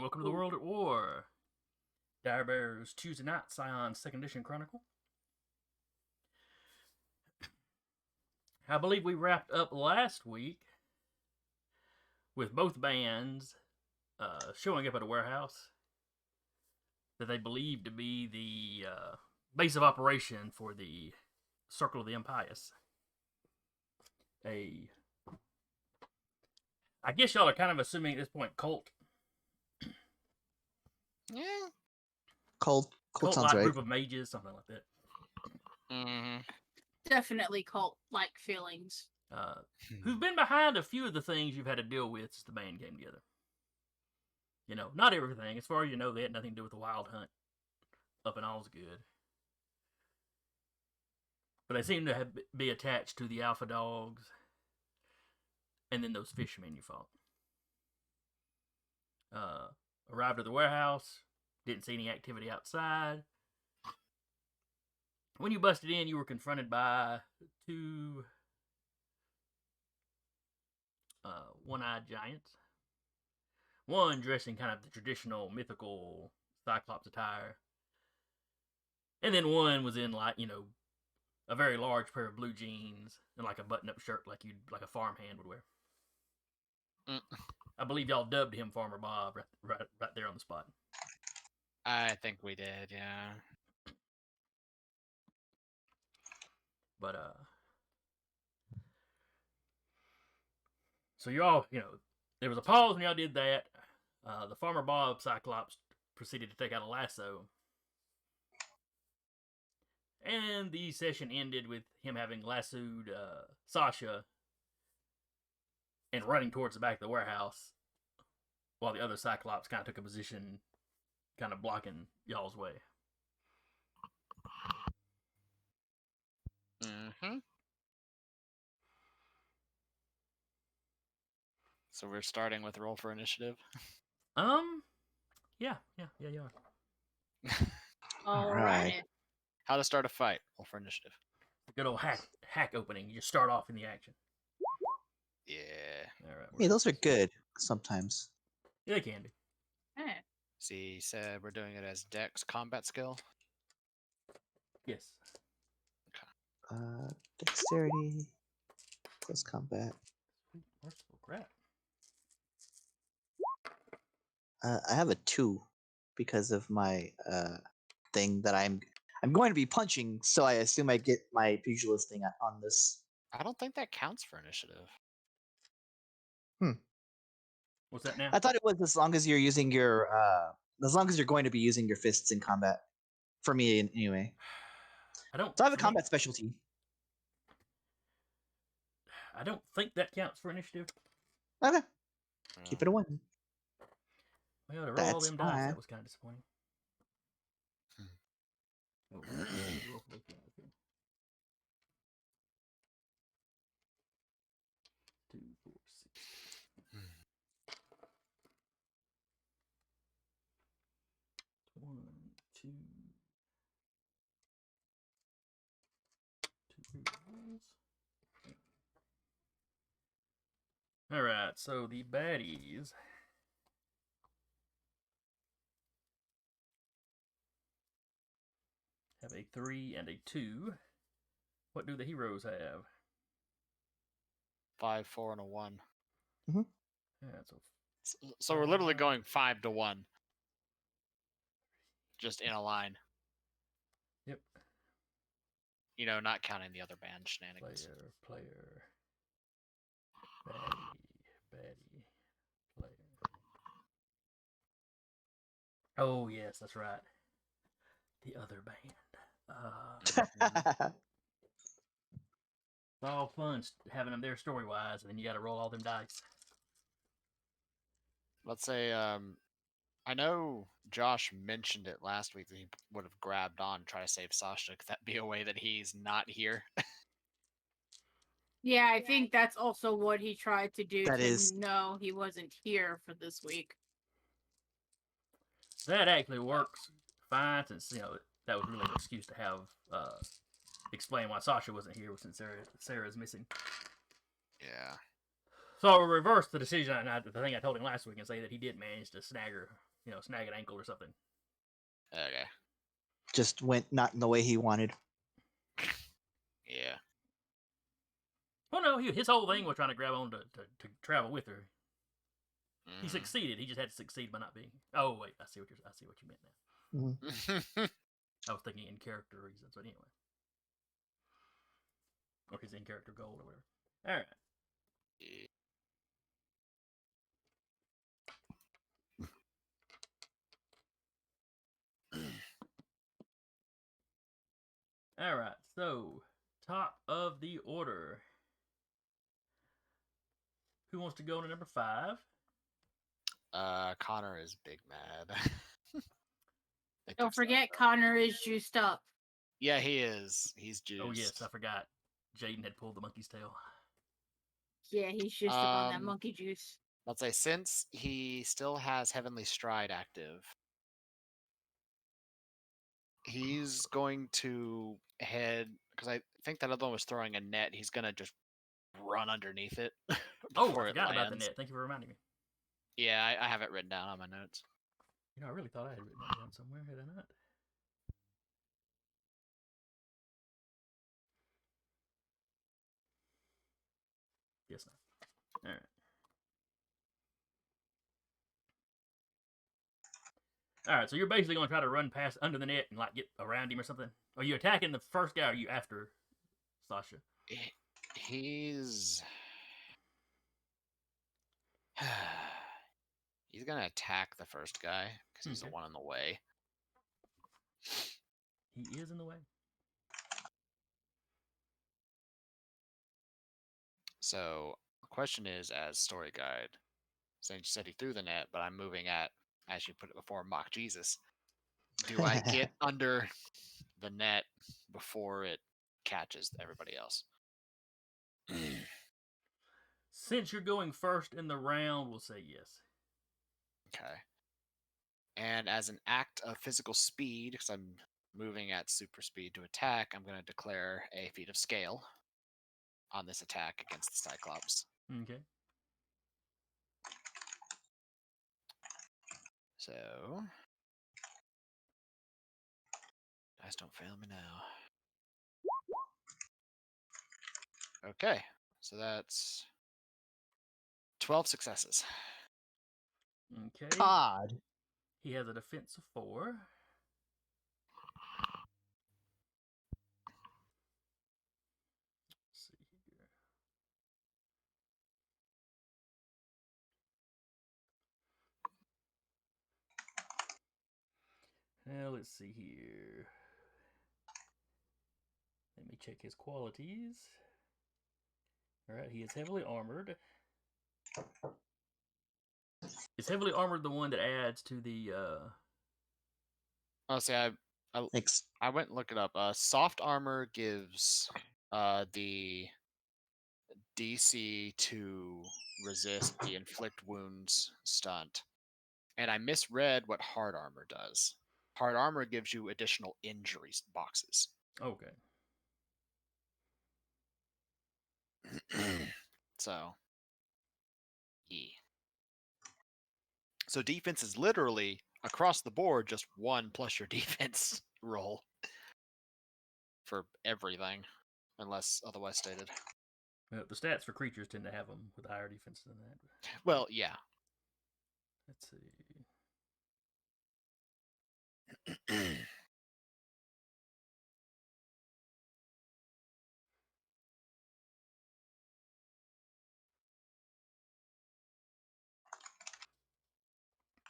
welcome to the World at War. Dire Bears Tuesday Night Scion 2nd Edition Chronicle. I believe we wrapped up last week with both bands showing up at a warehouse that they believed to be the base of operation for the Circle of the Impious. I guess y'all are kind of assuming at this point cult. Yeah. Cult sounds like right. Group of mages, something like that. Mm-hmm. Definitely cult-like feelings. Who've been behind a few of the things you've had to deal with since the band came together. You know, not everything. As far as you know, they had nothing to do with the Wild Hunt. Up and all's good. But they seem to be attached to the Alpha Dogs. And then those fishermen you fought. Arrived at the warehouse. Didn't see any activity outside. When you busted in, you were confronted by two one-eyed giants. One dressed in kind of the traditional mythical Cyclops attire. And then one was in like, a very large pair of blue jeans and like a button-up shirt like a farmhand would wear. I believe y'all dubbed him Farmer Bob right there on the spot. I think we did, yeah. But, so y'all, there was a pause when y'all did that. The Farmer Bob Cyclops proceeded to take out a lasso. And the session ended with him having lassoed Sasha and running towards the back of the warehouse while the other Cyclops kind of took a position kind of blocking y'all's way. Mm-hmm. So we're starting with roll for initiative? Yeah, you are. All right. How to start a fight? Roll for initiative. Good old hack opening. You just start off in the action. Yeah. All right. Hey, those are good sometimes. Yeah, they can be. Hey. See, he said we're doing it as Dex combat skill. Yes. Dexterity, close combat. Merciful crap. I have a 2 because of my thing that I'm going to be punching, so I assume I get my pugilist thing on this. I don't think that counts for initiative. What's that now? I thought it was as long as you're using your as long as you're going to be using your fists in combat. For me, anyway. So I have a combat specialty. I don't think that counts for initiative. Okay. Keep it a 1. Well, to roll all them dice, that was kind of disappointing. 2, 4, 6. 1, 2. 2 rolls. All right, so the baddies have a 3 and a 2. What do the heroes have? 5, 4, and a 1. Mm-hmm. Yeah, so we're literally going 5 to 1. Just in a line. Yep. Not counting the other band shenanigans. Player. Baddie. Player. Oh, yes, that's right. The other band. It's all fun having them there story-wise, and then you got to roll all them dice. Let's say, I know Josh mentioned it last week that he would have grabbed on, try to save Sasha. Could that be a way that he's not here? Yeah, I think that's also what he tried to do. No, he wasn't here for this week. That actually works fine, since that was really an excuse to have explain why Sasha wasn't here since Sarah's missing. Yeah. So I'll reverse the decision, the thing I told him last week, and say that he did manage to snag her snag an ankle or something. Okay. Just went not in the way he wanted. Yeah. Well, no, his whole thing was trying to grab on to travel with her. He Mhm. succeeded. He just had to succeed by not being. Oh wait, I see what you meant now. I was thinking in character reasons, but anyway, or his in character goal or whatever. All right. All right. So top of the order. Who wants to go to number 5? Connor is big mad. They Don't took forget, Sasha. Connor is juiced up. Yeah, he is. He's juiced. Oh yes, I forgot. Jaden had pulled the monkey's tail. Yeah, he's juiced up on that monkey juice. Let's say since he still has Heavenly Stride active, he's going to head because I think that other one was throwing a net. He's gonna just run underneath it before I it forgot lands. about the net. Thank you for reminding me. Yeah, I have it written down on my notes. I really thought I had written that down somewhere. Had I not? Guess not. All right. All right. So you're basically going to try to run past under the net and like get around him or something. Are you attacking the first guy? Or are you after Sasha? He's he's gonna attack the first guy because he's the one in the way. He is in the way. So the question is, as story guide, since you said he threw the net, but I'm moving at, as you put it before, mock Jesus. Do I get under the net before it catches everybody else? Since you're going first in the round, we'll say yes. Okay. And as an act of physical speed, because I'm moving at super speed to attack, I'm going to declare a feat of scale on this attack against the Cyclops. Okay. So, dice don't fail me now. Okay, so that's 12 successes. Okay. Todd. He has a defense of 4. Let's see here. Now let's see here. Let me check his qualities. All right, he is heavily armored. Is heavily armored the one that adds to the? Oh, see, I went and looked it up. Soft armor gives the DC to resist the inflict wounds stunt, and I misread what hard armor does. Hard armor gives you additional injuries boxes. Okay. So, yeah. So defense is literally across the board just 1 plus your defense roll for everything, unless otherwise stated. Well, the stats for creatures tend to have them with higher defense than that. Well, yeah. Let's see.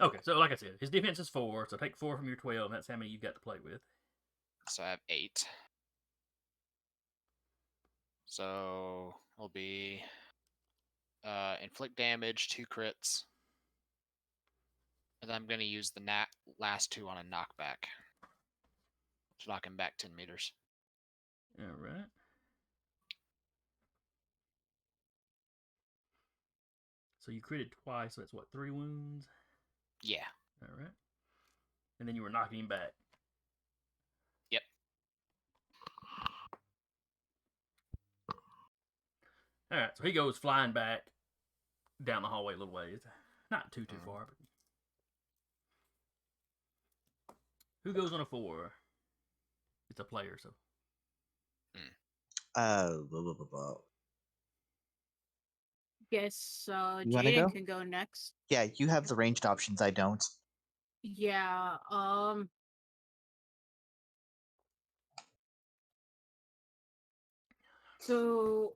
Okay, so like I said, his defense is 4, so take 4 from your 12, and that's how many you've got to play with. So I have 8. So it'll be inflict damage, 2 crits. And then I'm going to use the last 2 on a knockback. To knock him back 10 meters. Alright. So you critted twice, so that's what, 3 wounds? Yeah. Alright. And then you were knocking him back. Yep. Alright, so he goes flying back down the hallway a little ways. Not too far, but Who goes on a 4? It's a player, so. Blah, blah, blah, blah. Guess You wanna Jaden go? can go next. Yeah, you have the ranged options. I don't. Yeah. So,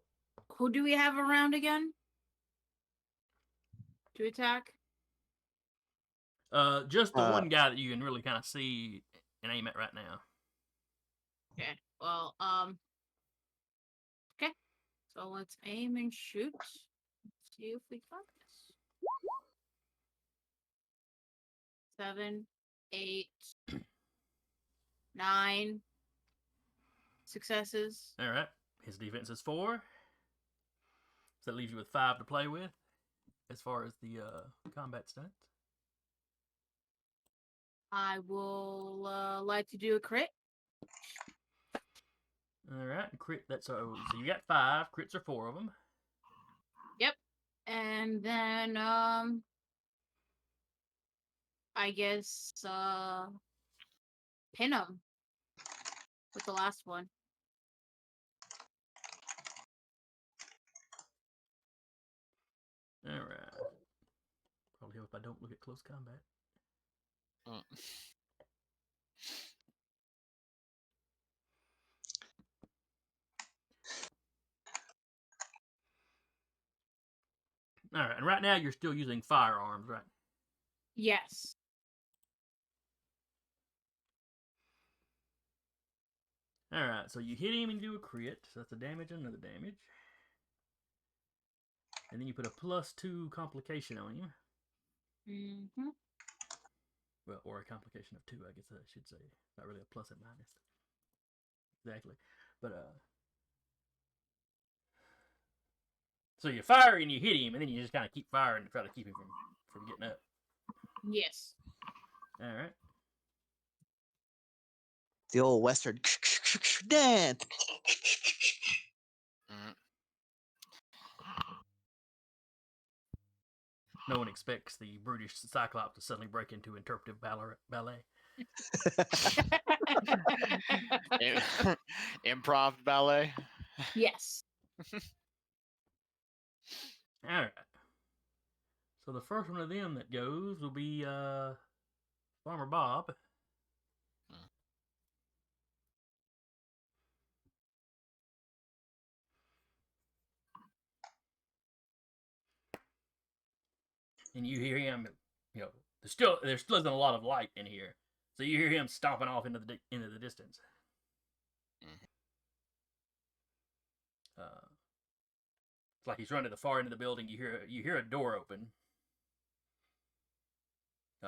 who do we have around again? To attack? Just the one guy that you can really kind of see and aim at right now. Okay. Well, okay. So let's aim and shoot. Let's see if we got this. 7, 8, 9 successes. All right. His defense is 4. So that leaves you with 5 to play with as far as the combat stunts. I will like to do a crit. All right. Crit. That's so you got 5. Crits are 4 of them. Yep. And then I guess pin him with the last one. All right. Probably hope I don't look at close combat. All right. And right now you're still using firearms, right? Yes. All right. So you hit him and you do a crit. So that's a damage and another damage. And then you put a +2 complication on him. Mm-hmm. Well, or a complication of 2, I guess I should say. Not really a plus and minus. Exactly. But, so you fire and you hit him, and then you just kind of keep firing to try to keep him from getting up. Yes. All right. The old Western dance. No one expects the brutish Cyclops to suddenly break into interpretive ballet. Improv ballet. Yes. All right. So the first one of them that goes will be Farmer Bob. And you hear him, there still isn't a lot of light in here, so you hear him stomping off into the distance. It's like he's running to the far end of the building. You hear a door open.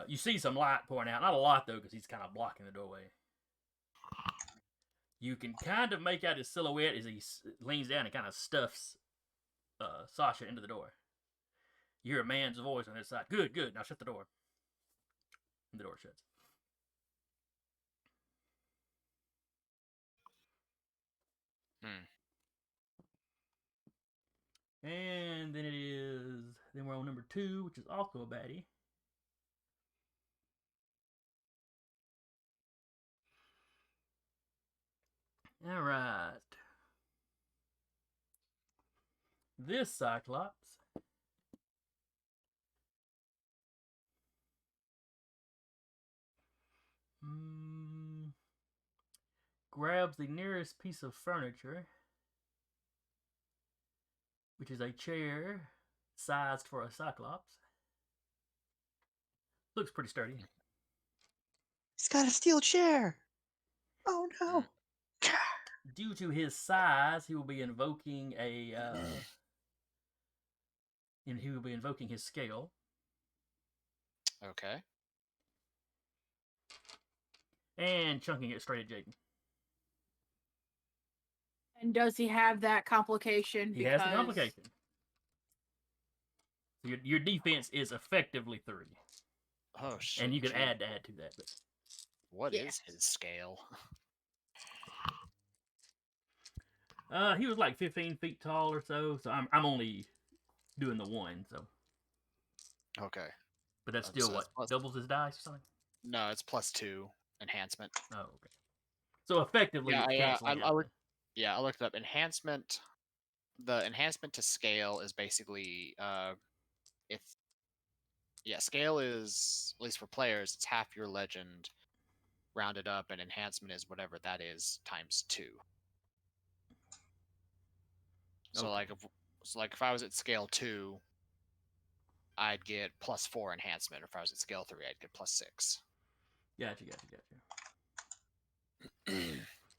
You see some light pouring out, not a lot though, because he's kind of blocking the doorway. You can kind of make out his silhouette as he leans down and kind of stuffs Sasha into the door. You hear a man's voice on his side. Good. Now shut the door. And the door shuts. And then then we're on number 2, which is also a baddie. All right. This Cyclops grabs the nearest piece of furniture, which is a chair sized for a Cyclops. Looks pretty sturdy. He's got a steel chair. Oh no. Due to his size, he will be invoking his scale. Okay. And chunking it straight at Jaden. And does he have that complication? He has the complication. So your defense is effectively 3. Oh shit! And you can add to that. But... What is his scale? He was like 15 feet tall or so. So I'm only doing the 1. So. Okay. But that's still so what doubles his dice or something. No, it's +2, enhancement. Oh, okay. So effectively, it's canceling out. I looked it up. Enhancement. The enhancement to scale is basically it's scale is, at least for players, it's half your legend rounded up, and enhancement is whatever that is times 2. So Okay. like if I was at scale 2, I'd get +4 enhancement. If I was at scale 3, I'd get +6. Gotcha.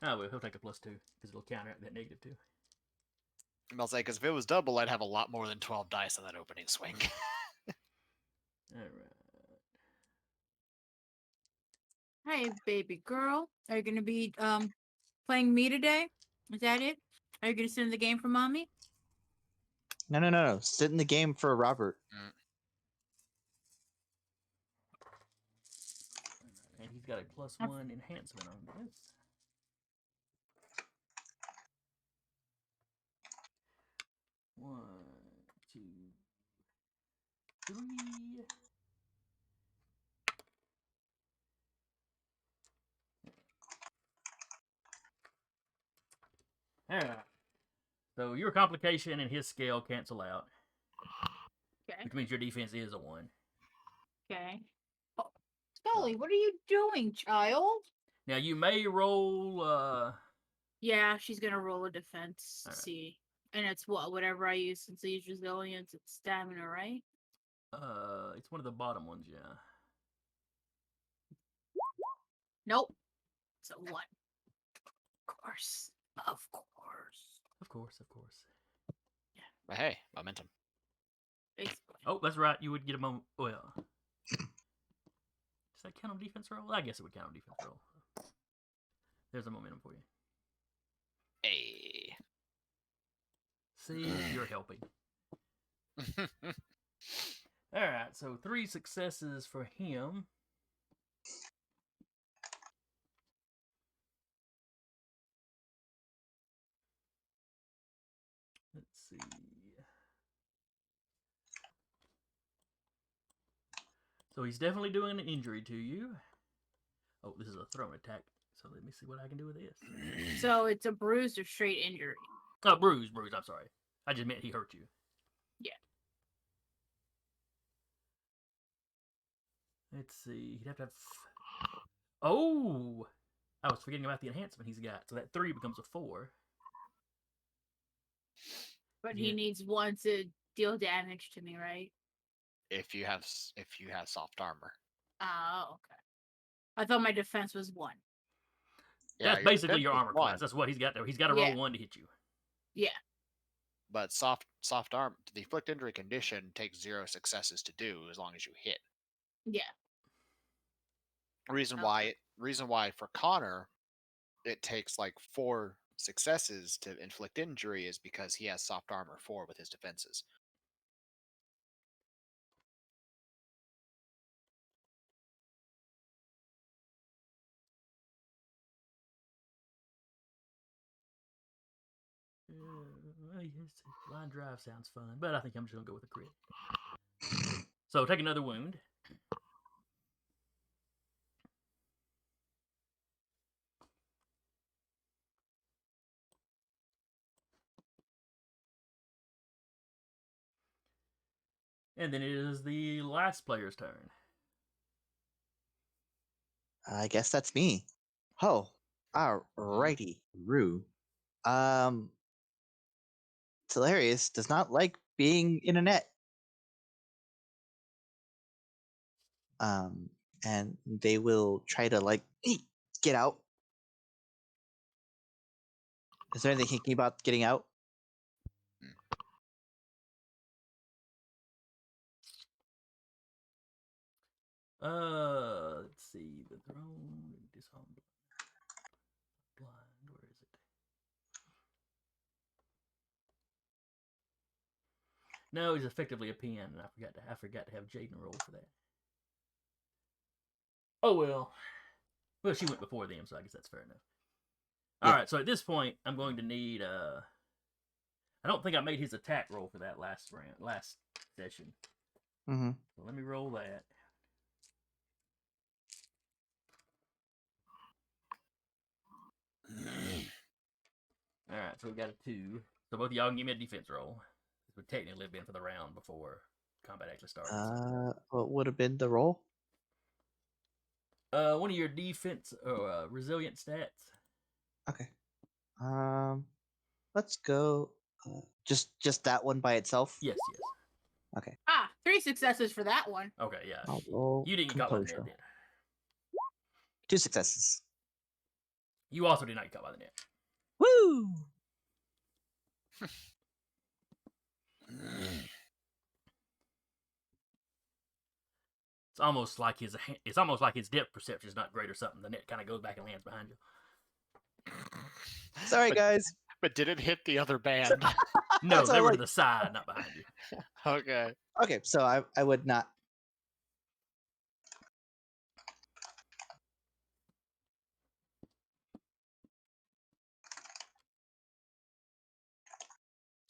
Oh, well, he'll take a +2 because it'll counteract that -2. I'll say, because if it was double, I'd have a lot more than 12 dice on that opening swing. All right. Hey, baby girl, are you gonna be playing me today? Is that it? Are you gonna sit in the game for mommy? No. Sit in the game for Robert. And he's got a +1 enhancement on this. One, two, three. All right. So your complication and his scale cancel out, Okay. which means your defense is a 1. Okay. Oh, Scully, what are you doing, child? Now you may roll. Yeah, she's gonna roll a defense. All right. See, and it's whatever I use since I use resilience. It's stamina, right? It's one of the bottom ones, yeah. Nope. It's a 1. Of course. Of course. But hey, momentum. Basically. Oh, that's right. You would get a moment. Well, does that count on defense roll? I guess it would count on defense roll. There's a momentum for you. Hey. See, you're helping. All right, so 3 successes for him. Let's see. So he's definitely doing an injury to you. Oh, this is a thrown attack. So let me see what I can do with this. So it's a bruise or straight injury. Oh, bruise. I'm sorry. I just meant he hurt you. Yeah. Let's see. He'd have to have. Oh, I was forgetting about the enhancement he's got. So that 3 becomes a 4. But Yeah. he needs 1 to deal damage to me, right? If you have soft armor. Oh, okay. I thought my defense was 1. Yeah, That's basically your defense is armor 1, class. That's what he's got there. He's got to roll 1 to hit you. Yeah. but soft armor, the inflict injury condition takes 0 successes to do as long as you hit. Yeah. Reason why for Connor it takes like 4 successes to inflict injury is because he has soft armor 4 with his defenses. Line drive sounds fun, but I think I'm just gonna go with a crit. So take another wound. And then it is the last player's turn. I guess that's me. Oh, alrighty, Rue. Hilarious does not like being in a net. And they will try to get out. Is there anything thinking about getting out? Let's see. The throne, disarm blind. Where is it? No, he's effectively a pen, and I forgot to have Jaden roll for that. Oh well. Well, she went before them, so I guess that's fair enough. Yeah. All right, so at this point, I'm going to need. I don't think I made his attack roll for that last session. Mm-hmm. So let me roll that. All right, so we got a 2. So both of y'all can give me a defense roll. This would technically have been for the round before combat actually started. What would have been the roll? One of your defense or resilient stats. Okay. Let's go. Just that one by itself. Yes, yes. Okay. 3 successes for that one. Okay, yeah. I'll roll You didn't get caught by the net composure. then. 2 successes. You also did not get caught by the net. Woo! It's almost like his depth perception is not great or something. The net kind of goes back and lands behind you. Sorry, guys. But did it hit the other band? No, That's they all were right. to the side, not behind you. Okay. Okay, so I would not.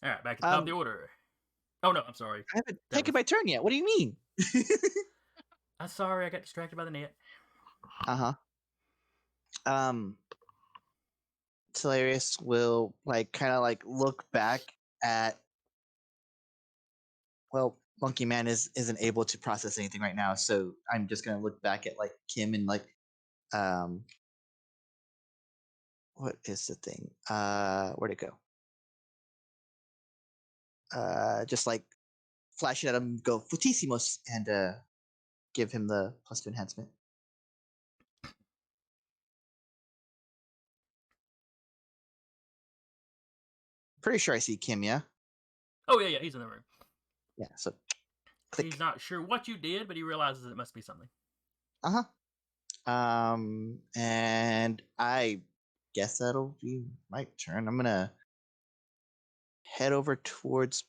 All right, back to the top of the order. Oh no, I'm sorry. I haven't taken my turn yet. What do you mean? I'm sorry, I got distracted by the net. Hilarious will kind of look back at. Well, Monkey Man isn't able to process anything right now, so I'm just gonna look back at Kim and what is the thing? Where'd it go? Just flash it at him, go Futissimos, and give him the +2 enhancement. Pretty sure I see Kim, yeah? Oh yeah, he's in the room. Yeah, so click. He's not sure what you did, but he realizes it must be something. And I guess that'll be my turn. I'm gonna head over towards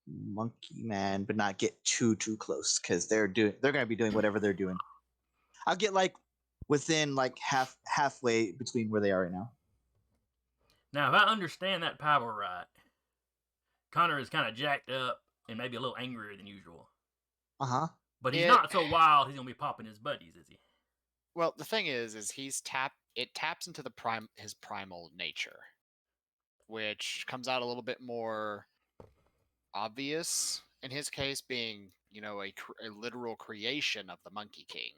Monkey Man, but not get too close because they're gonna be doing whatever they're doing. I'll get within halfway between where they are right now. Now, if I understand that power right, Connor is kind of jacked up and maybe a little angrier than usual. But he's not so wild. He's gonna be popping his buddies, is he? Well, the thing is it taps into his primal nature, which comes out a little bit more obvious in his case, being a literal creation of the Monkey King.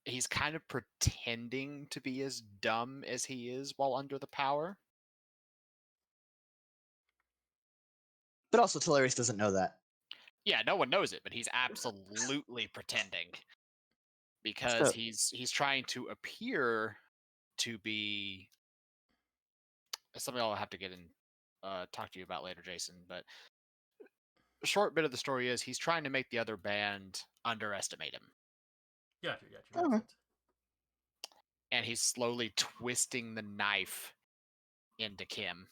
He's kind of pretending to be as dumb as he is while under the power. But also, Hilarious doesn't know that. Yeah, no one knows it, but he's absolutely pretending because he's trying to appear to be something I'll have to get in talk to you about later, Jason. But a short bit of the story is he's trying to make the other band underestimate him. Gotcha. Okay. And he's slowly twisting the knife into Kim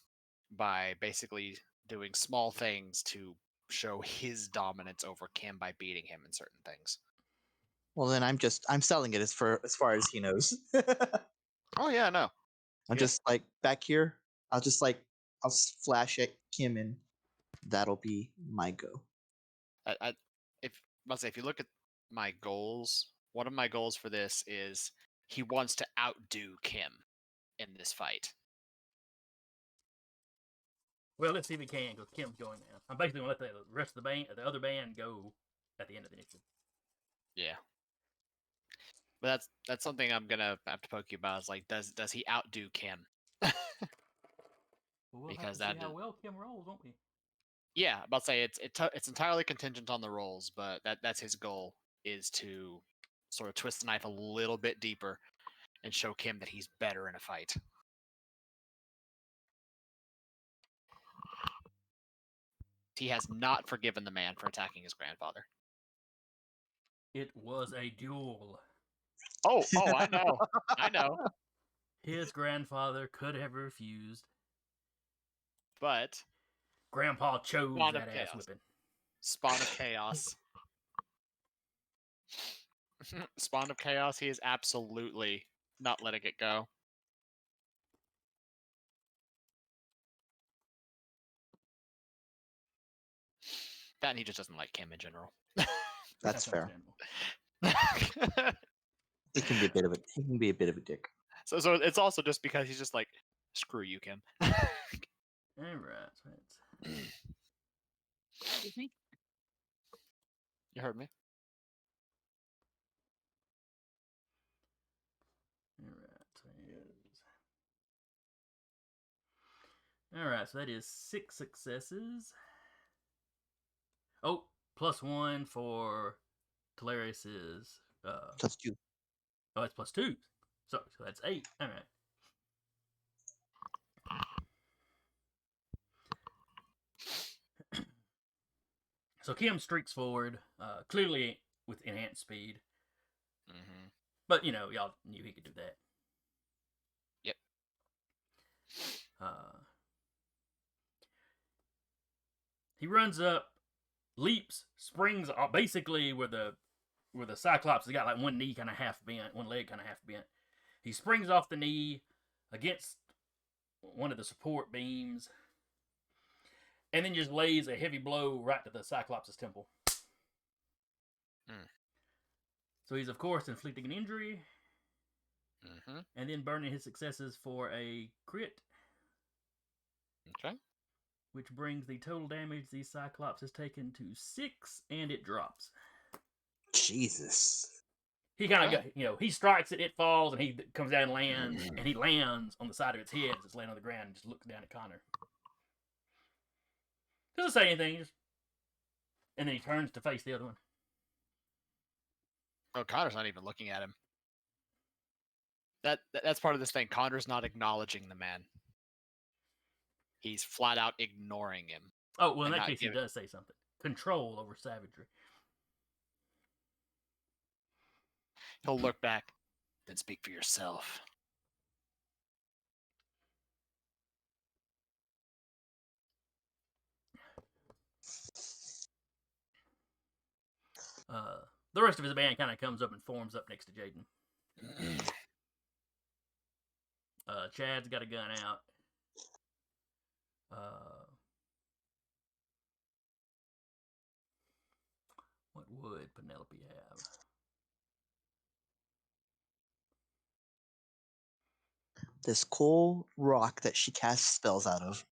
by basically doing small things to show his dominance over Kim by beating him in certain things. Well, then I'm selling it as far as he knows. Oh yeah, no. I'm just back here. I'll just I'll flash at Kim and that'll be my go. If you look at my goals, one of my goals for this is he wants to outdo Kim in this fight. Well, let's see if he can, because Kim's going now. I'm basically gonna let the rest of the other band go at the end of the initiative. Yeah. But that's something I'm gonna have to poke you about. Is does he outdo Kim? Well, we'll have to see how well Kim rolls, won't we? Yeah, I'm about to say it's entirely contingent on the rolls, but that's his goal, is to sort of twist the knife a little bit deeper and show Kim that he's better in a fight. He has not forgiven the man for attacking his grandfather. It was a duel. Oh, I know. I know. His grandfather could have refused, but Grandpa chose that ass whipping. Spawn of chaos. Spawn of chaos. He is absolutely not letting it go. That, and he just doesn't like Kim in general. That's fair. He can be a bit of a dick. So it's also just because he's just like, screw you, Kim. All right. So that's... Excuse me. You heard me. All right. All right. So that is 6 successes. Oh, +1 for Talarius's. Plus 2. Oh, it's +2. So that's 8. All right. So Kim streaks forward, clearly with enhanced speed. Mm-hmm. But, y'all knew he could do that. Yep. He runs up, leaps, springs, basically where the Cyclops has got like one knee kind of half bent, one leg kind of half bent. He springs off the knee against one of the support beams, and then just lays a heavy blow right to the Cyclops' temple. So he's, of course, inflicting an injury, and then burning his successes for a crit. Okay. Which brings the total damage the Cyclops has taken to 6, and it drops. Jesus. He kind of, he strikes it, it falls, and he comes down and lands, and he lands on the side of its head as it's laying on the ground and just looks down at Connor. Doesn't say anything, and then he turns to face the other one. Oh, Connor's not even looking at him. That's part of this thing. Connor's not acknowledging the man. He's flat out ignoring him. Oh, well, in that case, he does say something. Control over savagery. He'll look back, then speak for yourself. The rest of his band kind of comes up and forms up next to Jaden. Chad's got a gun out. What would Penelope have? This cool rock that she casts spells out of.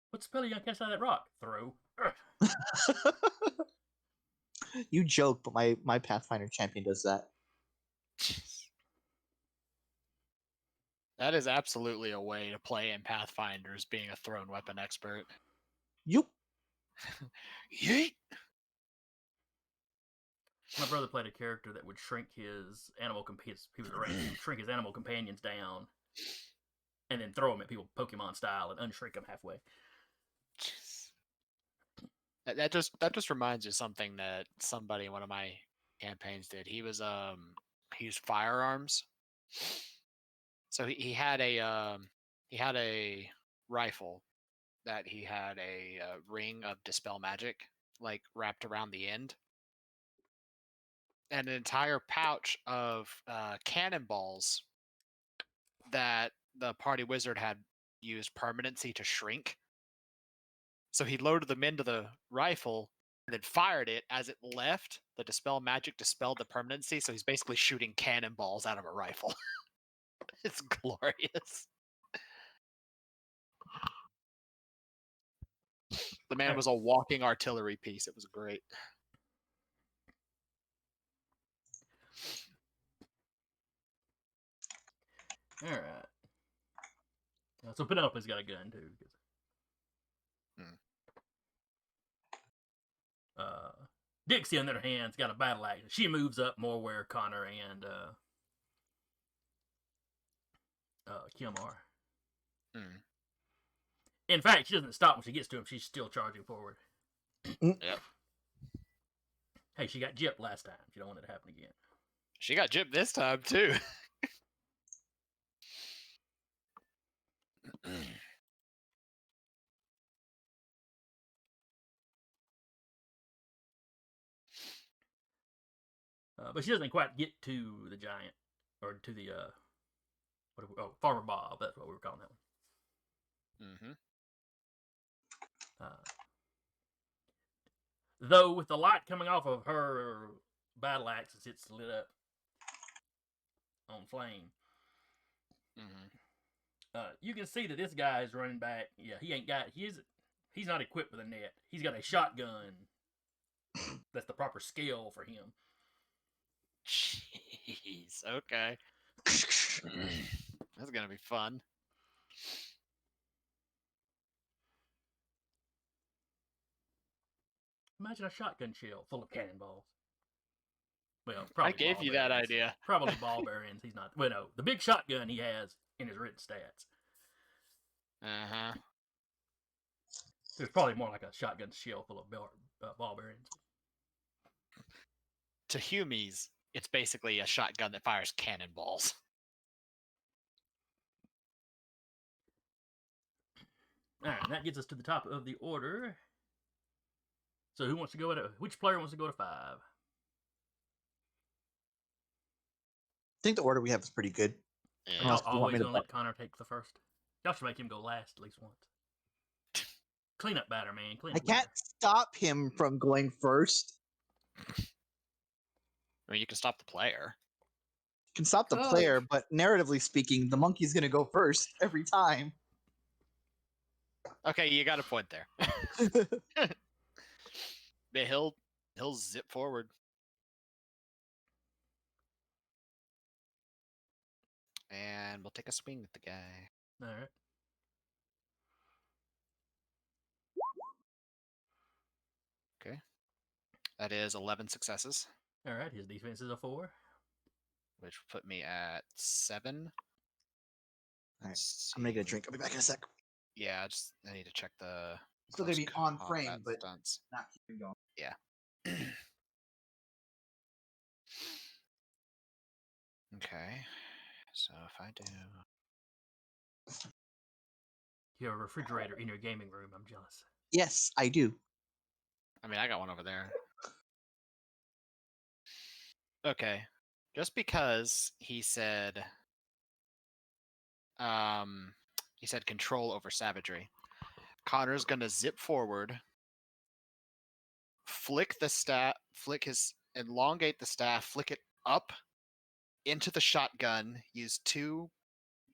What spell are you gonna cast out of that rock? Throw. You joke, but my Pathfinder champion does that. That is absolutely a way to play in Pathfinders, being a thrown weapon expert. Yup. Yeet. My brother played a character that would shrink his animal companions. He was a ranger. He would shrink his animal companions down, and then throw them at people Pokemon style and unshrink them halfway. That just reminds you of something that somebody in one of my campaigns did. He used firearms. So he had a rifle that he had a ring of dispel magic like wrapped around the end, and an entire pouch of cannonballs that the party wizard had used permanency to shrink. So he loaded them into the rifle and then fired it as it left. The dispel magic dispelled the permanency, so he's basically shooting cannonballs out of a rifle. It's glorious. The man was a walking artillery piece. It was great. All right. So Penelope's got a gun too. Dixie, on the other hand, has got a battle axe. She moves up more where Connor and Kim are. In fact, she doesn't stop when she gets to him. She's still charging forward. Yep. Hey, she got gypped last time. She don't want it to happen again. She got gypped this time too. But she doesn't quite get to the giant, or to the Farmer Bob. That's what we were calling that one. Though with the light coming off of her battle axe as it's lit up on flame. You can see that this guy is running back. Yeah, he ain't got he's not equipped with a net. He's got a shotgun. That's the proper scale for him. Jeez. Okay. That's gonna be fun. Imagine a shotgun shell full of cannonballs. Well, I probably gave ball you that bearings. idea. Probably ball bearings. He's not. Well, no, the big shotgun he has in his written stats. It's probably more like a shotgun shell full of ball bearings. To Humies, it's basically a shotgun that fires cannonballs. All right, and that gets us to the top of the order. So who wants to go at which player wants to go to 5? I think the order we have is pretty good. Yeah. Y'all Unless you want always me to gonna let Connor take the first? Y'all should make him go last at least once. Clean up batter, man. Clean I up can't batter. stop him from going first. I mean, you can stop the player. Can stop the Coach. player, but narratively speaking, the monkey's gonna go first every time. Okay, you got a point there. Yeah, he'll zip forward. And we'll take a swing at the guy. All right. Okay. That is 11 successes, All right. His defense is a 4. which put me at 7. All right, Let's I'm gonna get a see. drink. I'll be back in a sec. Yeah, I need to check the Still gonna be close on frame, combat but stunts. not keeping going. Yeah. Okay. So if I do You have a refrigerator in your gaming room. I'm jealous. Yes, I do. I mean, I got one over there. Okay. Just because he said control over savagery. Connor's gonna zip forward, elongate the staff, flick it up into the shotgun, use 2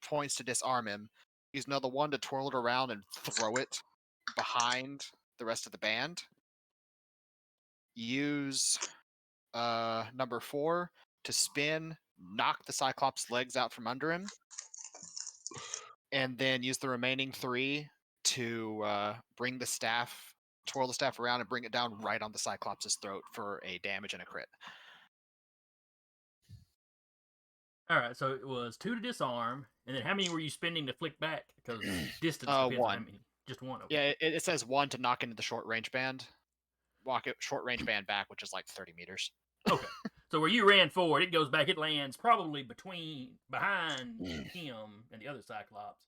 points to disarm him, use another 1 to twirl it around and throw it behind the rest of the band. Use number 4 to spin, knock the Cyclops' legs out from under him, and then use the remaining 3 to twirl the staff around and bring it down right on the Cyclops' throat for a damage and a crit. All right. So it was 2 to disarm, and then how many were you spending to flick back? Because distance depends on how 1. many. Just 1. Okay. Yeah, it says 1 to knock into the short range band. Walk it short range band back, which is like 30 meters. Okay. So where you ran forward, it goes back. It lands probably behind him and the other Cyclops,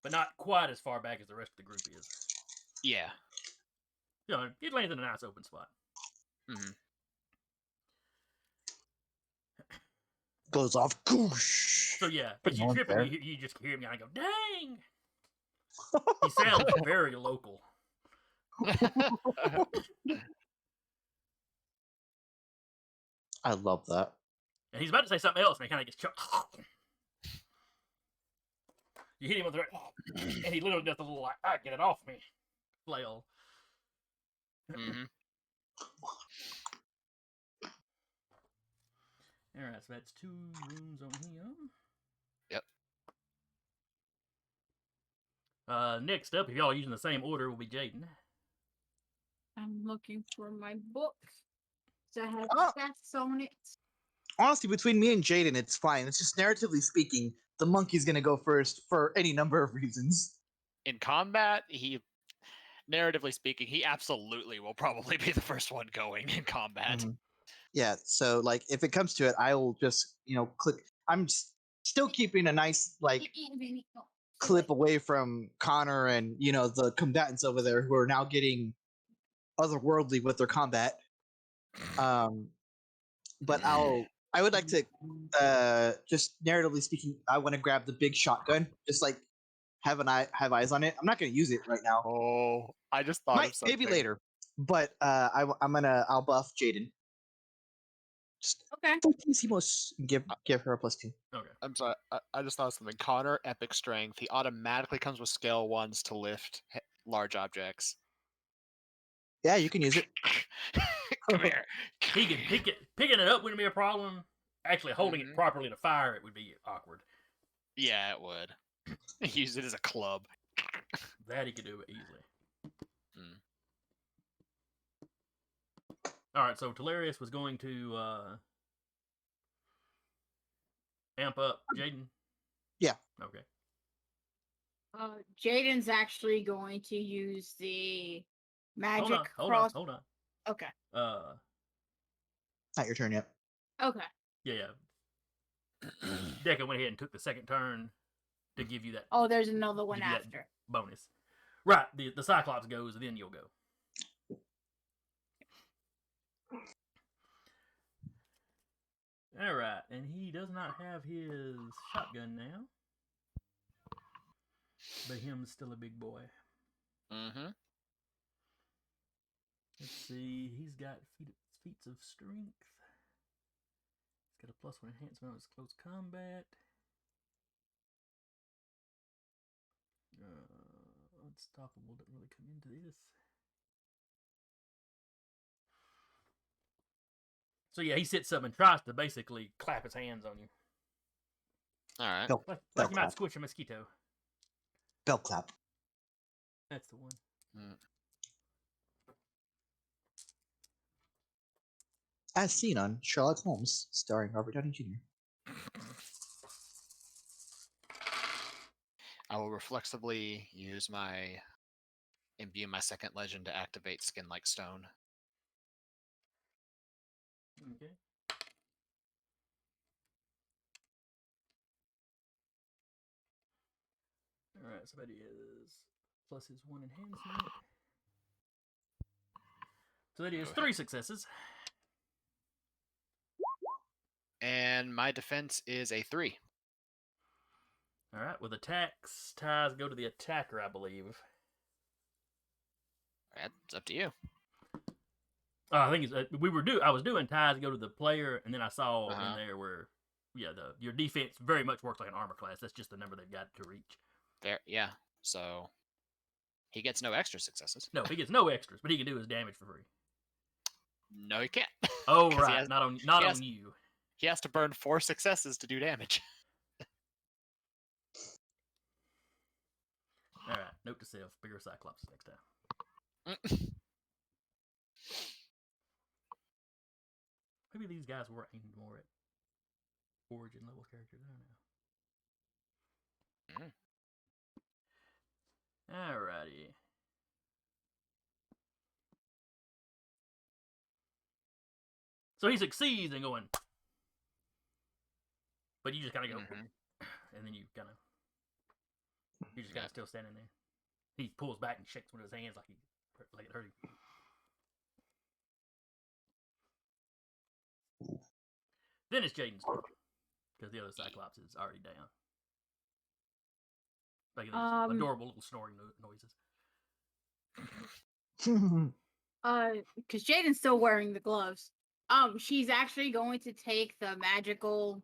but not quite as far back as the rest of the group is. Yeah. You know, it lands in a nice open spot. Mm-hmm. Goes off. Goosh. So yeah, Pretty as you much trip there. him, you just hear him kind of go, "Dang!" He sounds very local. I love that. And he's about to say something else, and he kind of gets choked. You hit him with the and he literally does a little like, "Get it off me," flail. Mm-hmm. All right, so that's 2 wounds on him. Yep. Next up, if y'all are using the same order, will be Jaden. I'm looking for my book. So I have Oh. stats on it. Honestly, between me and Jaden, it's fine. It's just narratively speaking, the monkey's gonna go first for any number of reasons. In combat, narratively speaking, he absolutely will probably be the first one going in combat. Mhm. Yeah, so like if it comes to it, I will just click. I'm still keeping a nice clip away from Connor and the combatants over there who are now getting otherworldly with their combat. But I would like to just narratively speaking, I want to grab the big shotgun, just like have eyes on it. I'm not going to use it right now. Oh, I just thought of something. Maybe later. But I'll buff Jaden. Just Okay. full TC most. Give her a +2. Okay. I'm sorry. I just thought of something. Connor, epic strength. He automatically comes with scale 1s to lift large objects. Yeah, you can use it. Come here. He can picking it up wouldn't be a problem. Actually, holding it properly to fire it would be awkward. Yeah, it would. Use it as a club. That he could do easily. Mm. All right, so Talarius was going to amp up Jaden. Yeah. Okay. Jaden's actually going to use the magic Hold on. Okay. Not your turn yet. Okay. Yeah. Deca went ahead and took the second turn to give you that. Oh, there's another one give you that after. bonus. Right. The Cyclops goes, and then you'll go. All right, and he does not have his shotgun now, but him's still a big boy. Mm-hmm. Let's see. He's got feats of strength. He's got a +1 enhancement on his close combat. Unstoppable doesn't really come into this. So yeah, he sits up and tries to basically clap his hands on you. All right. Like you might squish a mosquito. Bell clap. That's the one. As seen on Sherlock Holmes, starring Robert Downey Jr. I will reflexively use my imbue my second legend to activate Skin Like Stone. Okay. All right, so that is plus his 1 enhancement. So that is 3 successes. And my defense is a 3. All right, with attacks, ties go to the attacker, I believe. It's up to you. I think I was doing ties go to the player, and then I saw in there where, your defense very much works like an armor class. That's just the number they've got to reach. There, yeah. So he gets no extra successes. No, he gets no extras, but he can do his damage for free. No, he can't. Oh right, not on you. He has to burn 4 successes to do damage. All right, note to self: bigger Cyclops next time. Maybe these guys were aimed more at origin level characters. I don't know. Alrighty. So he succeeds in going, but you just kind of go, and then you're just kind of still standing there. He pulls back and shakes one of his hands like it hurt him. Then it's Jaden's turn because the other Cyclops is already down, making these adorable little snoring noises. Because Jaden's still wearing the gloves. She's actually going to take the magical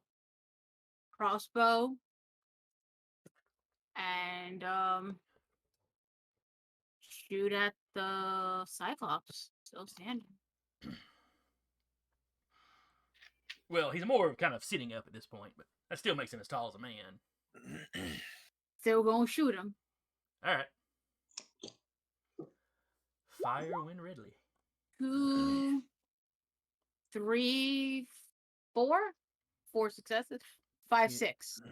crossbow and shoot at the Cyclops still standing. Well, he's more kind of sitting up at this point, but that still makes him as tall as a man. Still gonna shoot him. All right. Fire when readily. 2, 3, 4. 4 successes. 5, 6.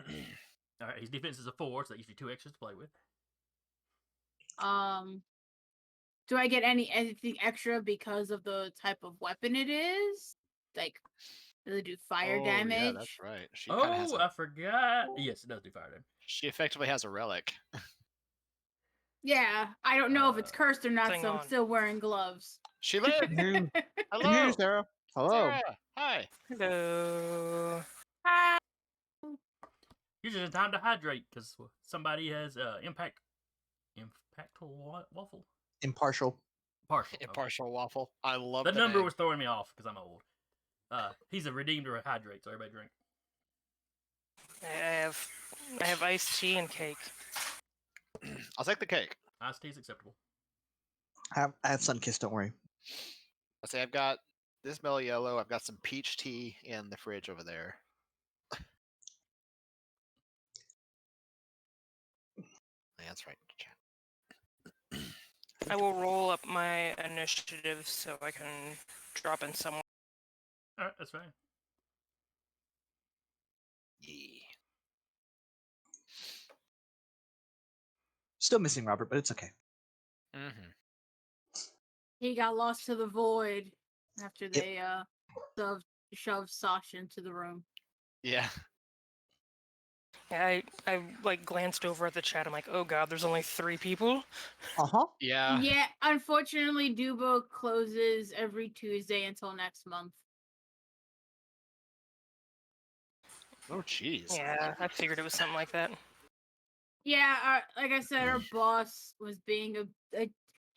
All right. His defense is a 4, so that gives you 2 extras to play with. Do I get anything extra because of the type of weapon it is? Like, does it do fire damage? Yeah, that's right. She I forgot. Yes, it does do fire damage. She effectively has a relic. Yeah, I don't know if it's cursed or not, so I'm on. still wearing gloves. She lives. Hello, Hey, Sarah. Hello. Sarah. Hi. Hello. Hi. You're just in time to hydrate because somebody has impactful waffle. Impartial. Partial. Impartial waffle. I love The number name. was throwing me off because I'm old. He's a redeemed or a hydrate, so everybody drink. I have iced tea and cake. I'll take the cake. Iced tea is acceptable. I have Sunkist, don't worry. Let's say I've got this mellow yellow. I've got some peach tea in the fridge over there. Yeah, that's right. Chat. I will roll up my initiative so I can drop in somewhere. Alright, that's fine. Yeah. Still missing Robert, but it's okay. Mm-hmm. He got lost to the void after Yep. they shoved Sasha into the room. Yeah. I like glanced over at the chat. I'm like, oh god, there's only 3 people. Uh-huh. Yeah. Yeah, unfortunately, Dubo closes every Tuesday until next month. Oh, jeez. Yeah, I figured it was something like that. Yeah, like I said, our boss was being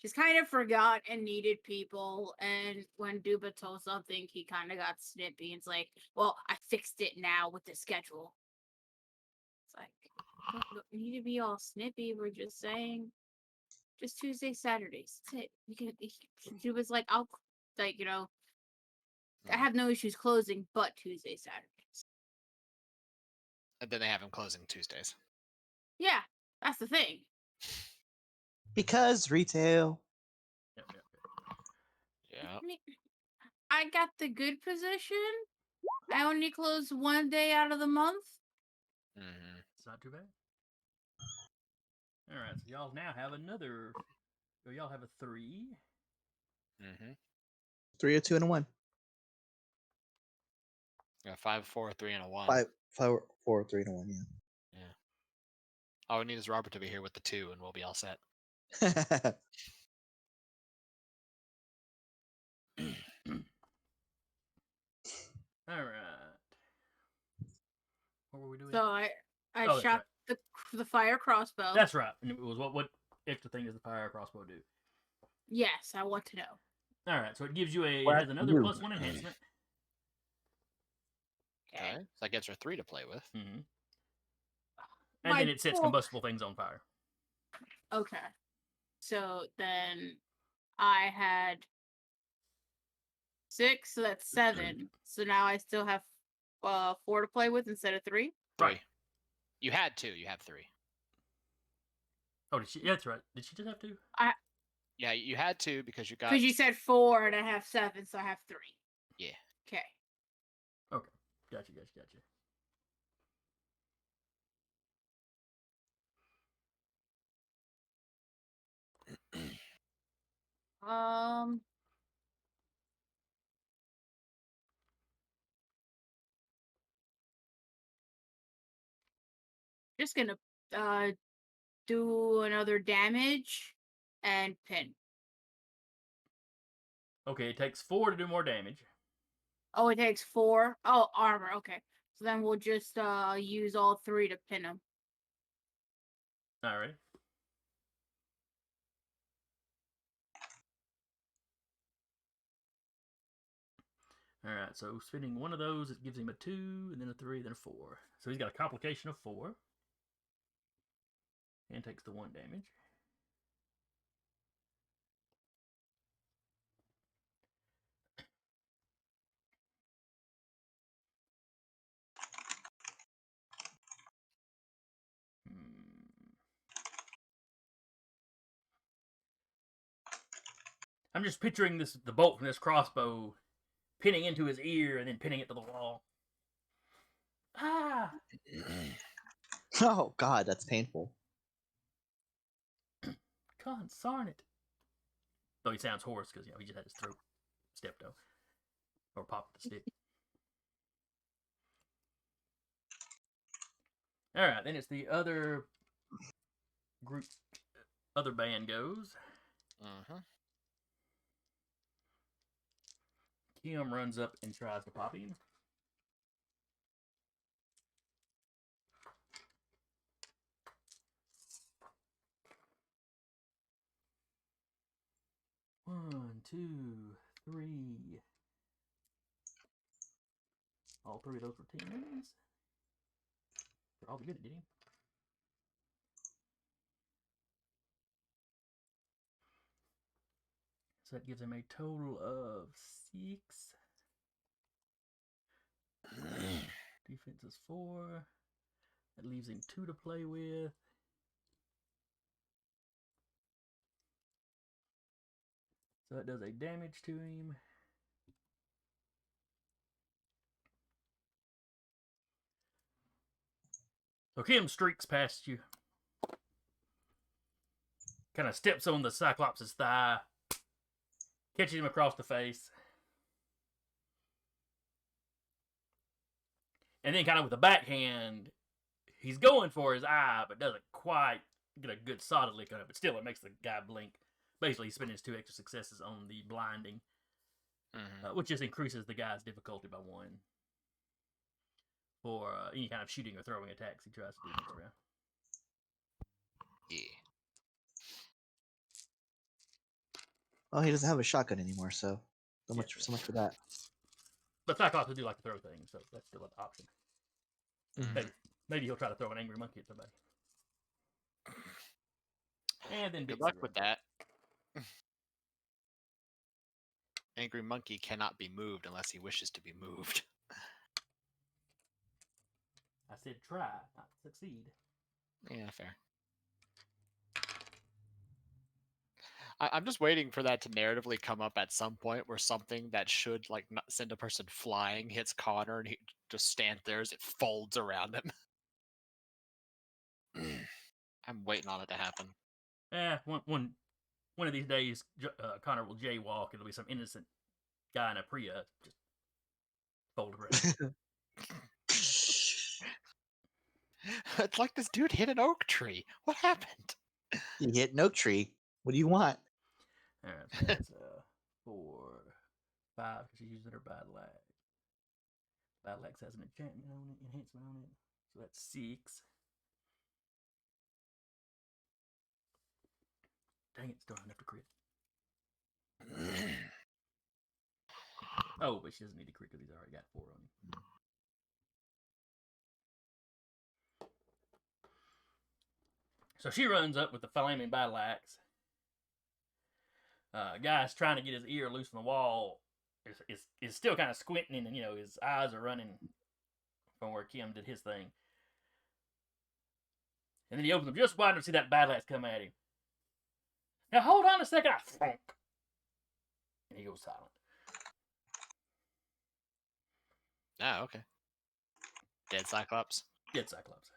just kind of forgot and needed people. And when Duba told something, he kind of got snippy. It's like, well, I fixed it now with the schedule. It's like, don't need to be all snippy. We're just saying, just Tuesday, Saturdays. That's it. Duba's like, I have no issues closing, but Tuesday, Saturdays. And then they have him closing Tuesdays. Yeah, that's the thing. Because retail. Yep. Yeah. I got the good position. I only close one day out of the month. Mm-hmm. It's not too bad. Alright, so y'all now have another. Y'all have a 3. Mm-hmm. 3, a 2, and a 1. Yeah, 5, 4, 3, and a 1. 5, 4, 3, and a 1, yeah. Yeah. All we need is Robert to be here with the 2, and we'll be all set. Alright. What were we doing? So I Oh, that's shot the fire crossbow. That's right. And it was what extra thing does the fire crossbow do? Yes, I want to know. Alright, so it gives you it What has another you? +1 enhancement. Okay. So that gives her 3 to play with. Mm-hmm. And then it sets combustible things on fire. Okay. So then I had 6, so that's 7. So now I still have 4 to play with instead of 3. 3. Right. You had 2. You have 3. Oh, did she? Yeah, that's right. Did she just have 2? Yeah, you had 2 because you got. Because you said 4 and I have 7, so I have 3. Yeah. Okay. Okay. Gotcha. Just gonna do another damage and pin. Okay, it takes 4 to do more damage. Oh, it takes 4. Oh, armor. Okay. So then we'll just use all 3 to pin him. Alright. Alright, so spending one of those, it gives him a 2, and then a 3, then a 4. So he's got a complication of 4. And takes the 1 damage. I'm just picturing the bolt from this crossbow pinning into his ear and then pinning it to the wall. Ah! Oh, God, that's painful. Consarn it. Though he sounds hoarse because, he just had his throat stepped on. Or popped the stick. Alright, then it's the other group, other band goes. Mm-hmm. Kim runs up and tries to pop him. One, two, three. All three of those were 10s. For all the good it did him. So that gives him a total of 6. Defense is 4. That leaves him 2 to play with. So that does a damage to him. So Kim streaks past you. Kind of steps on the Cyclops' thigh. Catches him across the face. And then kind of with the backhand, he's going for his eye, but doesn't quite get a good solid lick on it. But still, it makes the guy blink. Basically, he's spending his 2 extra successes on the blinding, which just increases the guy's difficulty by 1 for any kind of shooting or throwing attacks he tries to do next round. Yeah. Oh, he doesn't have a shotgun anymore, so much for that. But Cyclops do like to throw things, so that's still an option. Maybe he'll try to throw an angry monkey at somebody. And then Good luck with that. Angry monkey cannot be moved unless he wishes to be moved. I said try, not succeed. Yeah, fair. I'm just waiting for that to narratively come up at some point where something that should like not send a person flying hits Connor and he just stands there as it folds around him. I'm waiting on it to happen. One of these days, Connor will jaywalk. It'll be some innocent guy in a Prius just fold around. It's like this dude hit an oak tree. What happened? He hit an oak tree. What do you want? All right, so that's 4, 5 because she's using her Battle Axe. Battle Axe has an enchantment on it, enhancement on it. So that's 6. Dang it, still not enough to crit. Oh, but she doesn't need to crit because he's already got 4 on him. So she runs up with the flaming battle axe. Guy's trying to get his ear loose from the wall. Is still kind of squinting, and his eyes are running from where Kim did his thing. And then he opens them just wide enough to see that battle axe come at him. Now hold on a second, I thunk. And he goes silent. Oh, okay. Dead Cyclops? Dead Cyclops.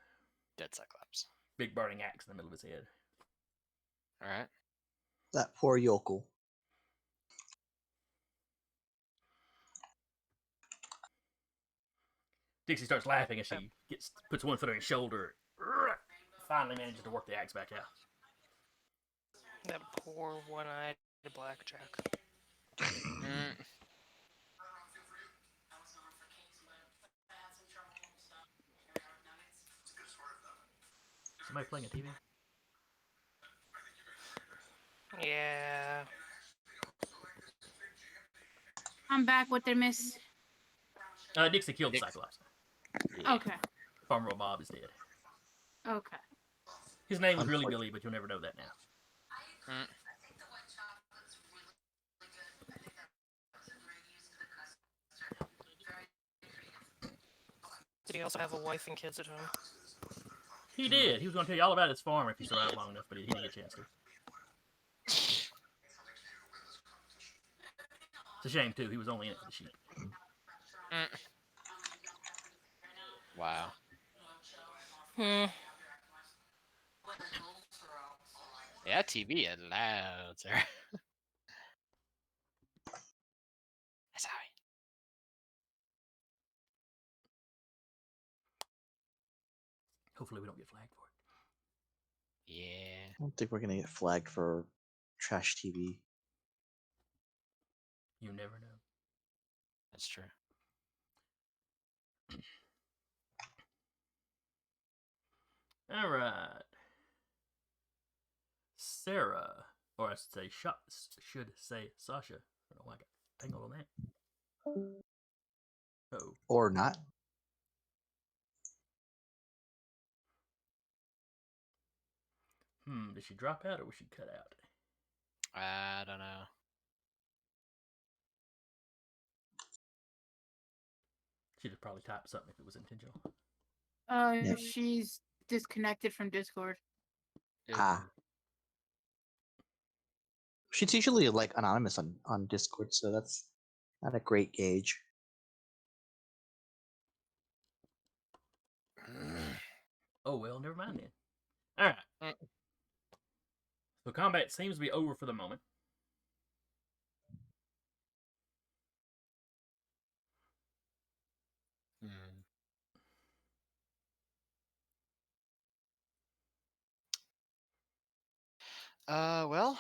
Dead Cyclops. Big burning axe in the middle of his head. Alright. That poor yokel. Dixie starts laughing as she puts one foot on his shoulder. Finally manages to work the axe back out. That poor one-eyed blackjack. Somebody playing a TV? Yeah. I'm back with the miss. Dixie killed the Cyclops. Okay. Farmer Bob is dead. Okay. His name was really Billy, but you'll never know that now. Did he also have a wife and kids at home? He did. He was going to tell you all about his farm if he survived long enough, but he didn't get a chance to. It's a shame, too. He was only in it for the sheep. Wow. Yeah, TV is loud, sir. Sorry. Hopefully we don't get flagged for it. Yeah. I don't think we're gonna get flagged for trash TV. You never know. That's true. All right. Sarah, or I should say Sasha. I don't know why I got tangled on that. Oh. Or not. Did she drop out or was she cut out? I don't know. She'd have probably typed something if it was intentional. Yeah. She's disconnected from Discord. Ah. She's usually like anonymous on Discord, so that's not a great gauge. Oh well, never mind then. Alright. So combat seems to be over for the moment. Hmm. Well,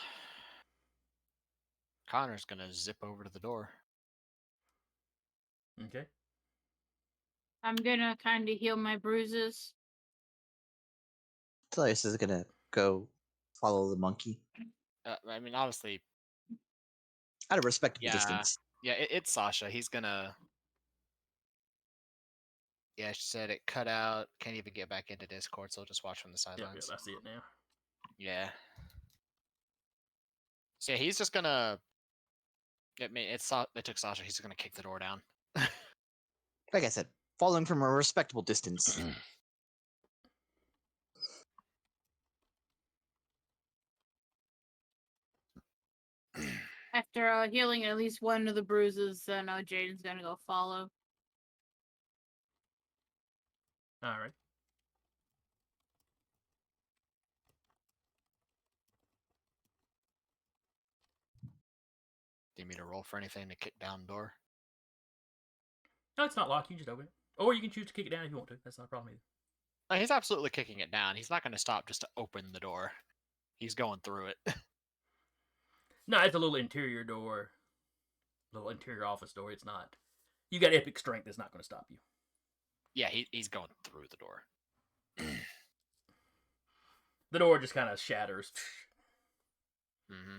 Connor's gonna zip over to the door. Okay. I'm gonna kind of heal my bruises. Telius is gonna go follow the monkey I mean, obviously, at a respectable yeah, distance. yeah. It's Sasha. He's gonna. Yeah, she said it cut out. Can't even get back into Discord, so I'll just watch from the Yep, sidelines. I see it now. Yeah. So yeah, he's just gonna. I mean, it took Sasha. He's just gonna kick the door down. Like I said, following from a respectable distance. After healing at least one of the bruises, then Jaden's gonna go follow. Alright. Do you need me to roll for anything to kick down the door? No, it's not locked. You can just open it. Or you can choose to kick it down if you want to. That's not a problem either. No, he's absolutely kicking it down. He's not going to stop just to open the door. He's going through it. No, it's a little interior door. Little interior office door. It's not. You got epic strength. It's not going to stop you. Yeah, he's going through the door. The door just kind of shatters. Mm-hmm.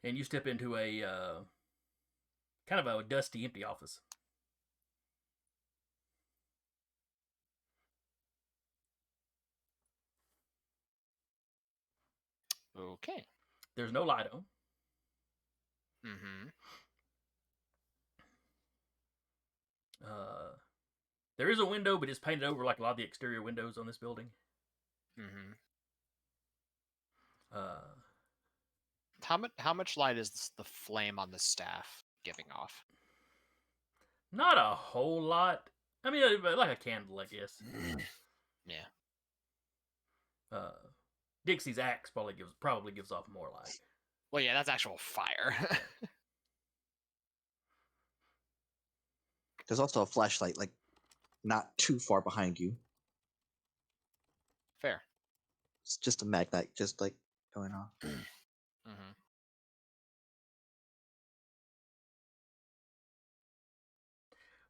And you step into a kind of a dusty, empty office. Okay. There's no light on. Mm-hmm. There is a window, but it's painted over like a lot of the exterior windows on this building. Mm-hmm. Uh, How much light is the flame on the staff giving off? Not a whole lot. I mean, like a candle, I guess. Yeah. Dixie's axe probably gives off more light. Well, yeah, that's actual fire. There's also a flashlight, like not too far behind you. Fair. It's just a magnite, just like going off. Mm-hmm.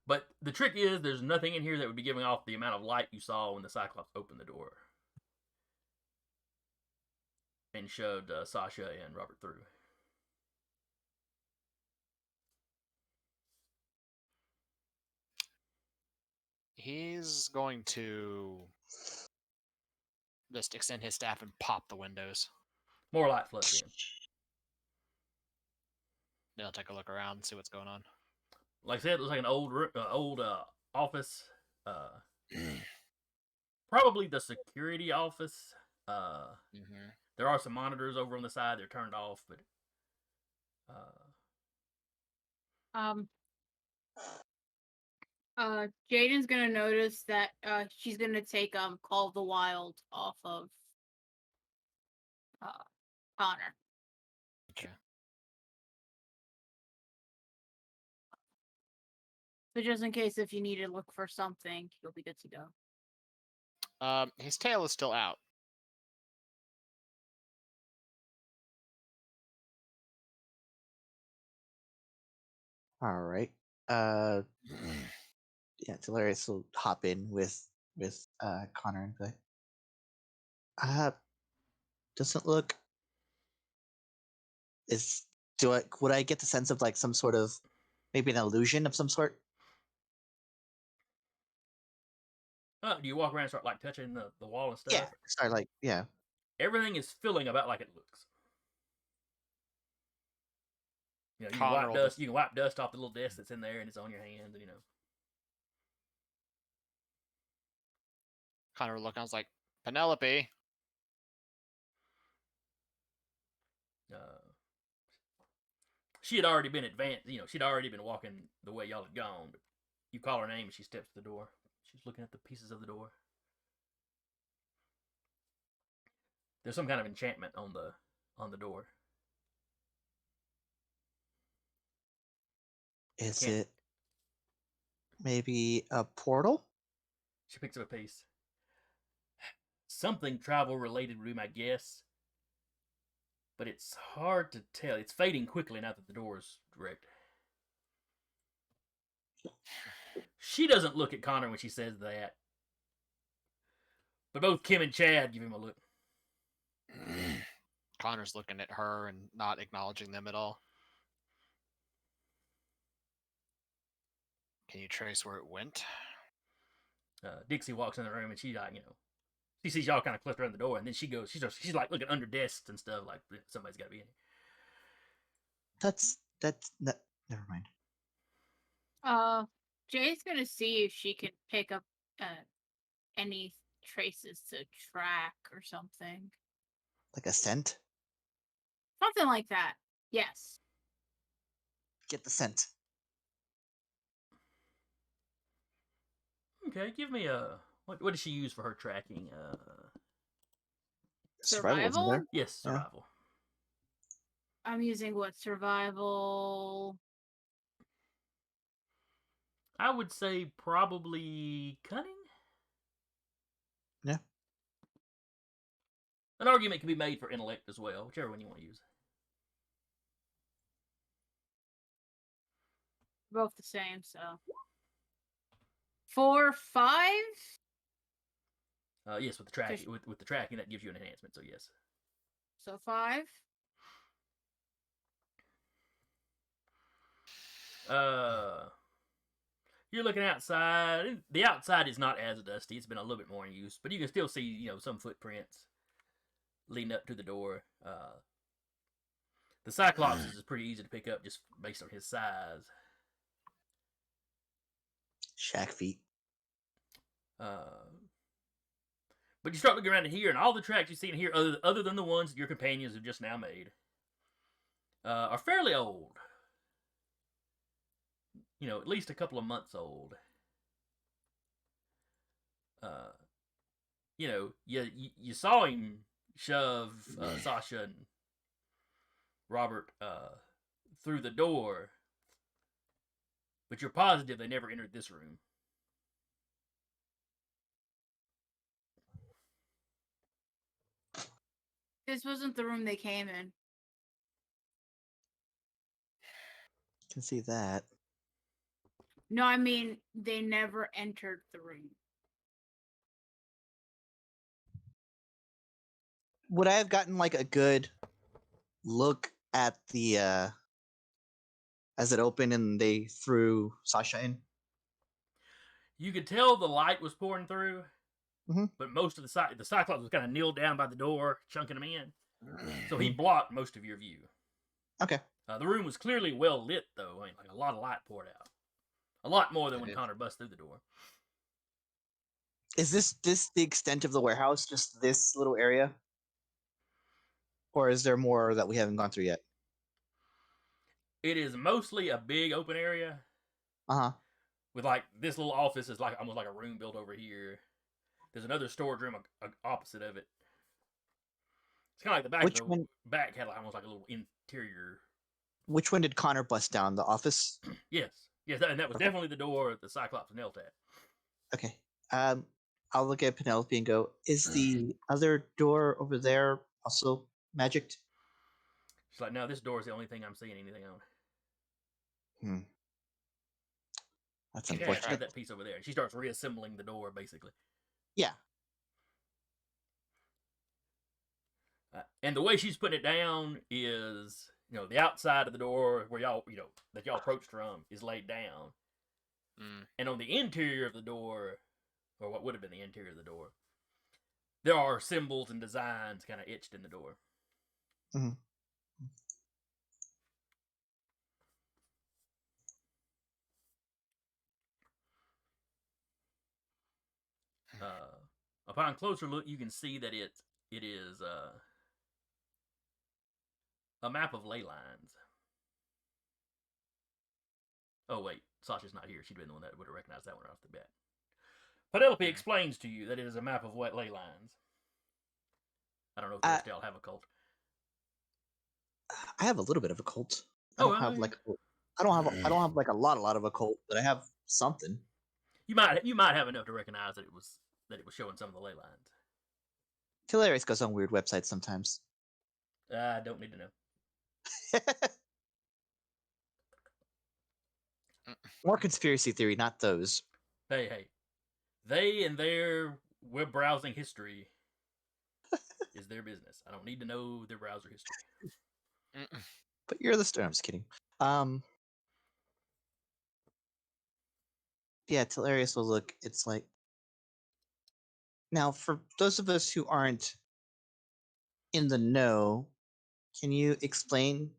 But the trick is, there's nothing in here that would be giving off the amount of light you saw when the Cyclops opened the door and shoved Sasha and Robert through. He's going to just extend his staff and pop the windows. More light floods in. Then I'll take a look around and see what's going on. Like I said, it looks like an old office. Probably the security office. Mm-hmm. There are some monitors over on the side. They're turned off, but Jaden's gonna notice that she's gonna take Call of the Wild off of Connor. Okay. So just in case if you need to look for something, you'll be good to go. His tail is still out. All right. Yeah, Delirious will hop in with Connor and say, doesn't look. Would I get the sense of like some sort of maybe an illusion of some sort? Do you walk around and start like touching the wall and stuff? Yeah. Start like yeah. Everything is filling about like it looks. You know, you can Connor wipe will dust. just- You can wipe dust off the little desk that's in there, and it's on your hands. And, you know. Connor will look. I was like, Penelope. She had already been advanced. You know, she'd already been walking the way y'all had gone. But you call her name, and she steps to the door. She's looking at the pieces of the door. There's some kind of enchantment on the door. Is Can't- it maybe a portal? She picks up a piece. Something travel related would be my guess, but it's hard to tell. It's fading quickly now that the door is direct. She doesn't look at Connor when she says that, but both Kim and Chad give him a look. Connor's looking at her and not acknowledging them at all. Can you trace where it went? Dixie walks in the room and she like, you know, she sees y'all kind of clustered around the door, and then she goes, she's like looking under desks and stuff, like somebody's got to be in here. That's never mind. Jay's gonna see if she can pick up any traces to track or something. Like a scent? Something like that. Yes. Get the scent. Okay, give me a what does she use for her tracking? Survival, isn't Survival? there? Yes, Yeah. survival. I'm using what survival? I would say probably cunning. Yeah. An argument can be made for intellect as well, whichever one you want to use. Both the same, so 4, 5. Yes, with the tracking, with the tracking, that gives you an enhancement. So yes. So 5. You're looking outside. The outside is not as dusty. It's been a little bit more in use, but you can still see, you know, some footprints leading up to the door. The Cyclops is pretty easy to pick up just based on his size. Shack feet. But you start looking around in here, and all the tracks you see in here, other than the ones that your companions have just now made, are fairly old. You know, at least a couple of months old. You know, you saw him shove Sasha and Robert through the door, but you're positive they never entered this room. This wasn't the room they came in. Can see that. No, I mean they never entered the room. Would I have gotten like a good look at the as it opened and they threw Sasha in? You could tell the light was pouring through, Mhm. but most of the Cyclops was kind of kneeled down by the door, chunking them in. So he blocked most of your view. Okay. The room was clearly well lit, though. I mean, like a lot of light poured out. A lot more than when Connor bust through the door. Is this the extent of the warehouse? Just this little area? Or is there more that we haven't gone through yet? It is mostly a big open area. Uh-huh. With like this little office is like almost like a room built over here. There's another storage room opposite of it. It's kind of like the back Which of the one? back had like, almost like a little interior. Which one did Connor bust down? The office? Yes, and that was Okay. definitely the door the Cyclops knelt at. Okay. I'll look at Penelope and go, is the other door over there also magicked? She's like, no, this door is the only thing I'm seeing anything on. That's Yeah, unfortunate. try that piece over there. And she starts reassembling the door, basically. Yeah. And the way she's putting it down is, you know, the outside of the door where y'all, you know, that y'all approached from is laid down. Mm. And on the interior of the door, or what would have been the interior of the door. There are symbols and designs kind of etched in the door. Mhm. Upon closer look, you can see that it is a map of ley lines. Oh wait, Sasha's not here. She'd been the one that would have recognized that one right off the bat. Penelope explains to you that it is a map of wet ley lines. I don't know if the rest of y'all have a cult. I have a little bit of a cult. I Oh, don't have like I don't have like a lot of a cult, but I have something. you might have enough to recognize that it was showing some of the ley lines. Hilarious goes on weird websites sometimes. I don't need to know. More conspiracy theory, not those. Hey, they and their web browsing history is their business. I don't need to know their browser history. But you're the star. I'm just kidding. Yeah, Hilarious will look. It's like now for those of us who aren't in the know, can you explain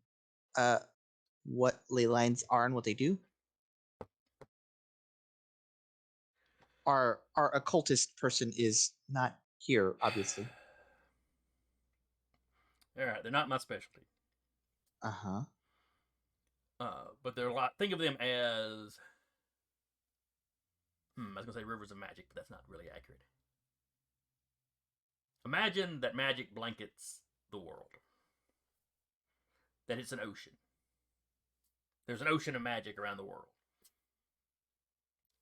what ley lines are and what they do? Our occultist person is not here, obviously. All right, they're not my specialty. Uh-huh. But they're a lot. Think of them as. I was gonna say rivers of magic, but that's not really accurate. Imagine that magic blankets the world. That it's an ocean. There's an ocean of magic around the world.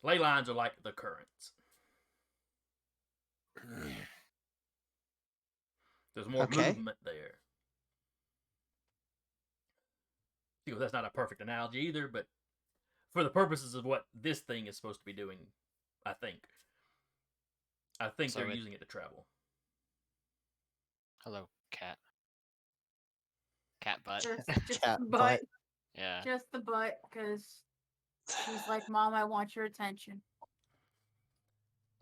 Ley lines are like the currents. There's more movement there. Because that's not a perfect analogy either, but for the purposes of what this thing is supposed to be doing, I think so they're using it to travel. Hello, cat. Cat butt. Just Cat butt. butt. Yeah. Just the butt, because she's like, Mom, I want your attention.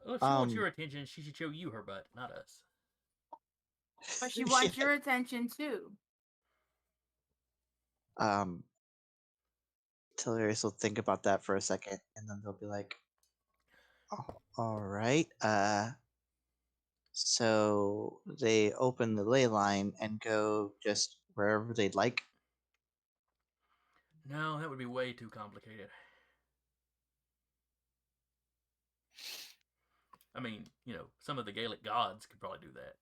Well, if she wants your attention, she should show you her butt, not us. But she wants your attention too. Hilarious will think about that for a second, and then they'll be like, oh, all right. So they open the ley line and go just wherever they'd like. No, that would be way too complicated. I mean, some of the Gaelic gods could probably do that.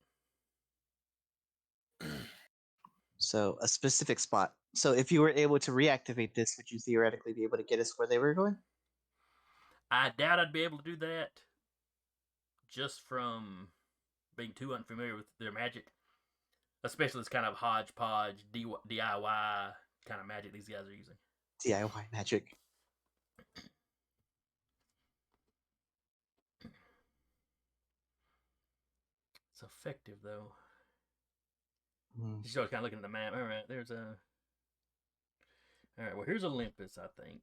So a specific spot. So if you were able to reactivate this, would you theoretically be able to get us where they were going? I doubt I'd be able to do that just from being too unfamiliar with their magic. Especially this kind of hodgepodge, DIY kind of magic these guys are using. DIY magic. It's effective, though. Mm. She's always kind of looking at the map. All right, there's a... All right, well, here's Olympus, I think.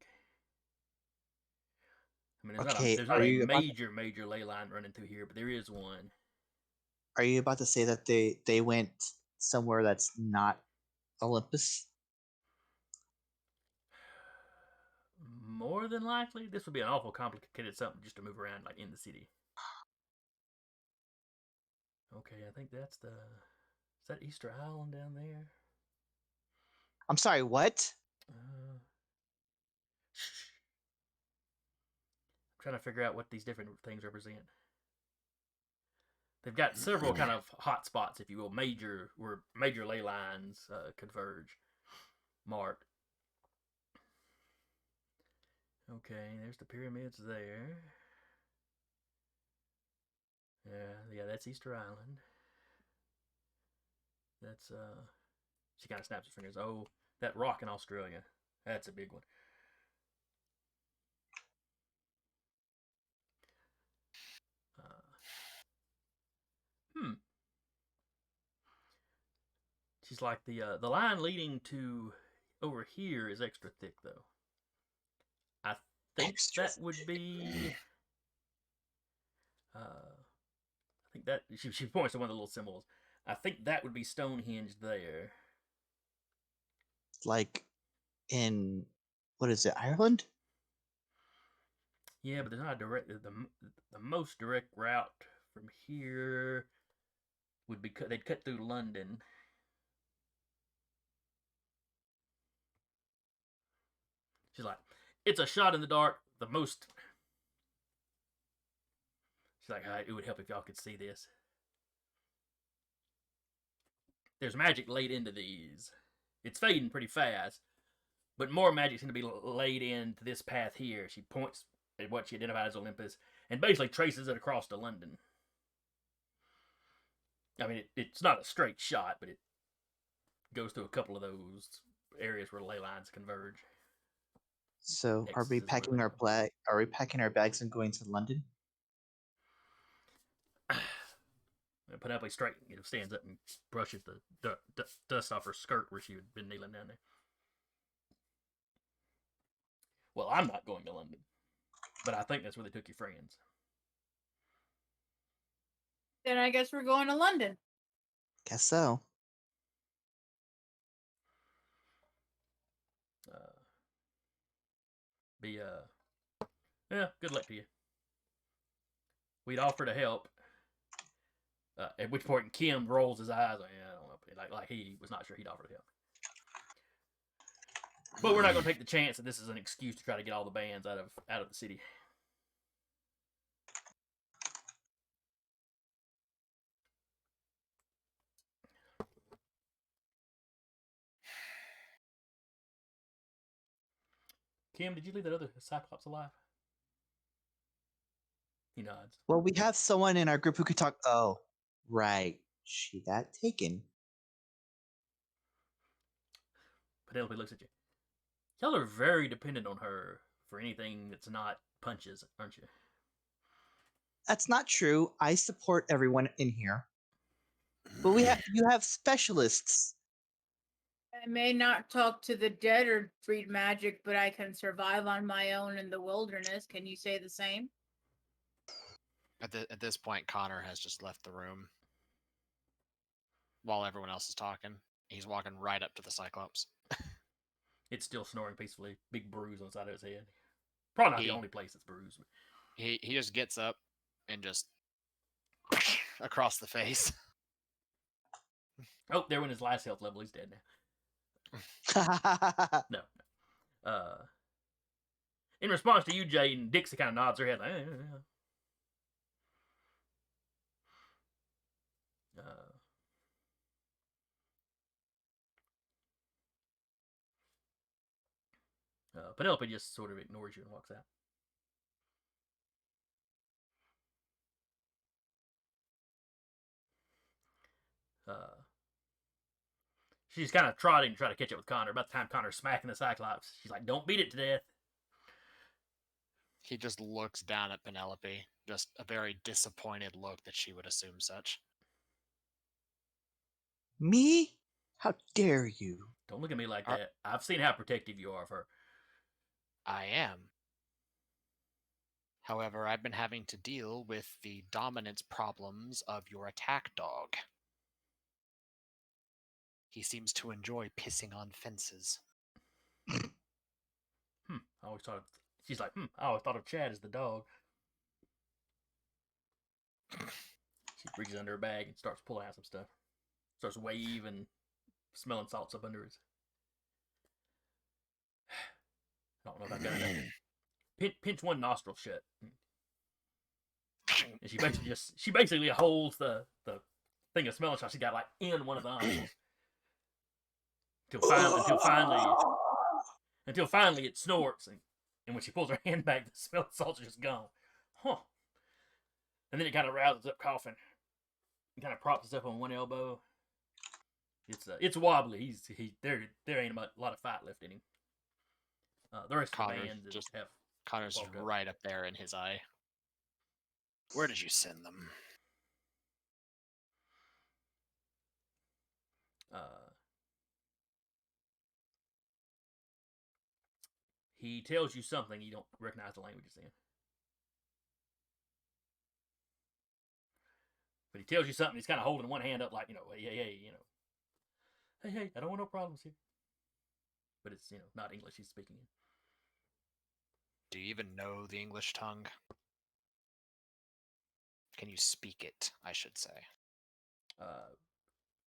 I mean, there's not a major ley line running through here, but there is one. Are you about to say that they went somewhere that's not Olympus? More than likely, this would be an awful complicated something just to move around like in the city. Okay, I think that's the... Is that Easter Island down there? I'm sorry, what? Shh. I'm trying to figure out what these different things represent. They've got several kind of hot spots, if you will, where major ley lines converge. Marked. Okay, there's the pyramids there. Yeah, that's Easter Island. That's she kind of snaps her fingers. Oh, that rock in Australia. That's a big one. She's like the line leading to over here is extra thick though. I think that would be. I think that she points to one of the little symbols. I think that would be Stonehenge there. Like in what is it, Ireland? Yeah, but there's not a direct. The most direct route from here would be they'd cut through London. She's like, it's a shot in the dark. The most. She's like, it would help if y'all could see this. There's magic laid into these. It's fading pretty fast, but more magic seems to be laid into this path here. She points at what she identified as Olympus and basically traces it across to London. I mean, it's not a straight shot, but it goes through a couple of those areas where ley lines converge. So are we packing our bags and going to London? Penelope straight stands up and brushes the dust off her skirt where she had been kneeling down there. Well, I'm not going to London, but I think that's where they took your friends. Then I guess we're going to London. Guess so. Yeah, good luck to you. We'd offer to help. At which point Kim rolls his eyes like, yeah, I don't know, like he was not sure he'd offer to help. But we're not going to take the chance that this is an excuse to try to get all the bands out of the city. Kim, did you leave that other Cyclops alive? He nods. Well, we have someone in our group who could talk. Oh, right. She got taken. Penelope looks at you. Y'all are very dependent on her for anything that's not punches, aren't you? That's not true. I support everyone in here. But you have specialists. I may not talk to the dead or read magic, but I can survive on my own in the wilderness. Can you say the same? At this point, Connor has just left the room while everyone else is talking. He's walking right up to the Cyclops. It's still snoring peacefully. Big bruise on the side of his head. Probably not the only place that's bruised. He just gets up and just across the face. Oh, there went his last health level. He's dead now. No. In response to you, Jaden, Dixie kind of nods her head like, Penelope just sort of ignores you and walks out. She's kind of trotting to try to catch up with Connor. About the time Connor's smacking the Cyclops, she's like, don't beat it to death. He just looks down at Penelope. Just a very disappointed look that she would assume such. Me? How dare you? Don't look at me like that. I've seen how protective you are of her. I am. However, I've been having to deal with the dominance problems of your attack dog. He seems to enjoy pissing on fences. I always thought of, she's like, I always thought of Chad as the dog. She reaches under her bag and starts pulling out some stuff. Starts waving, smelling salts up under his. I don't know if I've got enough. Pinch one nostril shut. And she basically holds the thing of smelling salts she got like in one of the nostrils. Until finally it snorts, and when she pulls her hand back, the smell of salts is just gone. Huh. And then it kind of rouses up coughing. He kind of props himself on one elbow. It's wobbly. There ain't a lot of fight left in him. The rest of the band just have. Connor's right up there in his eye. Where did you send them? He tells you something you don't recognize the language he's in. he tells you something, he's kind of holding one hand up like, hey, hey, I don't want no problems here. But it's, not English he's speaking in. Do you even know the English tongue? Can you speak it, I should say?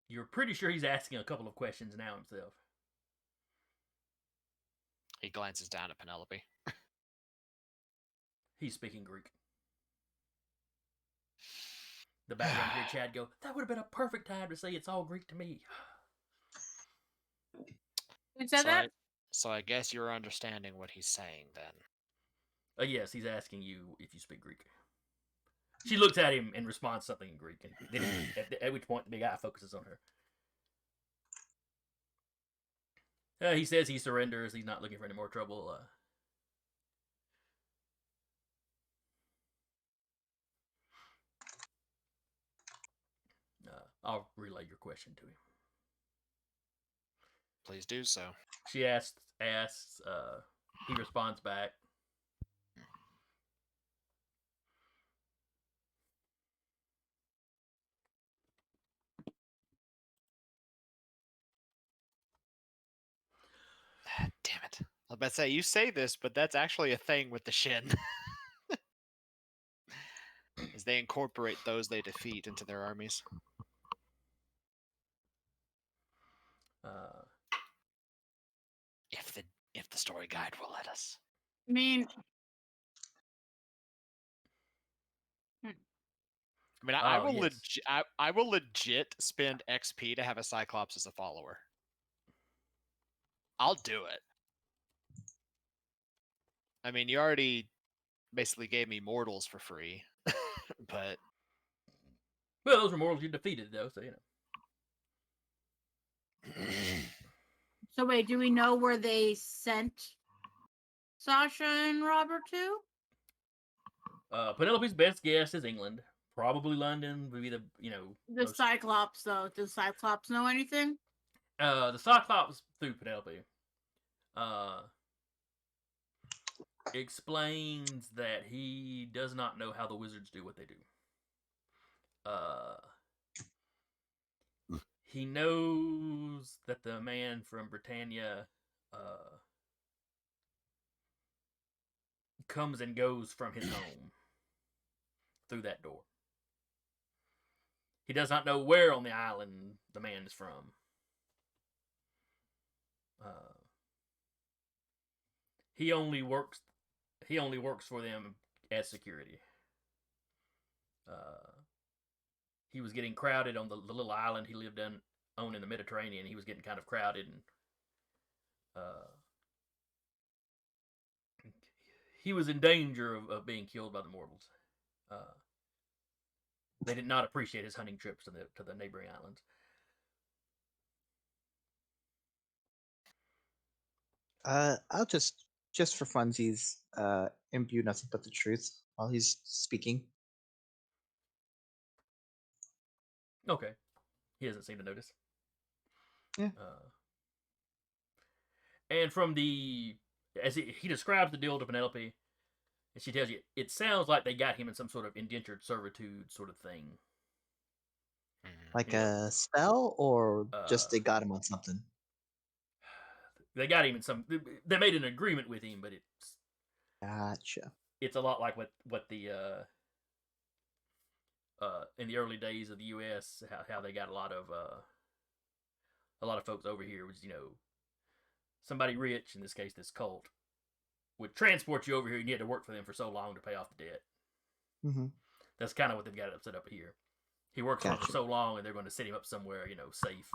You're pretty sure he's asking a couple of questions now himself. He glances down at Penelope. He's speaking Greek. The background here, Chad go, that would have been a perfect time to say it's all Greek to me. Who said that? So I guess you're understanding what he's saying then. Yes, he's asking you if you speak Greek. She looks at him and responds something in Greek, and then at which point the big eye focuses on her. He says he surrenders. He's not looking for any more trouble. I'll relay your question to him. Please do so. She asks. He responds back. Damn it. I was about to say, you say this, but that's actually a thing with the Shin. Is they incorporate those they defeat into their armies. If the story guide will let us. I mean, I will legit spend XP to have a Cyclops as a follower. I'll do it. I mean, you already basically gave me mortals for free, but well, those were mortals you defeated, though, so So wait, do we know where they sent Sasha and Robert to? Penelope's best guess is England. Probably London would be the The Cyclops, though. Does Cyclops know anything? The Cyclops through Penelope explains that he does not know how the wizards do what they do. He knows that the man from Britannia comes and goes from his home through that door. He does not know where on the island the man is from. He only works for them as security. He was getting crowded on the little island he lived on in the Mediterranean. He was getting kind of crowded, and he was in danger of being killed by the mortals. They did not appreciate his hunting trips to the neighboring islands. I'll just for funsies, imbue nothing but the truth while he's speaking. Okay. He doesn't seem to notice. Yeah. And from as he describes the deal to Penelope, and she tells you, it sounds like they got him in some sort of indentured servitude sort of thing. Like a spell, or just they got him on something? They got him in some. They made an agreement with him, but it's. Gotcha. It's a lot like what the in the early days of the U.S. how they got a lot of folks over here was somebody rich, in this case this cult, would transport you over here and you had to work for them for so long to pay off the debt. Mm-hmm. That's kind of what they've got it set up here. He works for them for so long, and they're going to set him up somewhere, safe.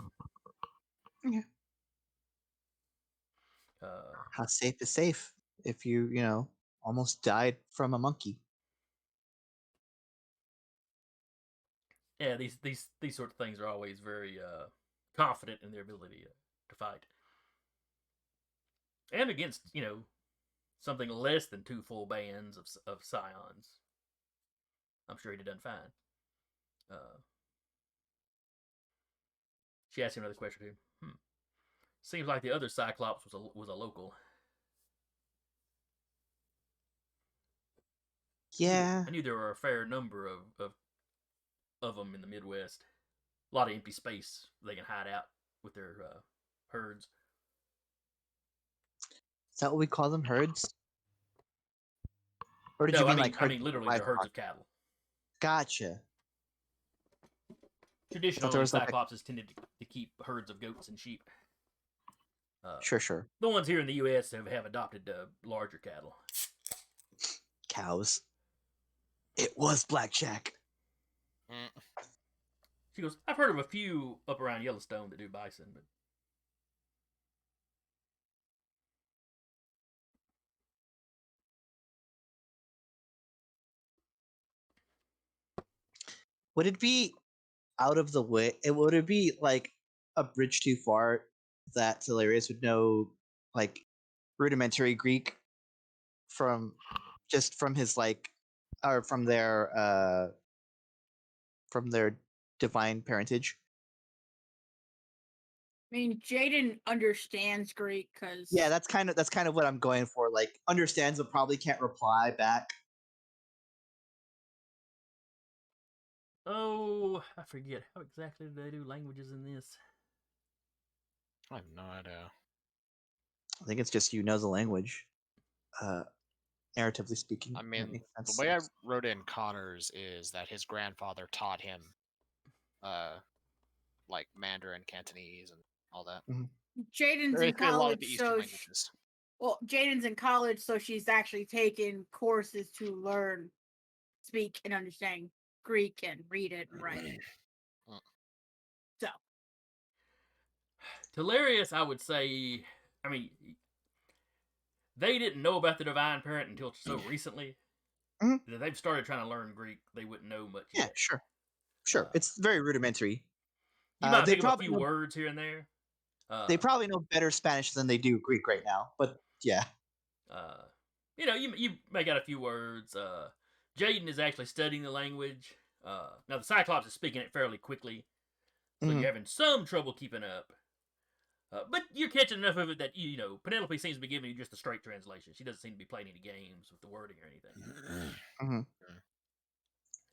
Yeah. How safe is safe if you almost died from a monkey? Yeah, these sort of things are always very confident in their ability to fight, and against something less than 2 full bands of Scions. I'm sure he'd have done fine. She asked him another question too. Seems like the other Cyclops was a local. Yeah. I knew there were a fair number of of them in the Midwest. A lot of empty space they can hide out with their herds. Is that what we call them, herds? Or did No, you I mean mean, like I herds mean of literally they're herds livestock? of cattle. Gotcha. Thought there Traditionally, was like a Cyclopses tended to keep herds of goats and sheep. sure The ones here in the U.S. have adopted larger cattle. cows. It was blackjack. Mm. She goes, I've heard of a few up around Yellowstone that do bison, but Would it be out of the way? Would it be like a bridge too far that Hilarious would know like rudimentary Greek from just from his like or from their divine parentage? I mean, Jaden understands Greek because Yeah, that's kind of what I'm going for. Like understands but probably can't reply back. oh, I forget how exactly do they do languages in this. I have no idea. I think it's just you know the language. Narratively speaking, I that mean, makes the sense. way I wrote in Connor's is that his grandfather taught him, like Mandarin, Cantonese, and all that. Jaden's in Basically, a lot of college, the Eastern so languages. well, Jaden's in college, so she's actually taken courses to learn, speak, and understand Greek and read it and write it. So Hilarious, I would say, I mean, they didn't know about the divine parent until so recently Mhm. that they've started trying to learn Greek. They wouldn't know much Yeah, yet. sure. It's very rudimentary. You might They pick up a probably few know, words here and there. they probably know better Spanish than they do Greek right now. But yeah, Uh, you may got a few words. Jaden is actually studying the language. Now the Cyclops is speaking it fairly quickly, so Mhm. you're having some trouble keeping up. But you're catching enough of it that you know Penelope seems to be giving you just a straight translation. She doesn't seem to be playing any games with the wording or anything. Mhm.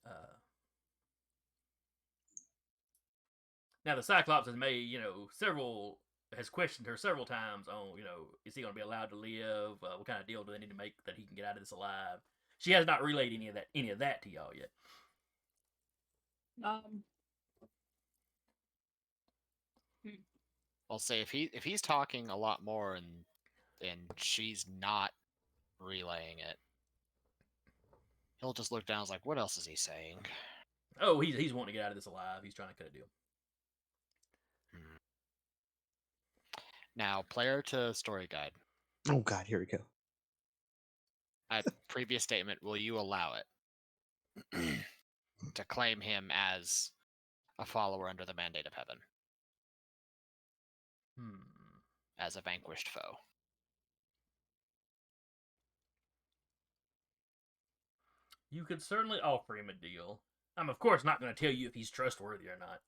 Uh, Now the Cyclops has made has questioned her several times on is he going to be allowed to live? What kind of deal do they need to make that he can get out of this alive? She has not relayed any of that to y'all yet. I'll say if he's talking a lot more and she's not relaying it, he'll just look down and is like, what else is he saying? Oh, he's wanting to get out of this alive. He's trying to cut a deal. Now, player to story guide. Oh God, here we go. At previous statement, will you allow it to claim him as a follower under the mandate of heaven, as a vanquished foe? You could certainly offer him a deal. I'm of course not going to tell you if he's trustworthy or not.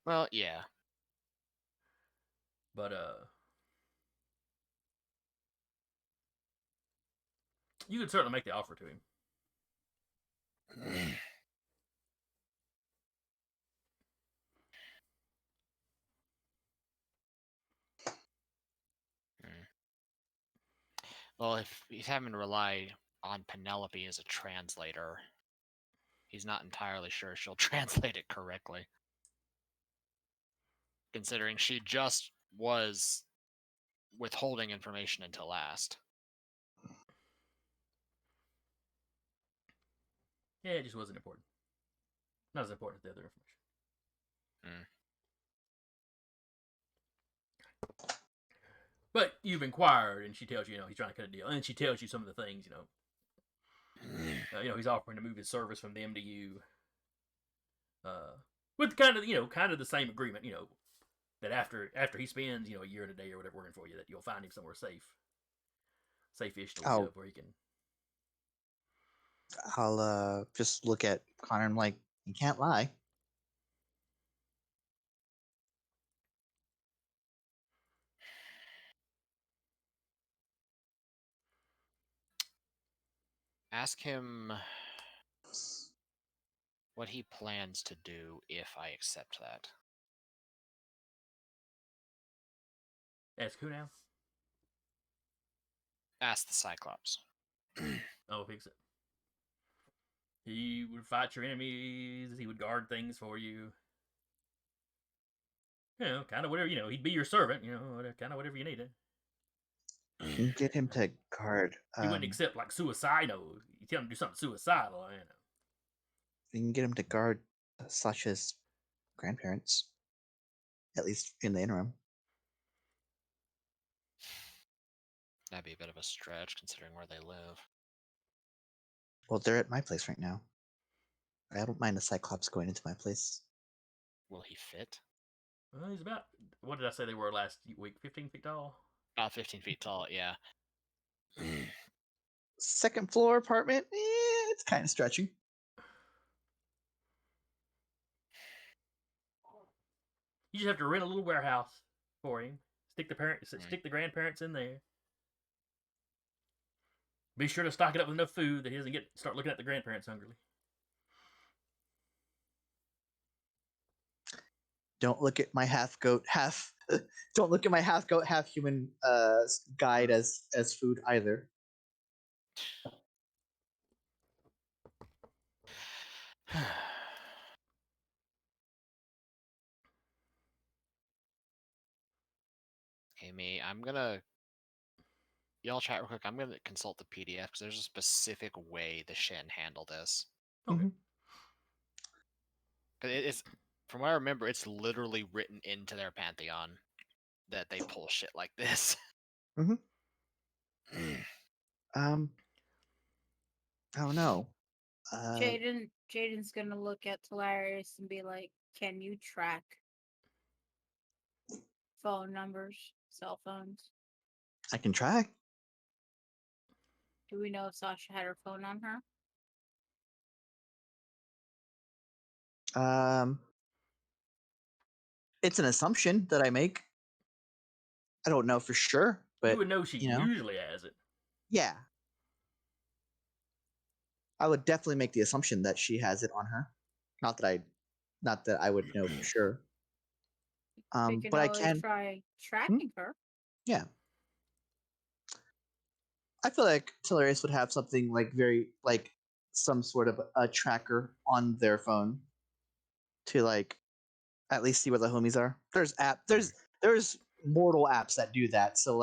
Well, yeah. But you could certainly make the offer to him. Well, if he's having to rely on Penelope as a translator, he's not entirely sure she'll translate it correctly. Considering she just was withholding information until last. Yeah, it just wasn't important. Not as important as the other information. But you've inquired, and she tells you, he's trying to cut a deal, and she tells you some of the things, he's offering to move his service from them to you, with kind of the same agreement, that after he spends, a year and a day or whatever working for you, that you'll find him somewhere safe-ish to live where he can. I'll just look at Connor and I'm like, you can't lie. Ask him what he plans to do if I accept that. Ask who now? Ask the Cyclops. Oh, fix it. He would fight your enemies. He would guard things for you. Kind of whatever. He'd be your servant. Kind of whatever you needed. You can get him to guard. He wouldn't accept like suicidal. You tell him to do something suicidal. You can get him to guard Sasha's grandparents, at least in the interim. That'd be a bit of a stretch considering where they live. Well, they're at my place right now. I don't mind the Cyclops going into my place. Will he fit? Well, he's about. What did I say they were last week? 15 feet tall. About 15 feet tall. Yeah. Second floor apartment, it's kind of stretching. You just have to rent a little warehouse for him. Stick the grandparents in there. Be sure to stock it up with enough food that he doesn't start looking at the grandparents hungrily. Don't look at my half goat, half. Don't look at my half goat, half human guide as food either. Amy, I'm gonna. Y'all chat real quick. I'm gonna consult the PDF because there's a specific way the Shen handle this. Okay. Mm-hmm. 'Cause it's, from what I remember, it's literally written into their pantheon that they pull shit like this. Mm-hmm. I don't know. Jaden's gonna look at Hilarious and be like, "Can you track phone numbers, cell phones? I can try. Do we know if Sasha had her phone on her?" It's an assumption that I make. I don't know for sure, but You would know she usually has it. Yeah. I would definitely make the assumption that she has it on her. Not that I would know for sure. We can But I always can. try tracking her. Yeah. I feel like Tillarius would have something like some sort of a tracker on their phone to at least see where the homies are. There's mortal apps that do that. So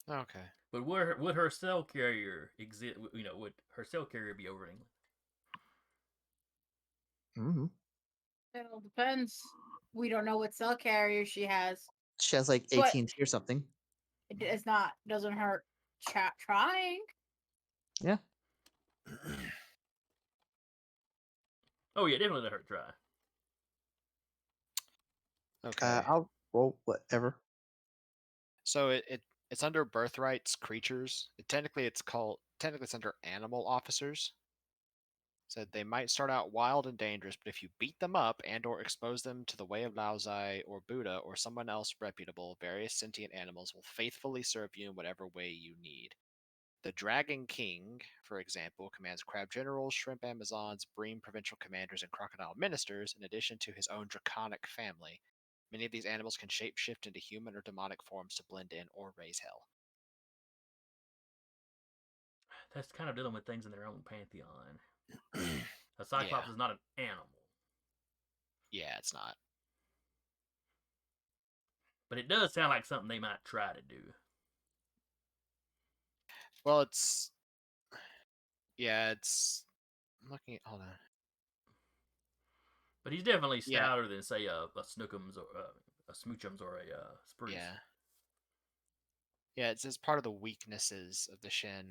Okay. But would her cell carrier exist? Would her cell carrier be over in England? mm-hmm. It all depends. We don't know what cell carrier she has. She has like But- AT&T or something. Doesn't hurt trying. Yeah. Oh yeah, definitely let her try. Okay. I'll roll whatever. So it's under birthrights creatures. Technically it's under animal officers. Said they might start out wild and dangerous, but if you beat them up and or expose them to the way of Laozai or Buddha or someone else reputable, various sentient animals will faithfully serve you in whatever way you need. The Dragon King, for example, commands crab generals, shrimp amazons, bream provincial commanders, and crocodile ministers, in addition to his own draconic family. Many of these animals can shapeshift into human or demonic forms to blend in or raise hell. That's kind of dealing with things in their own pantheon. A Cyclops is not an animal. Yeah, it's not. But it does sound like something they might try to do. Well, it's... I'm looking at... Hold on. But he's definitely stouter than, say, a Snookums or a Smoochums or a Spruce. Yeah. Yeah, it says part of the weaknesses of the Shen.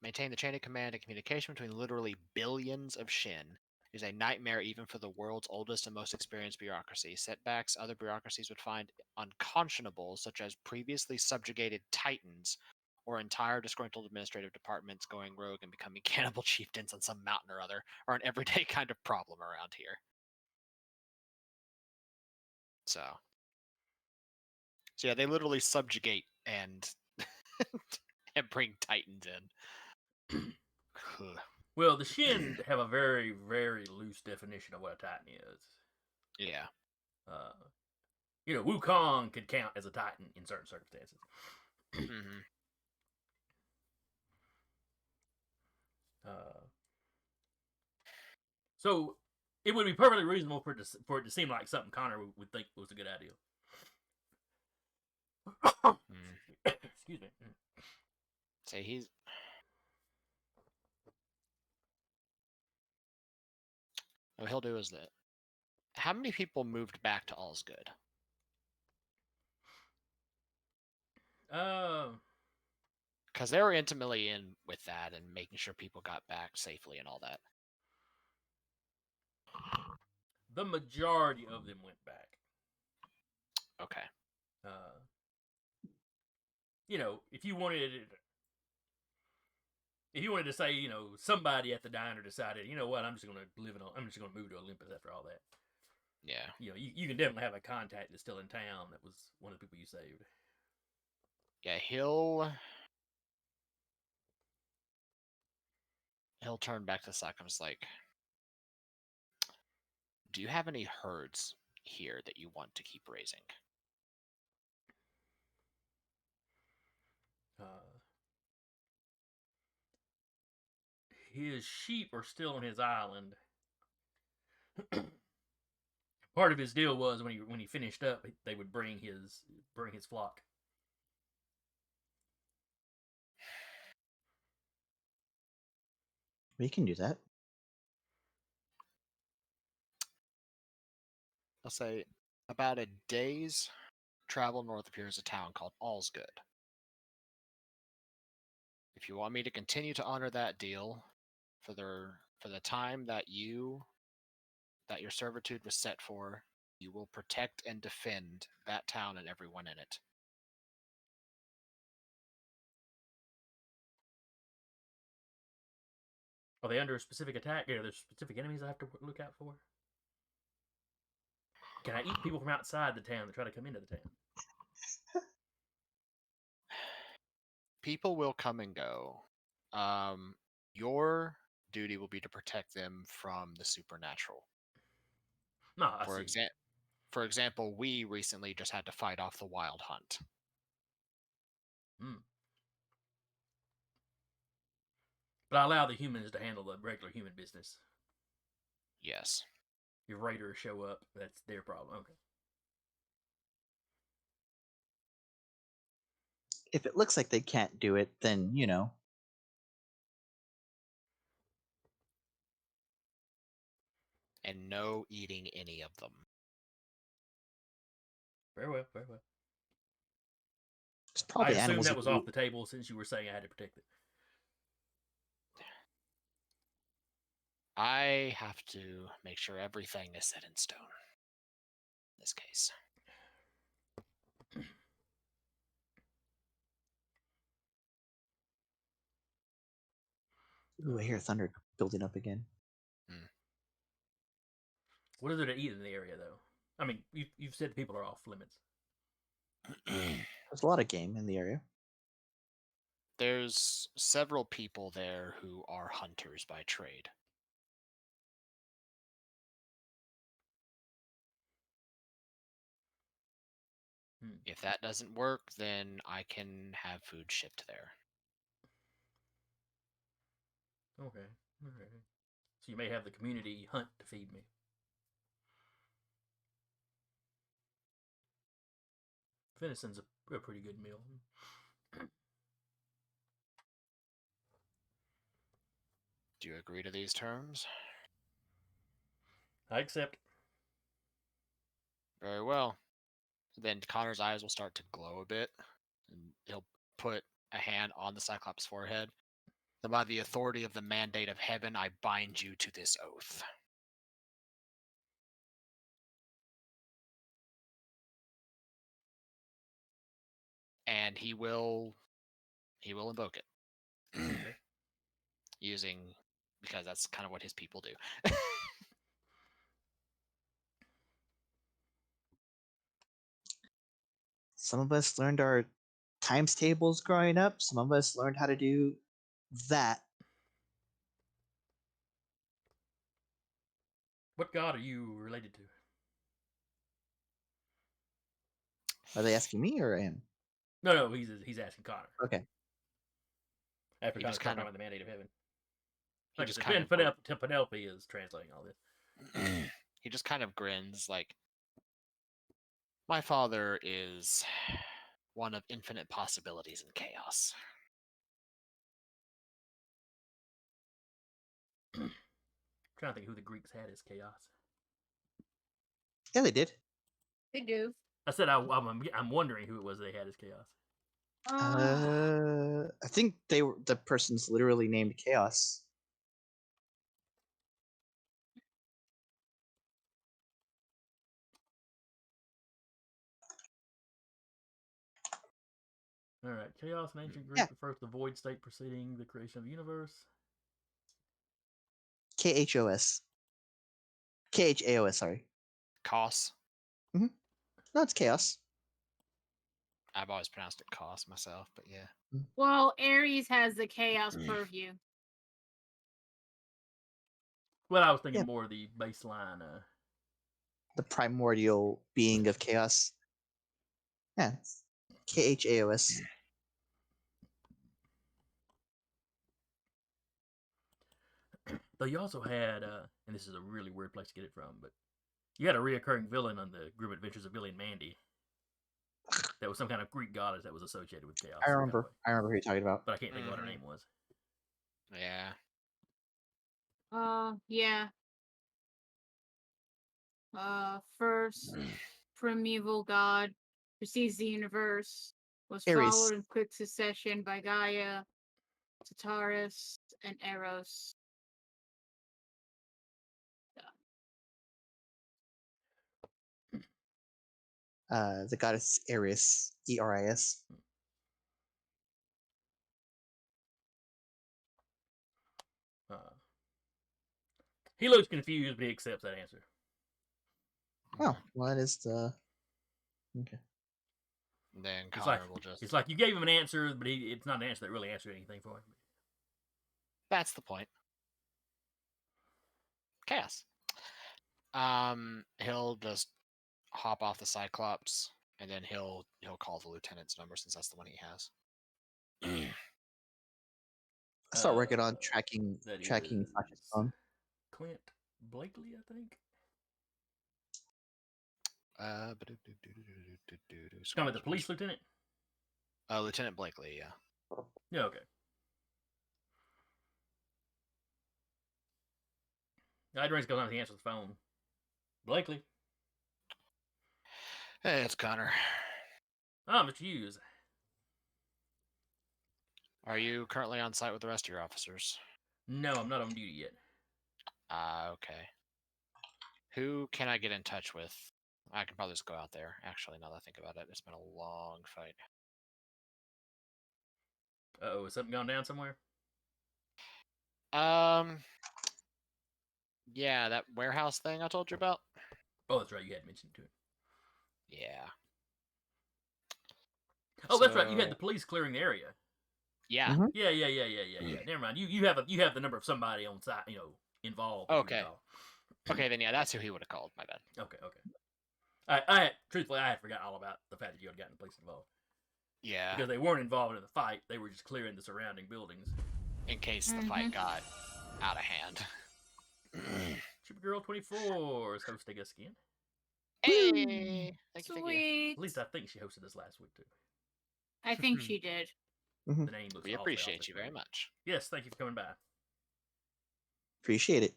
Maintain the chain of command and communication between literally billions of Shin is a nightmare even for the world's oldest and most experienced bureaucracy. Setbacks other bureaucracies would find unconscionable, such as previously subjugated titans or entire disgruntled administrative departments going rogue and becoming cannibal chieftains on some mountain or other, are an everyday kind of problem around here. So yeah, they literally subjugate and and bring Titans in. Well, the Shin have a very, very loose definition of what a Titan is. Yeah. Wukong could count as a Titan in certain circumstances. Mm-hmm. So it would be perfectly reasonable for it to seem like something Connor would think was a good idea. Excuse me. Say he's. What he'll do is that. How many people moved back to All's Good? Because they were intimately in with that and making sure people got back safely and all that. The majority of them went back. Okay. If you wanted to say, somebody at the diner decided, you know what, I'm just going to move to Olympus after all that. Yeah. You can definitely have a contact that's still in town that was one of the people you saved. Yeah, he'll turn back to Sock and was like, do you have any herds here that you want to keep raising? His sheep are still on his island. Part of his deal was when he finished up, they would bring his flock. We can do that. I'll say about a day's travel north of here is a town called All's Good. If you want me to continue to honor that deal for the time that your servitude was set for, you will protect and defend that town and everyone in it. Are they under a specific attack? Are there specific enemies I have to look out for? Can I eat people from outside the town that try to come into the town? People will come and go. Your duty will be to protect them from the supernatural. No, I see. For example, we recently just had to fight off the wild hunt. But I allow the humans to handle the regular human business. Yes. If raiders show up, that's their problem. Okay. If it looks like they can't do it, then, And no eating any of them. Very well, very well. It's probably I assume animals that you was can off eat. the table since you were saying I had to protect it. I have to make sure everything is set in stone. In this case. Ooh, I hear thunder building up again. What is there to eat in the area, though? I mean, you've said people are off limits. There's a lot of game in the area. There's several people there who are hunters by trade. If that doesn't work, then I can have food shipped there. Okay. So you may have the community hunt to feed me. Venison's a pretty good meal. Do you agree to these terms? I accept. Very well. Then Connor's eyes will start to glow a bit, and he'll put a hand on the Cyclops' forehead. Then by the authority of the mandate of heaven, I bind you to this oath. And he will invoke it. Because that's kind of what his people do. Some of us learned our times tables growing up. Some of us learned how to do that. What god are you related to? Are they asking me or him? No, he's asking Connor. Okay. After He Connor's just talking kind of- about the mandate of heaven. He Like I just said, kind of Penelope is translating all this. he just kind of grins like, my father is one of infinite possibilities and chaos. Trying to think who the Greeks had as chaos. Yeah, they did. They do. I said I'm wondering who it was they had as chaos. I think the person's literally named Chaos. All right, chaos in ancient Greek Yeah. refers to the void state preceding the creation of the universe. KHOS. KHAOS, sorry. Cos. No, it's Chaos. I've always pronounced it Cos myself, but yeah. Well, Ares has the chaos purview. Well, I was thinking Yeah. more of the baseline. The primordial being of chaos. Yeah. KHAOS. Though you also had, and this is a really weird place to get it from, but you had a reoccurring villain on the Grim Adventures of Billy and Mandy. That was some kind of Greek goddess that was associated with chaos. I some remember. kind of way. I remember who you're talking about. But I can't think of what her Mhm. name was. Yeah. Yeah. First primeval god precedes the universe, was Ares. followed in quick succession by Gaia, Tartarus, and Eros. The goddess Eris. Eris. He looks confused, but he accepts that answer. Oh, what is the? Okay. Then It's Connor like will just. it's like you gave him an answer, but it's not an answer that really answered anything for him. That's the point. Chaos. He'll just hop off the Cyclops, and then he'll call the lieutenant's number since that's the one he has. I start working on tracking That Sasha's is phone. Clint Blakely, I think. Talking Talking about the police lieutenant. Lieutenant Blakely, yeah. Yeah, okay. I drinks goes on to answer the phone. Blakely. Hey, it's Connor. Oh, Mr. Hughes. Are you currently on site with the rest of your officers? No, I'm not on duty yet. Okay. Who can I get in touch with? I can probably just go out there. Actually, now that I think about it, it's been a long fight. Uh-oh, is something gone down somewhere? Yeah, that warehouse thing I told you about. Oh, that's right, you had mentioned it to him. Yeah. Oh, that's right, you had So- the police clearing the area. Yeah. Mhm. Yeah. Never mind. You have the number of somebody on site, involved. if you Okay. recall. Okay, then yeah, that's who he would have called. My bad. Okay. I truthfully I had forgot all about the fact that you had gotten the police involved Yeah. because they weren't involved in the fight. They were just clearing the surrounding buildings. In case the fight got out of hand. Supergirl 24 is hosting us again. Hey! Thank you. Sweet. At least I think she hosted us last week too. I think she did. The name looks. We awfully appreciate you very familiar. much. Yes, thank you for coming by. Appreciate it.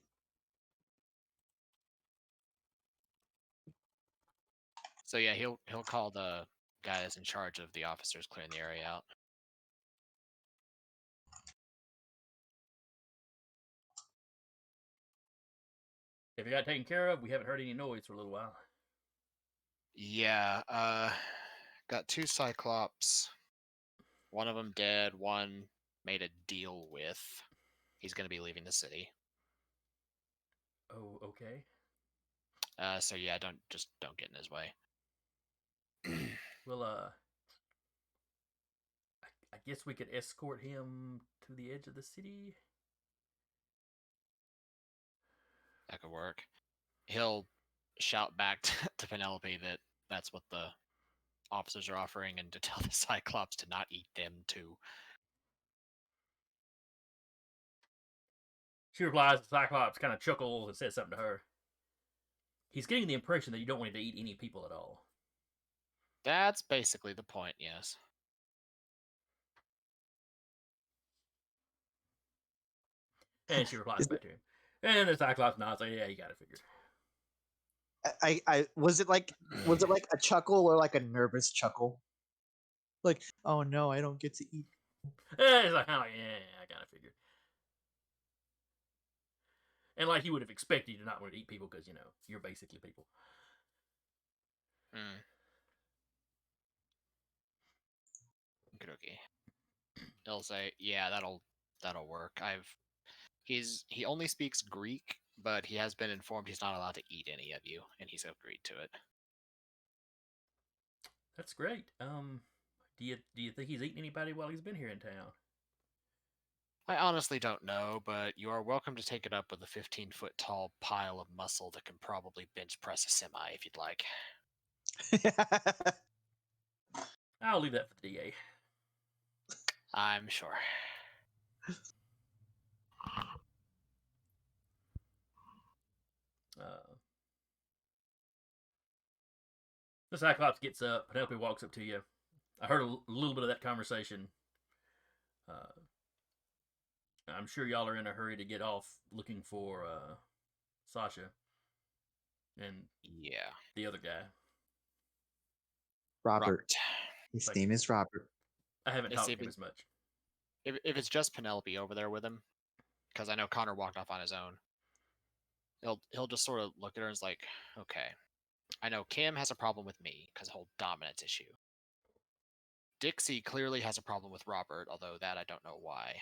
So yeah, he'll call the guy that's in charge of the officers clearing the area out. If you got taken care of, we haven't heard any noise for a little while. Yeah, got 2 Cyclops. One of them dead, one made a deal with. He's going to be leaving the city. Oh, okay. So yeah, don't get in his way. Well, guess we could escort him to the edge of the city. That could work. He'll shout back to Penelope that that's what the officers are offering, and to tell the Cyclops to not eat them too. She replies, the Cyclops kind of chuckles and says something to her. He's getting the impression that you don't want him to eat any people at all. That's basically the point, yes. And she replies back to him. And the Cyclops nods, like, yeah, you got it figured. I was it like a chuckle or like a nervous chuckle? Like, oh no, I don't get to eat. And it's like, yeah, I got it figured. And like he would have expected you to not want to eat people because, you're basically people. Good, okay. He'll say, yeah, that'll work. He only speaks Greek, but he has been informed he's not allowed to eat any of you, and he's agreed to it. That's great. Do you think he's eaten anybody while he's been here in town? I honestly don't know, but you are welcome to take it up with a 15-foot tall pile of muscle that can probably bench press a semi if you'd like. I'll leave that for the DA. I'm sure. The Cyclops gets up. Penelope walks up to you. I heard a little bit of that conversation. I'm sure y'all are in a hurry to get off looking for Sasha and Yeah, the other guy. Robert. His name is Robert. I haven't talked to him as much. If it's just Penelope over there with him, because I know Connor walked off on his own, he'll just sort of look at her and is like, okay, I know Kim has a problem with me because of the whole dominance issue. Dixie clearly has a problem with Robert, although that I don't know why.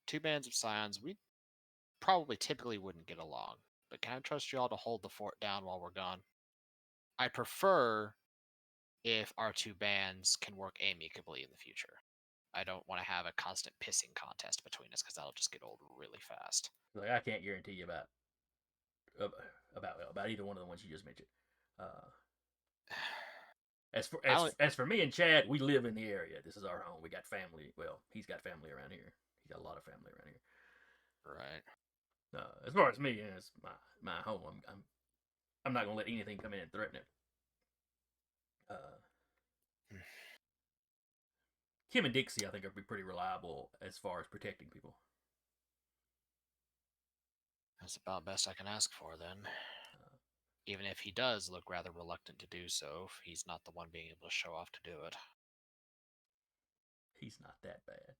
Two bands of Scions, we probably typically wouldn't get along, but can I trust you all to hold the fort down while we're gone? I prefer if our two bands can work amicably in the future. I don't want to have a constant pissing contest between us because that'll just get old really fast. Like, I can't guarantee you about either one of the ones you just mentioned. As for me and Chad, we live in the area. This is our home. We got family. Well, he's got family around here. He's got a lot of family around here. Right. As far as me, it's my home. I'm not gonna let anything come in and threaten it. Kim and Dixie, I think, would be pretty reliable as far as protecting people. That's about best I can ask for, then. Even if he does look rather reluctant to do so, if he's not the one being able to show off to do it. He's not that bad.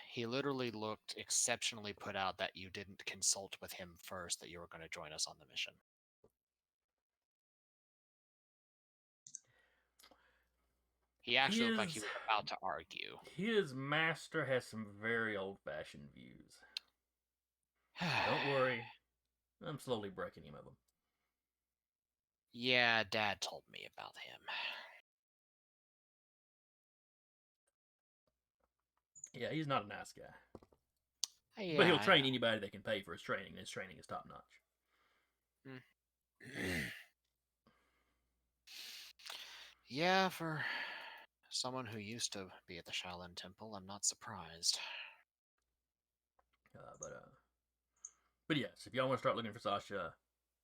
He literally looked exceptionally put out that you didn't consult with him first that you were going to join us on the mission. He actually looked like he was about to argue. His master has some very old-fashioned views. Don't worry. I'm slowly breaking him of them. Yeah, Dad told me about him. Yeah, he's not a nice guy. Yeah, but he'll train anybody that can pay for his training, and his training is top-notch. Yeah, for someone who used to be at the Shaolin Temple, I'm not surprised. But yes, if y'all want to start looking for Sasha,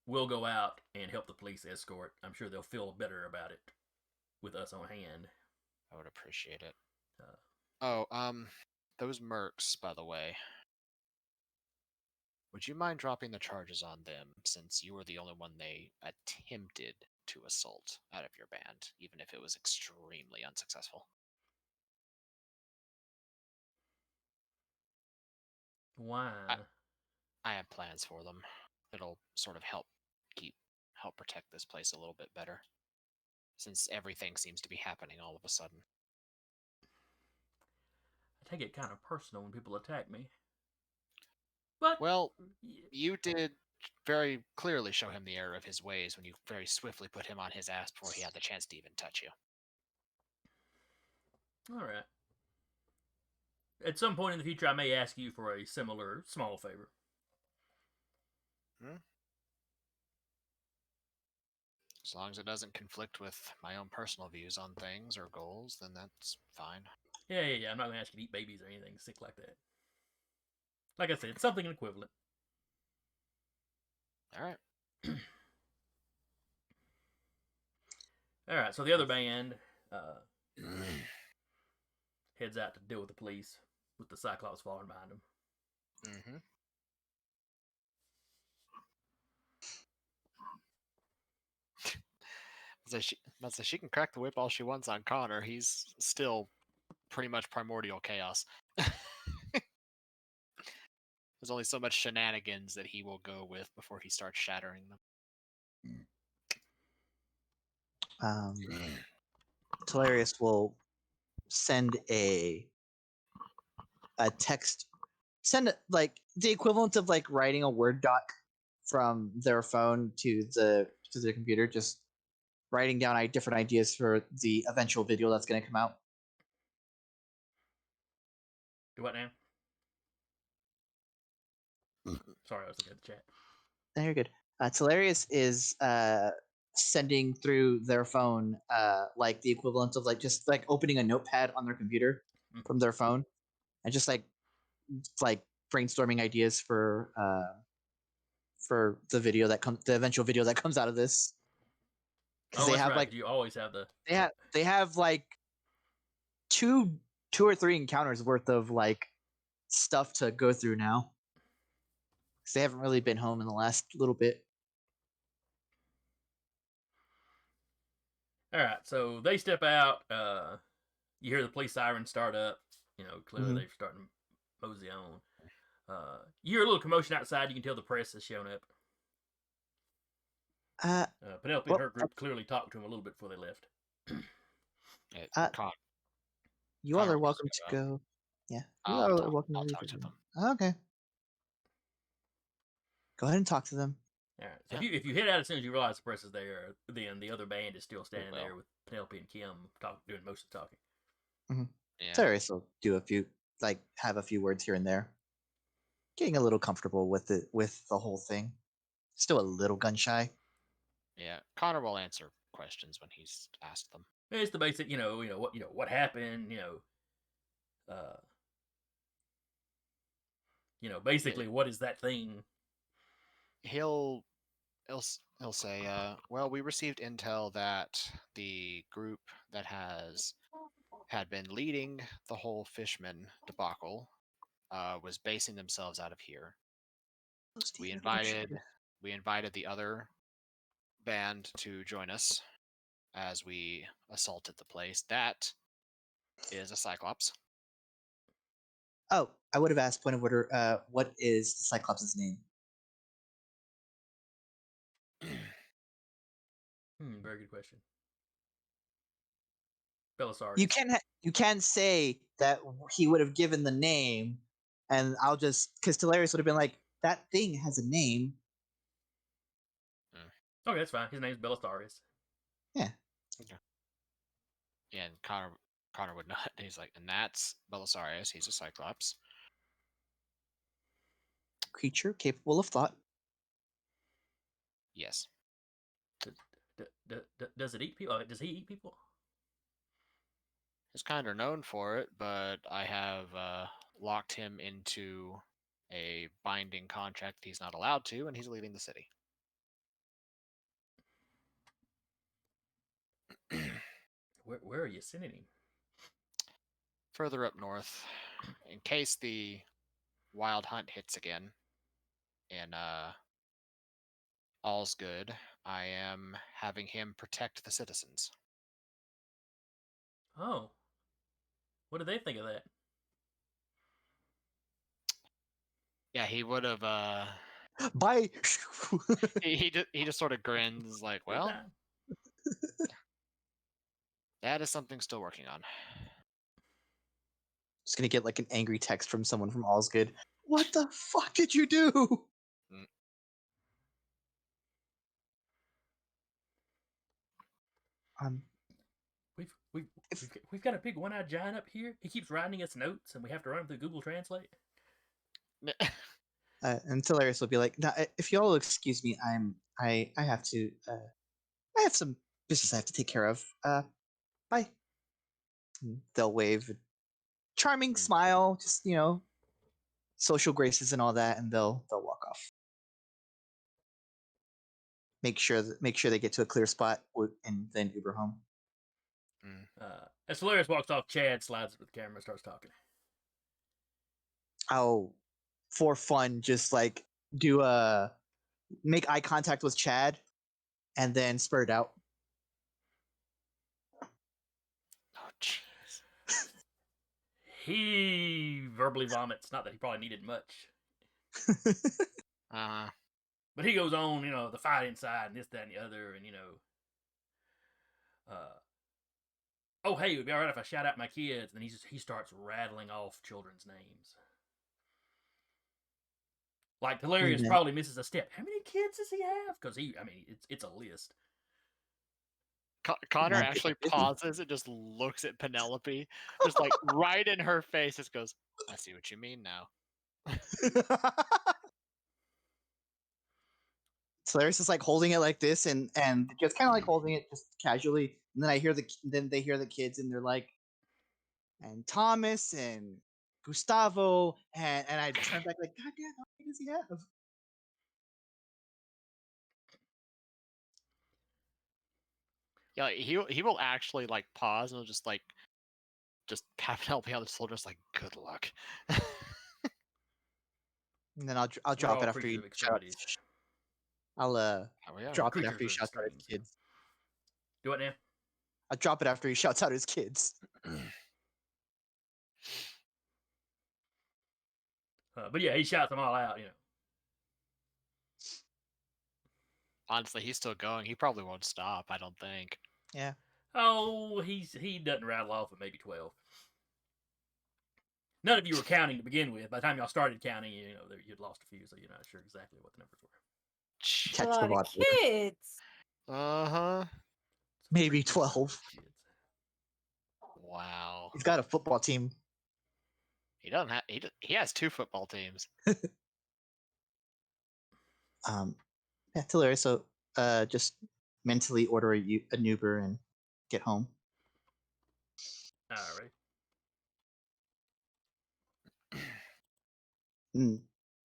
we'll go out and help the police escort. I'm sure they'll feel better about it with us on hand. I would appreciate it. Those mercs, by the way. Would you mind dropping the charges on them, since you were the only one they attempted to assault out of your band, even if it was extremely unsuccessful? Why? I have plans for them. It'll sort of help protect this place a little bit better, since everything seems to be happening all of a sudden. I take it kind of personal when people attack me. But well, you did very clearly show him the error of his ways when you very swiftly put him on his ass before he had the chance to even touch you. All right. At some point in the future, I may ask you for a similar small favor. As long as it doesn't conflict with my own personal views on things or goals, then that's fine. Yeah. I'm not going to ask you to eat babies or anything sick like that. Like I said, something equivalent. All right. All right, so the other band heads out to deal with the police with the Cyclops following behind them. Mm-hmm. So she can crack the whip all she wants on Connor. He's still pretty much primordial chaos. There's only so much shenanigans that he will go with before he starts shattering them. Hilarious will send a text, send like the equivalent of like writing a Word doc from their phone to the computer, just writing down different ideas for the eventual video that's going to come out. Do what now? Sorry, I was looking at the chat. No, you're good. Hilarious is sending through their phone like the equivalent of like just like opening a notepad on their computer from their phone and just like brainstorming ideas for the video that comes, the eventual video that comes out of this. Because Oh, they that's have right. like You always have the. they have like two or three encounters worth of like stuff to go through now. Because they haven't really been home in the last little bit. All right, so they step out. You hear the police siren start up. You know, clearly they're starting to mosey on. You hear a little commotion outside. You can tell the press has shown up. Penelope and her group clearly talked to him a little bit before they left. You all are welcome to go. Yeah, you all are welcome to talk to them. Okay. Go ahead and talk to them. All right. So if you head out as soon as you realize the press is there, then the other band is still standing there with Penelope and Kim doing most of the talking. Mm-hmm. Yeah. Terrace will do have a few words here and there. Getting a little comfortable with the whole thing. Still a little gun shy. Yeah, Connor will answer questions when he's asked them. It's the basic, what happened, basically what is that thing? He'll say, well, we received intel that the group that had been leading the whole Fishman debacle was basing themselves out of here. We invited the other band to join us as we assaulted the place. That is a Cyclops. Oh, I would have asked point of order. What is the Cyclops' name? Very good question. Belisarius. You can say that he would have given the name, and I'll just because Talarius would have been like, that thing has a name. Okay, that's fine. His name's Belisarius. Yeah. Okay. Yeah, and Connor would not. He's like, and that's Belisarius. He's a Cyclops. Creature capable of thought. Yes. Does it eat people? Does he eat people? He's kind of known for it, but I have locked him into a binding contract that he's not allowed to, and he's leaving the city. Where are you sending him? Further up north, in case the wild hunt hits again, and all's good, I am having him protect the citizens. Oh. What did they think of that? Yeah, he would have. Bye. he just sort of grins like, well, that is something still working on. Just gonna get like an angry text from someone from All's Good. What the fuck did you do? We've If- we've got a big one-eyed giant up here. He keeps writing us notes, and we have to run them through Google Translate. And Hilarious will be like, "No, if y'all will excuse me, I have to I have some business I have to take care of. Bye." And they'll wave, a charming smile, just social graces and all that, and they'll walk off. Make sure they get to a clear spot and then Uber home. As Hilarious walks off, Chad slides up to the camera and starts talking. I'll, for fun, just like make eye contact with Chad, and then spurt out. Oh, jeez. He verbally vomits. Not that he probably needed much. But he goes on, the fight inside and this, that, and the other, and oh, hey, it'd be all right if I shout out my kids. And he starts rattling off children's names. Like Hilarious probably misses a step. How many kids does he have? Because it's a list. Connor actually pauses and just looks at Penelope, just like right in her face. Just goes, "I see what you mean now." Hilarious is like holding it like this, and just kind of like holding it just casually. And then they hear the kids, and they're like, and Thomas and Gustavo, and I turn back like, God damn, how many does he have? Yeah, he will actually like pause and he'll just pat Penelope on the shoulder, just like, "Good luck." And then I'll We're drop all it after creatures you of extremities. I'll Oh, yeah. drop it Creatures after he of shouts out his extremes. kids. Do it now. I'll drop it after he shouts out his kids. But yeah, he shouts them all out. Honestly, he's still going. He probably won't stop, I don't think. Yeah. Oh, he doesn't rattle off at maybe 12. None of you were counting to begin with. By the time y'all started counting, you'd lost a few, so you're not sure exactly what the numbers were. A lot of kids. Uh-huh. Maybe 12. Kids. Wow. He's got a football team. He doesn't have. He has 2 football teams. Yeah, hilarious. So, just mentally order an Uber and get home. All right.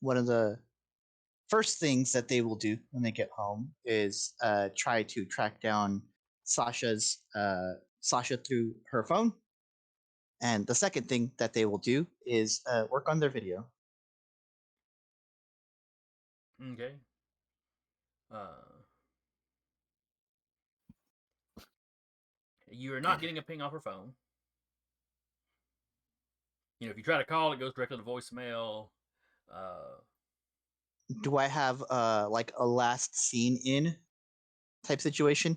One of the first things that they will do when they get home is try to track down Sasha through her phone. And the second thing that they will do is work on their video. Okay. You're not getting a ping off her phone. If you try to call, it goes directly to voicemail. Do I have like a last scene in type situation?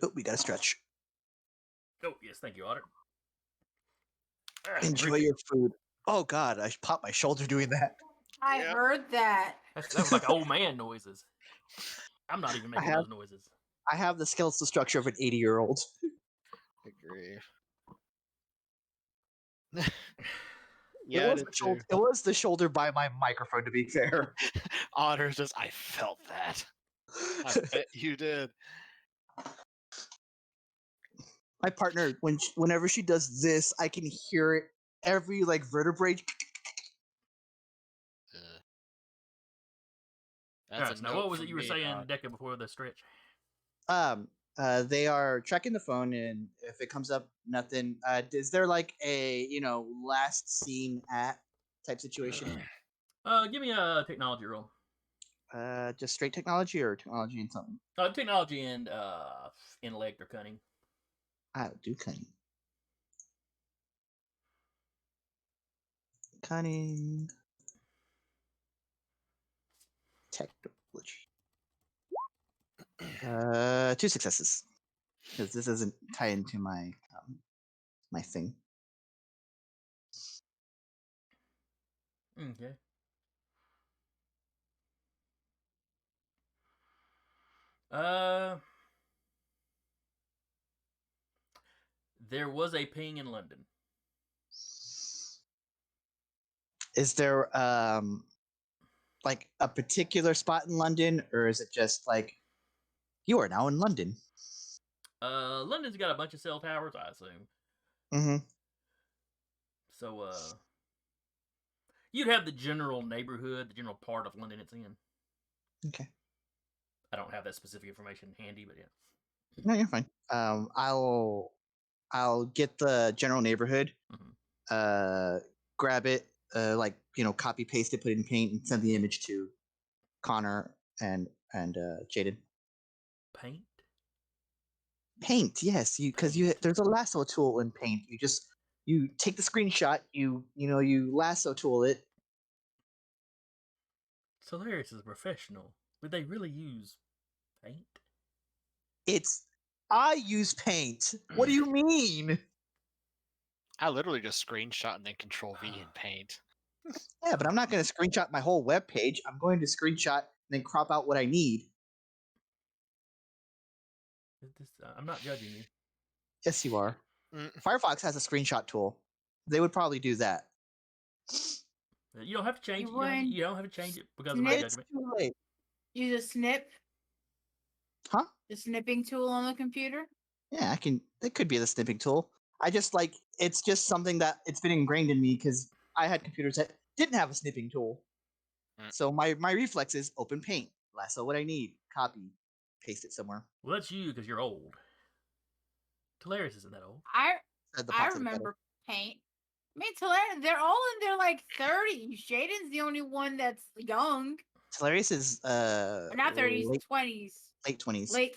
Oh, we got to stretch. Oh, yes, thank you, Otter. Enjoy your food. Oh God, I popped my shoulder doing that. I heard that. That was like old man noises. I'm not even making those noises. I have the skeletal structure of an 80-year-old. Agree. Yeah, it was the shoulder by my microphone, to be fair. Otter's just, I felt that. I bet you did. My partner, whenever she does this, I can hear it every like vertebrae. That's now, what was it you were saying, Deca, before the stretch? They are tracking the phone, and if it comes up nothing, is there like a last scene at type situation? Give me a technology roll. Just straight technology or technology and something? Technology and intellect or cunning. I would do cunning. Cunning. Technology. 2 successes. Because this doesn't tie into my my thing. Okay. There was a ping in London. Is there like a particular spot in London, or is it just like you are now in London? London's got a bunch of cell towers, I assume. Mm-hmm. So, you'd have the general neighborhood, the general part of London it's in. Okay. I don't have that specific information handy, but yeah. No, you're fine. I'll get the general neighborhood. Mhm. Grab it. Copy paste it, put it in Paint, and send the image to Connor and Jaden. Paint? Paint, yes, because there's a lasso tool in Paint. You take the screenshot, you lasso tool it. Solaris is a professional. Would they really use paint? I use Paint. What do you mean? I literally just screenshot and then Control V in Paint. Yeah, but I'm not going to screenshot my whole web page. I'm going to screenshot and then crop out what I need. I'm not judging you. Yes, you are. Mm. Firefox has a screenshot tool. They would probably do that. You don't have to change it. wouldn't You don't have to change it because of my snip- It's judgment. too late. Use a snip, Huh? the snipping tool on the computer. Yeah, I can. It could be the snipping tool. I just it's just something that it's been ingrained in me because I had computers that didn't have a snipping tool. Mm. So my reflex is open Paint, lasso what I need, copy, paste it somewhere. Well, that's you because you're old. Tolaris isn't that old. I remember Paint. I mean, Tulare, they're all in their like 30s. Jaden's the only one that's young. Hilarious is Not 30s, 20s. late 20s. Late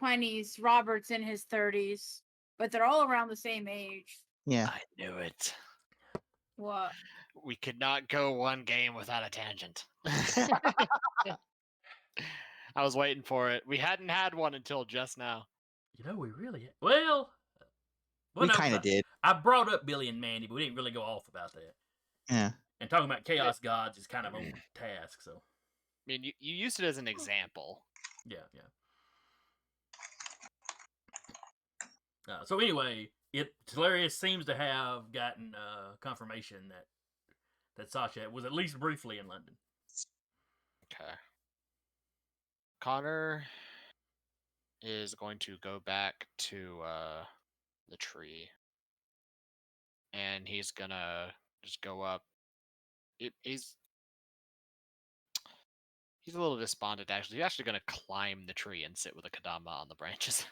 20s. Robert's in his 30s. But they're all around the same age. Yeah. I knew it. What? We could not go one game without a tangent. I was waiting for it. We hadn't had one until just now. You know, we really well. We kind of did. I brought up Billy and Mandy, but we didn't really go off about that. Yeah. And talking about Chaos Gods is kind of on task, so. I mean, you used it as an example. Yeah. So anyway, Hilarious seems to have gotten confirmation that Sasha was at least briefly in London. Okay. Connor is going to go back to the tree, and he's gonna just go up. He's a little despondent, actually. He's actually gonna climb the tree and sit with a Kadama on the branches.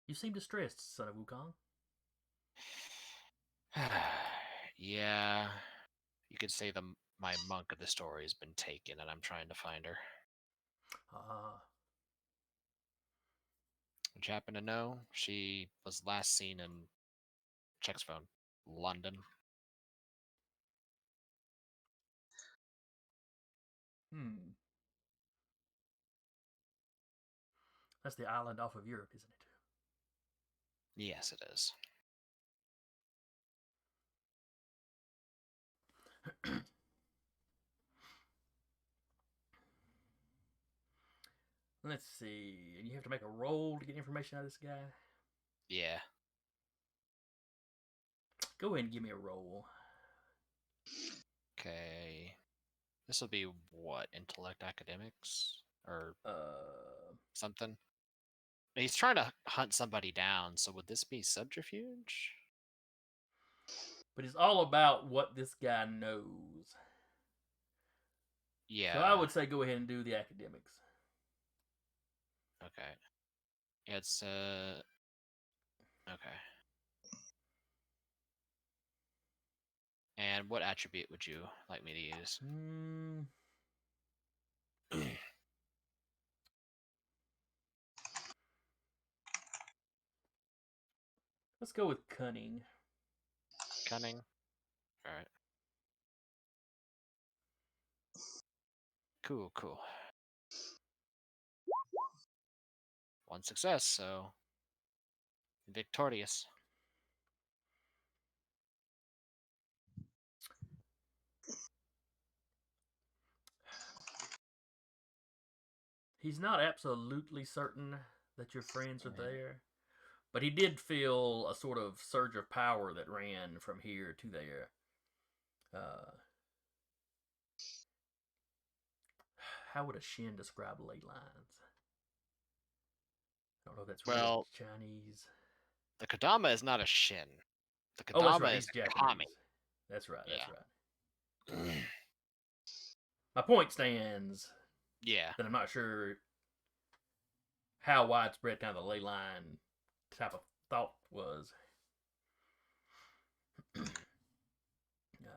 You seem distressed, son of Wukong. Yeah, you could say my monk of the story has been taken, and I'm trying to find her. Would you happen to know? She was last seen in Check's phone, London. That's the island off of Europe, isn't it? Yes, it is. Let's see. And you have to make a roll to get information out of this guy? Yeah. Go ahead and give me a roll. Okay. This will be what? Intellect academics? Or something? He's trying to hunt somebody down, so would this be subterfuge? But it's all about what this guy knows. Yeah. So I would say go ahead and do the academics. Okay. It's okay. And what attribute would you like me to use? Let's go with cunning. Cunning. All right. Cool. One success, so victorious. He's not absolutely certain that your friends are Right. there, but he did feel a sort of surge of power that ran from here to there. Uh, how would a Shin describe ley lines? I don't know if that's real Well, Chinese. the Kodama is not a Shin. The Oh, that's right. Kodama is He's a Kami. Japanese. That's right. That's Yeah. right. My point stands Yeah. that I'm not sure how widespread kind of the ley line type of thought was. Uh,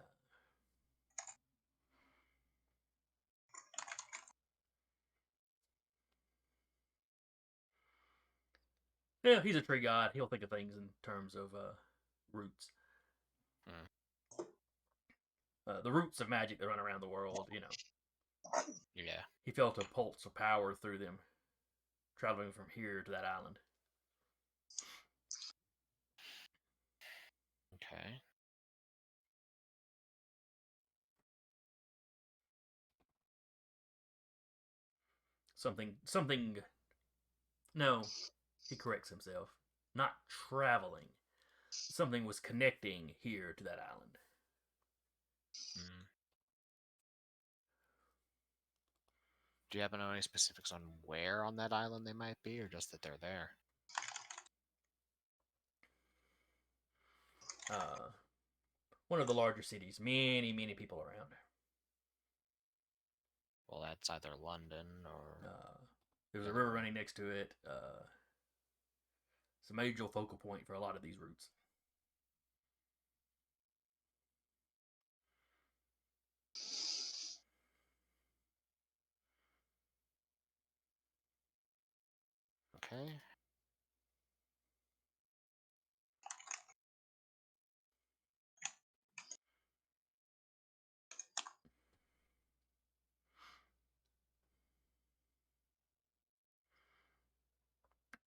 yeah, he's a tree god. He'll think of things in terms of roots. The roots of magic that run around the world, you know. Yeah. He felt a pulse of power through them, traveling from here to that island. Okay. Something. No, he corrects himself. Not traveling. Something was connecting here to that island. Mm. Do you happen to know any specifics on where on that island they might be, or just that they're there? One of the larger cities. Many people around. Well, that's either London or. There's a river running next to it. It's a major focal point for a lot of these routes. Okay.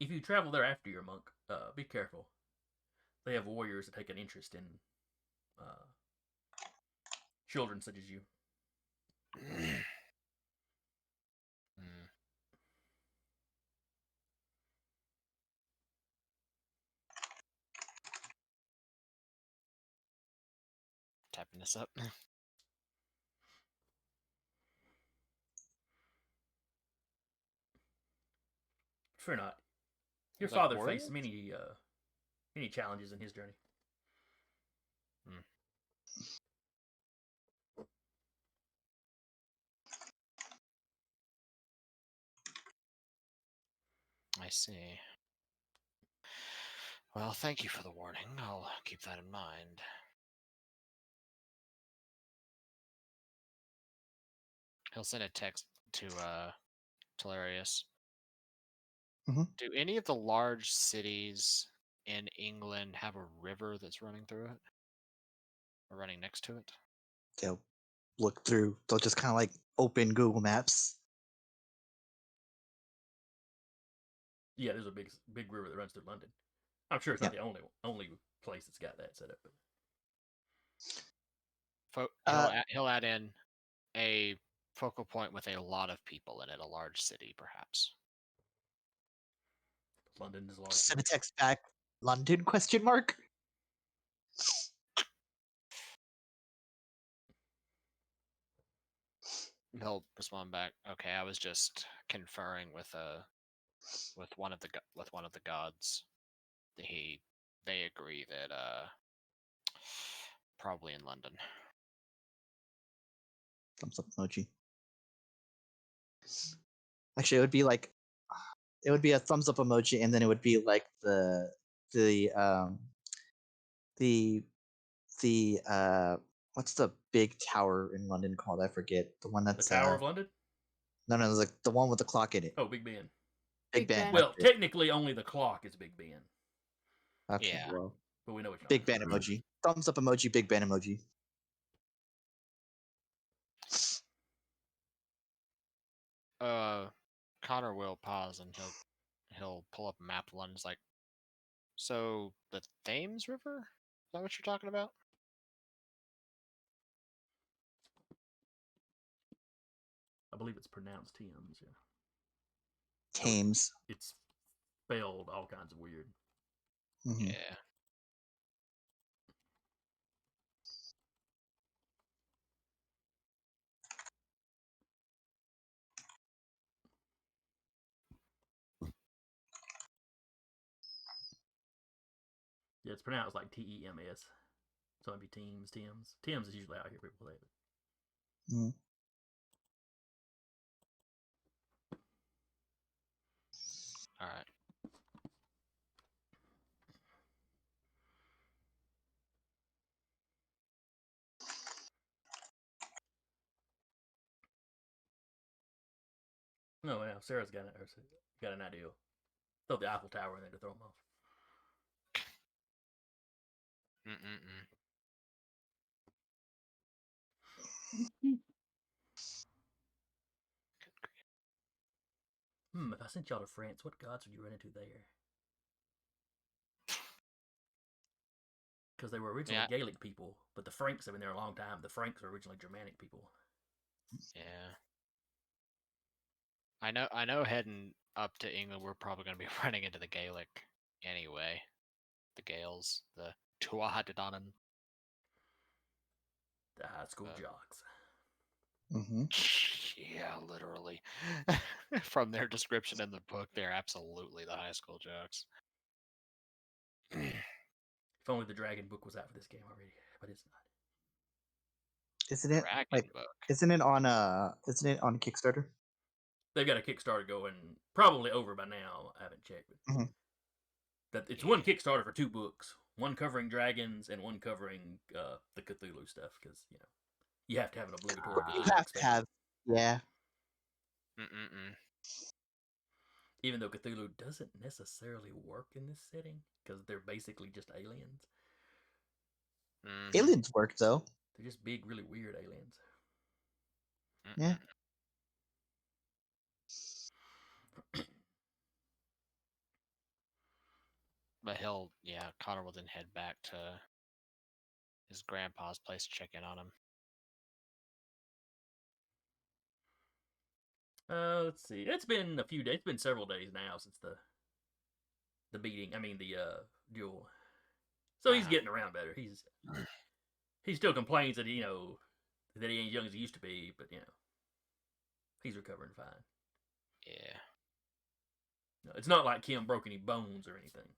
If you travel there after you're a monk, be careful. They have warriors that take an interest in uh, children such as you. Mm. Typing this up. Fear not. Your Seems like father warriors? faced many challenges in his journey. Mm. I see. Well, thank you for the warning. I'll keep that in mind. He'll send a text to Talarius. Mhm. Do any of the large cities in England have a river that's running through it? Or running next to it? They'll look through. They'll just kind of like open Google Maps. Yeah, there's a big river that runs through London. I'm sure it's not the only place that's got that set up. He'll add in a focal point with a lot of people in it, a large city, perhaps. London is a large Send a city. text back. London? Question mark. He'll respond back. Okay, I was just conferring with one of the gods. They agree that probably in London. Thumbs up emoji. Actually, it would be a thumbs up emoji, and then it would be like the what's the big tower in London called? I forget. The one The that's Tower of London? no, like the one with the clock in it. Oh, Big Ben. Big Big Ben. Ben. Well, that's it. technically, only the clock is Big Ben, Okay, Yeah. well, but we know what you're Big talking Ben about. emoji. Thumbs up emoji. Big Ben emoji. Connor will pause and he'll pull up a map of London's like, so the Thames River? Is that what you're talking about? I believe it's pronounced Thames. Yeah. Thames. It's spelled all kinds of weird. Mhm. Yeah. Yeah, it's pronounced like Tems. So it'd be Teams. Thames is usually how I hear people say it. Mhm. All right. No, now Sarah's got an idea. Throw the Eiffel Tower in there to throw them off. Mm-mm-mm. If I sent y'all to France, what gods would you run into there? Because they were originally Yeah. Gaelic people, but the Franks have been there a long time. The Franks were originally Germanic people. Yeah. I know heading up to England we're probably gonna be running into the Gaelic anyway. The Gaels, the Tuatha The high school Uh, jocks. Mhm. Yeah, literally. From their description in the book, they're absolutely the high school jokes. If only the Dragon book was out for this game already, but it's not. Isn't it Dragon book. Isn't it on Kickstarter? They've got a Kickstarter going, probably over by now. I haven't checked, but Mhm. that it's Yeah. one Kickstarter for 2 books, one covering dragons and one covering the Cthulhu stuff, because you have to have an obligatory You Cthulhu have to expansion. have, yeah. Mm-mm-mm. Even though Cthulhu doesn't necessarily work in this setting because they're basically just aliens. Mhm. Aliens work though. They're just big, really weird aliens. Yeah. But Connor will then head back to his grandpa's place to check in on him. Let's see. It's been a few days. It's been several days now since the beating. I mean the duel. So he's getting around better. He still complains that that he ain't as young as he used to be, but he's recovering fine. Yeah. No, it's not like Kim broke any bones or anything.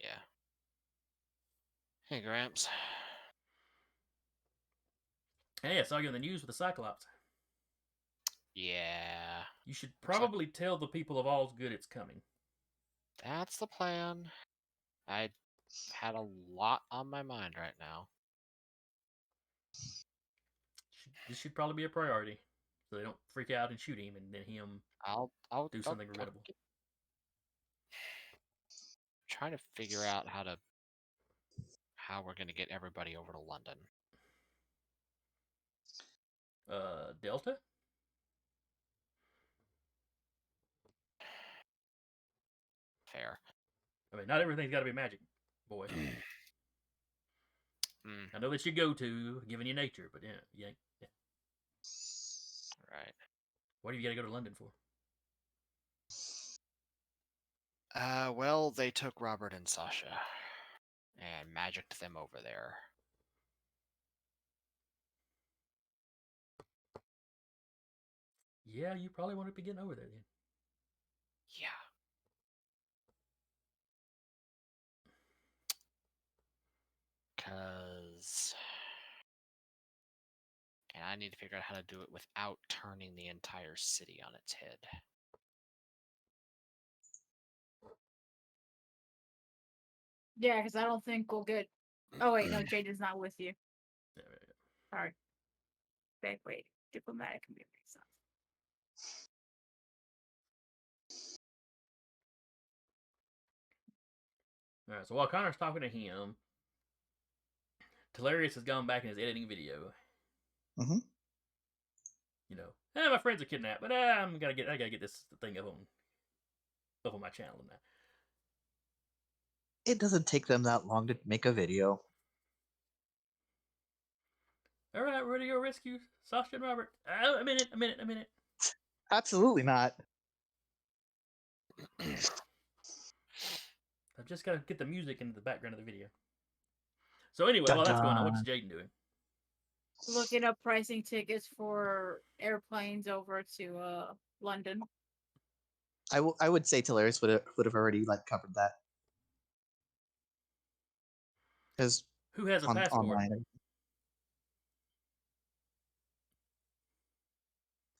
Yeah. Hey, Gramps. Hey, I saw you in the news with the Cyclops. Yeah. You should Looks like- probably tell the people of All's-Good it's coming. That's the plan. I had a lot on my mind right now. This should probably be a priority, so they don't freak out and shoot him, and then him I'll do something regrettable. Trying to figure out how we're gonna get everybody over to London. Delta? Fair. I mean, not everything's got to be magic, boy. I know that you go to, given your nature, but you ain't. Yeah. Right. What do you got to go to London for? Well, they took Robert and Sasha and magicked them over there. Yeah, you probably want to be getting over there then. Yeah. And I need to figure out how to do it without turning the entire city on its head. Yeah, because I don't think we'll get. Oh wait, no, Jade is not with you. Yeah. Sorry. Wait. Diplomatic community stuff. All right. So while Connor's talking to him, Telarius has gone back and is editing video. Mhm. My friends are kidnapped, but I gotta get this thing up on my channel now. It doesn't take them that long to make a video. All right, ready to go rescue Sasha and Robert. A minute. Absolutely not. I've just got to get the music into the background of the video. So anyway, Dun while that's going on, dun. what's Jaden doing? Looking up pricing tickets for airplanes over to London. I would say Talaris would have already like covered that because Who has a on passport? online.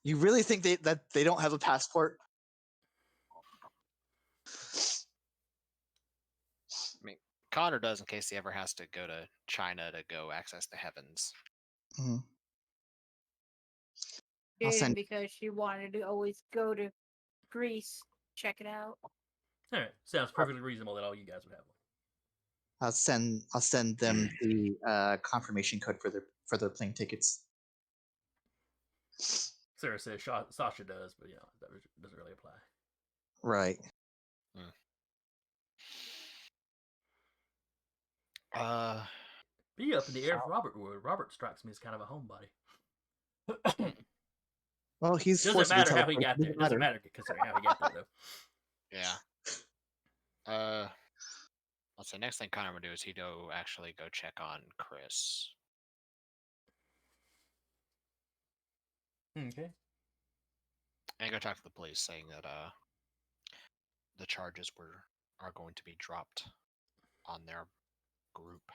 You really think that they don't have a passport? I mean, Connor does in case he ever has to go to China to go access the heavens. Mhm. I'll Jaden, send. because she wanted to always go to Greece. Check it out. All right, sounds perfectly reasonable that all you guys would have one. I'll send them the confirmation code for their plane tickets. Sarah says Sasha does, but that doesn't really apply. Right. Be up in the air if Robert would. Robert strikes me as kind of a homebody. Well, he's Doesn't forcibly matter how he teleported. got there. Doesn't matter considering how he got there, though. Yeah. Let's say next thing Connor would do is he'd actually go check on Chris. Okay. And go talk to the police saying that the charges are going to be dropped on their group.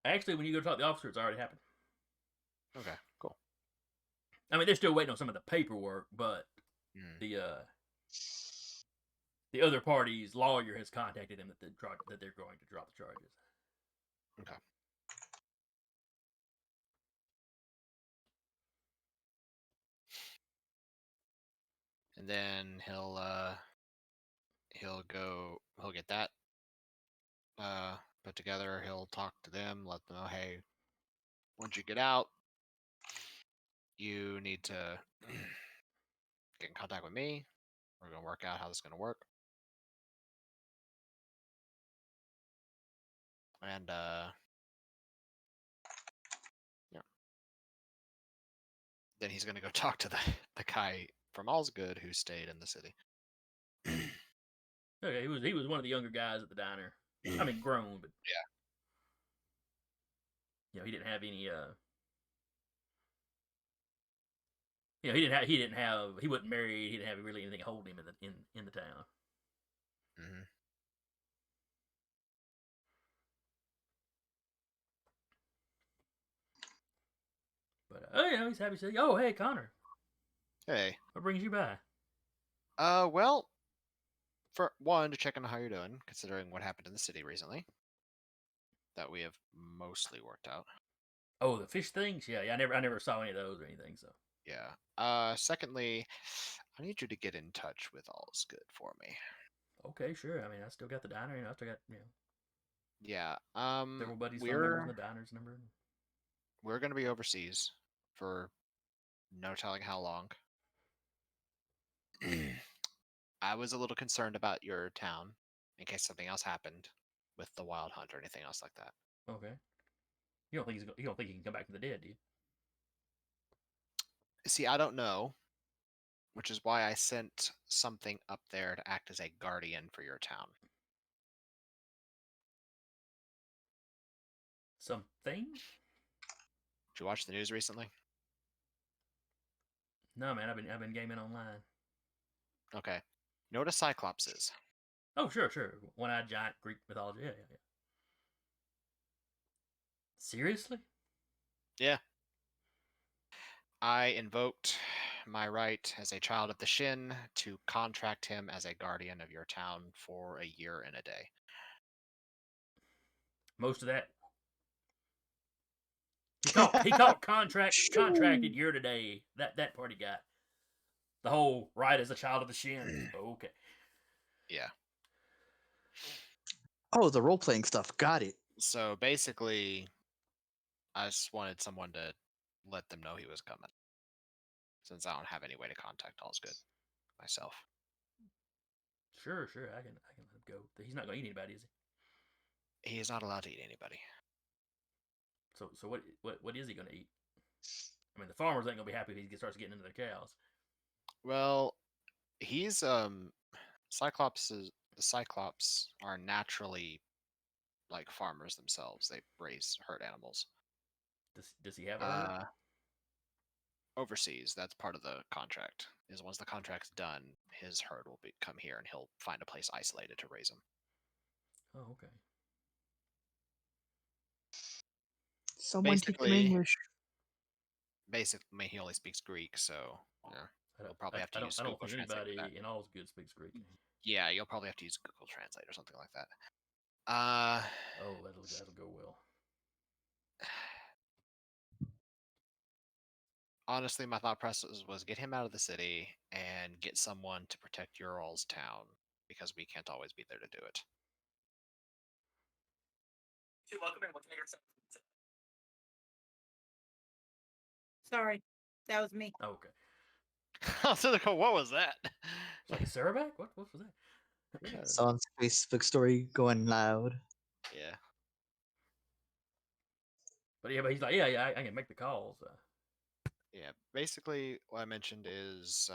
Actually, when you go talk to the officer, it's already happened. Okay, cool. I mean, they're still waiting on some of the paperwork, but the other party's lawyer has contacted them that they're going to drop the charges. Okay. And then he'll get that put together. He'll talk to them, let them know, hey, once you get out, you need to get in contact with me. We're gonna work out how this is gonna work. And yeah. Then he's gonna go talk to the guy from All's Good who stayed in the city. Okay, he was one of the younger guys at the diner. I mean, grown, but yeah, he didn't have any. He wasn't married. He didn't have really anything holding him in the town. Mm-hmm. But he's happy to say, "Oh, hey, Connor. Hey. What brings you by?" Well, for one, to check on how you're doing, considering what happened in the city recently. That we have mostly worked out. Oh, the fish things? Yeah. I never saw any of those or anything. So yeah. Secondly, I need you to get in touch with All's Good for me. Okay, sure. I mean, I still got the diner. I still got Yeah. several buddies' phone numbers and the diner's number. We're gonna be overseas for no telling how long. I was a little concerned about your town in case something else happened with the wild hunt or anything else like that. Okay. You don't think he can come back from the dead, do you? See, I don't know, which is why I sent something up there to act as a guardian for your town. Something? Did you watch the news recently? No, man. I've been gaming online. Okay. You know what a Cyclops is? Oh, sure. One-eyed giant Greek mythology. Yeah. Seriously? Yeah. I invoked my right as a child of the Shin to contract him as a guardian of your town for a year and a day. Most of that. He caught contracted year to day. That part he got. The whole right as a child of the Shin. Okay. Yeah. Oh, the role playing stuff. Got it. So basically, I just wanted someone to let them know he was coming, since I don't have any way to contact All's Good myself. Sure. I can let him go. He's not going to eat anybody, is he? He is not allowed to eat anybody. So what is he going to eat? I mean, the farmers ain't going to be happy if he starts getting into their cows. Well, he's Cyclops are naturally like farmers themselves. They raise herd animals. Does he have a herd? Overseas, that's part of the contract. Is once the contract's done, his herd will come here, and he'll find a place isolated to raise them. Oh, okay. Someone teach him Basically, English. I mean, he only speaks Greek, so yeah, you'll probably have to use I don't Google think Translate for that. anybody in Allsgood speaks Greek. Yeah, you'll probably have to use Google Translate or something like that. Oh, that'll go well. Honestly, my thought process was get him out of the city and get someone to protect Ural's town because we can't always be there to do it. Sorry, that was me. Oh, okay. So what was that? It's like a Sarahback? What was that? Someone's Facebook story going loud. Yeah. But he's like, yeah, I can make the calls. Yeah, basically what I mentioned is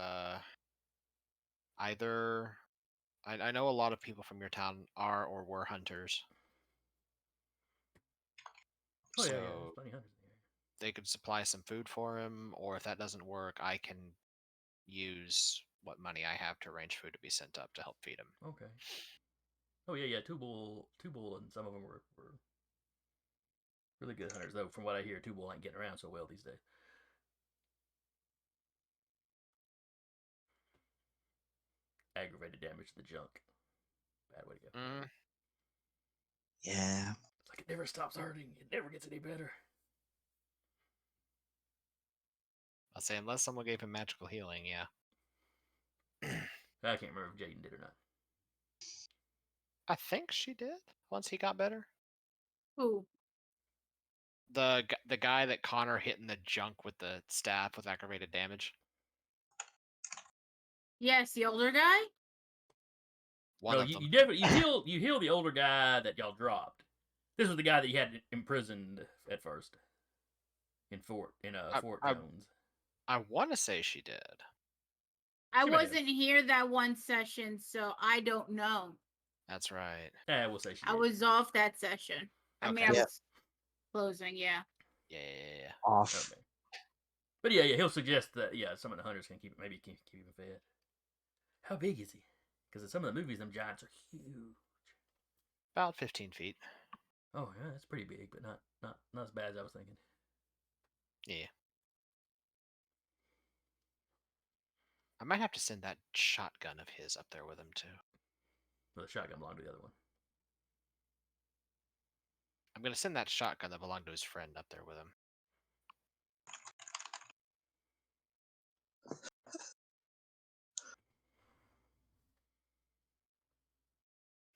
either I know a lot of people from your town are or were hunters. Oh, yeah, So there's plenty of hunters in here. they could supply some food for him, or if that doesn't work, I can use what money I have to arrange food to be sent up to help feed him. Okay. Oh, yeah, Tubal, and some of them were really good hunters, though. From what I hear, Tubal ain't getting around so well these days. Aggravated damage to the junk. Bad way to go. Yeah. It's like it never stops hurting. It never gets any better. I'll say unless someone gave him magical healing, yeah. I can't remember if Jaden did or not. I think she did once he got better. Who? The guy that Connor hit in the junk with the staff with aggravated damage. Yes, the older guy. One No, of them. you definitely you heal the older guy that y'all dropped. This was the guy that you had imprisoned at first in Fort Jones. I want to say she did. I She may have. wasn't here that one session, so I don't know. That's right. Yeah, we'll say she I did. was off that session. I mean, I Yeah. was closing, yeah. Yeah. Off. Okay. But yeah, he'll suggest that some of the hunters can keep him fed. How big is he? Because in some of the movies, them giants are huge. About 15 feet. Oh yeah, that's pretty big, but not as bad as I was thinking. Yeah. I might have to send that shotgun of his up there with him too. Well, the shotgun belonged to the other one. I'm gonna send that shotgun that belonged to his friend up there with him.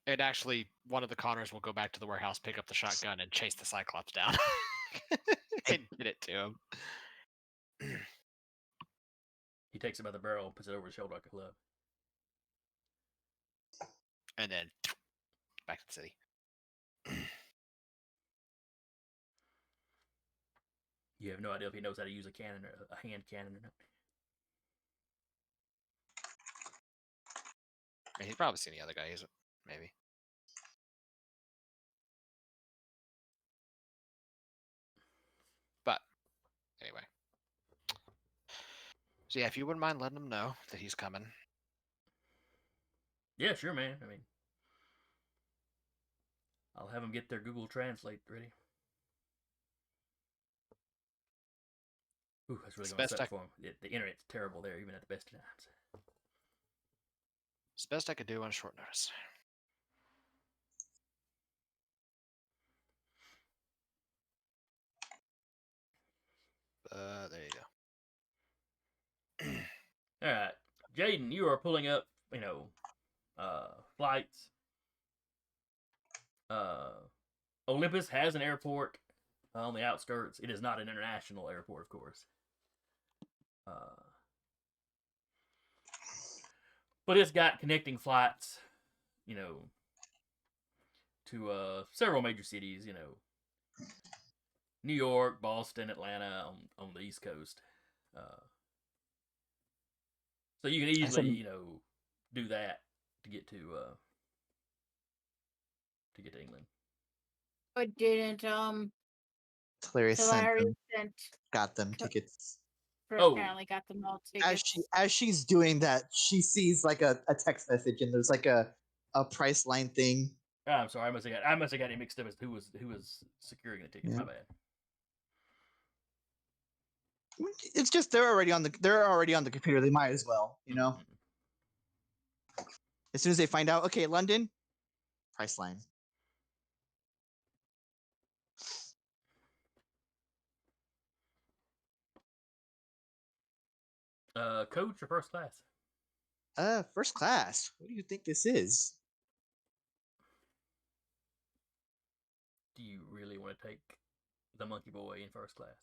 And actually, one of the Connors will go back to the warehouse, pick up the shotgun, and chase the Cyclops down. And get it to him. He takes it by the barrel and puts it over his shoulder like a club. And then back to the city. You have no idea if he knows how to use a cannon or a hand cannon or not. I mean, he's probably seen the other guy use it. Maybe. But anyway. So yeah, if you wouldn't mind letting him know that he's coming. Yeah, sure, man. I mean, I'll have them get their Google Translate ready. Ooh, that's really going to suck for them. The internet's terrible there, even at the best of times. It's best I could do on short notice. There you go. All right, Jaden, you are pulling up, flights. Olympus has an airport on the outskirts. It is not an international airport, of course. But it's got connecting flights, to several major cities, New York, Boston, Atlanta on the East Coast. So you can I said- easily, do that to get to England. But didn't Hilarious sent Hilary them, sent got them tickets. apparently got them all tickets. As she's doing that, she sees like a text message and there's like a price line thing. Oh, I'm sorry, I must have got it mixed up as who was securing the tickets. Yeah. My bad. It's just they're already on the computer. They might as well, As soon as they find out, okay, London, price line. Coach or first class? First class. What do you think this is? Do you really want to take the monkey boy in first class?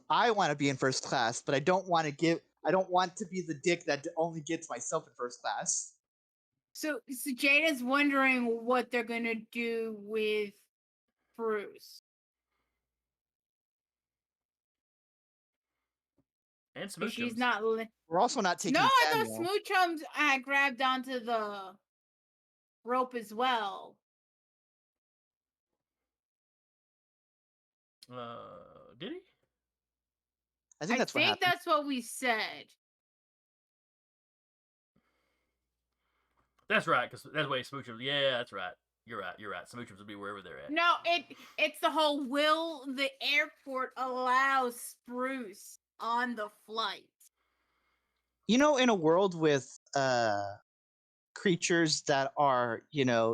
I want to be in first class, but I don't want to be the dick that only gets myself in first class. So Jada's wondering what they're gonna do with Bruce. And Smoochums. She's not. We're also not taking. No, I Samuel. thought Smoochums had grabbed onto the rope as well. Did he? I think that's what happened. That's what we said. That's right, because that's the way Smoochums. Yeah, that's right. You're right. Smoochums will be wherever they're at. No, it's the whole will the airport allow Spruce on the flight? In a world with creatures that are,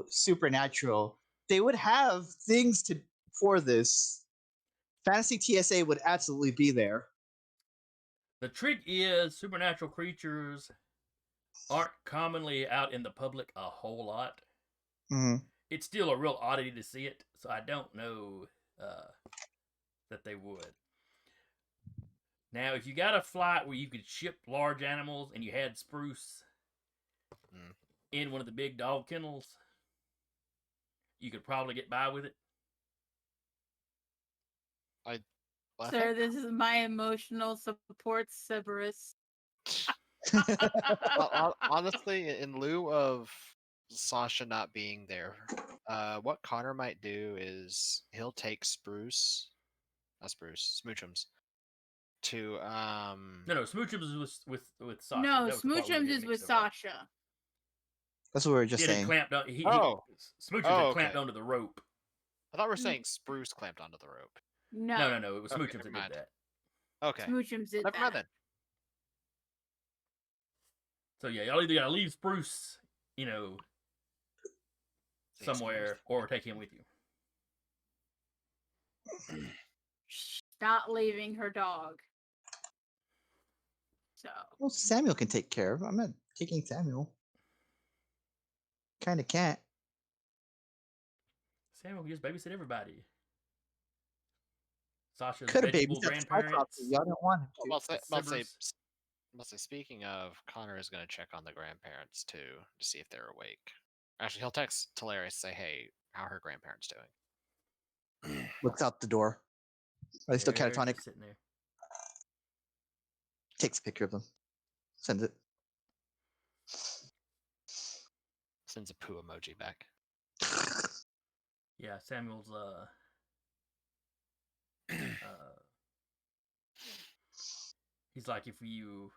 supernatural, they would have things for this. Fantasy TSA would absolutely be there. The trick is supernatural creatures aren't commonly out in the public a whole lot. Mm-hmm. It's still a real oddity to see it, so I don't know that they would. Now, if you got a flight where you could ship large animals and you had Spruce in one of the big dog kennels, you could probably get by with it. Sir, this is my emotional support, Cerberus. Honestly, in lieu of Sasha not being there, what Connor might do is he'll take Smoochums to No, Smoochums is with Sasha. No, That was the part we were Smoochums getting is with mixed up on. Sasha. That's what we were just He had saying. clamped on. Smoochums had clamped onto the rope. I thought we were saying Spruce clamped onto the rope. No. It was Okay, Smoochums that did mind. that. Okay. Smoochums did Never mind that. then. So yeah, y'all either gotta leave Spruce, somewhere, or take him with you. She's not leaving her dog. So. Well, Samuel can take care of him. I'm not taking Samuel. Kind of can't. Samuel can just babysit everybody. Sasha's Could have vegetable babysat grandparents. Y'all don't want him to. I'll say, speaking of, Connor is going to check on the grandparents too to see if they're awake. Actually, he'll text Talaria to say, "Hey, how are her grandparents doing?" Looks out the door. Are they still They're catatonic? just sitting there. Takes a picture of them. Sends it. Sends a poo emoji back. Yeah, Samuel's he's like, if you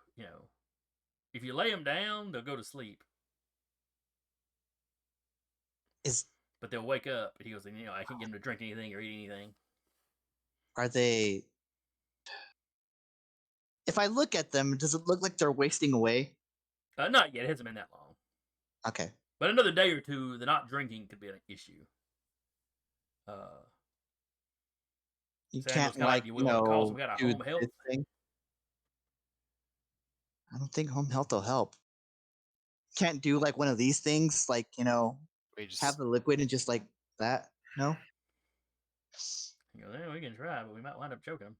lay them down, they'll go to sleep. But they'll wake up. And he goes, I can't get them to drink anything or eat anything. Are they? If I look at them, does it look like they're wasting away? Not yet. It hasn't been that long. Okay. But another day or two, the not drinking could be an issue. You Samuel's can't we got a do home health this thing. I don't think home health will help. Can't do like one of these things, like have the liquid and just like that. No. We can try, but we might wind up choking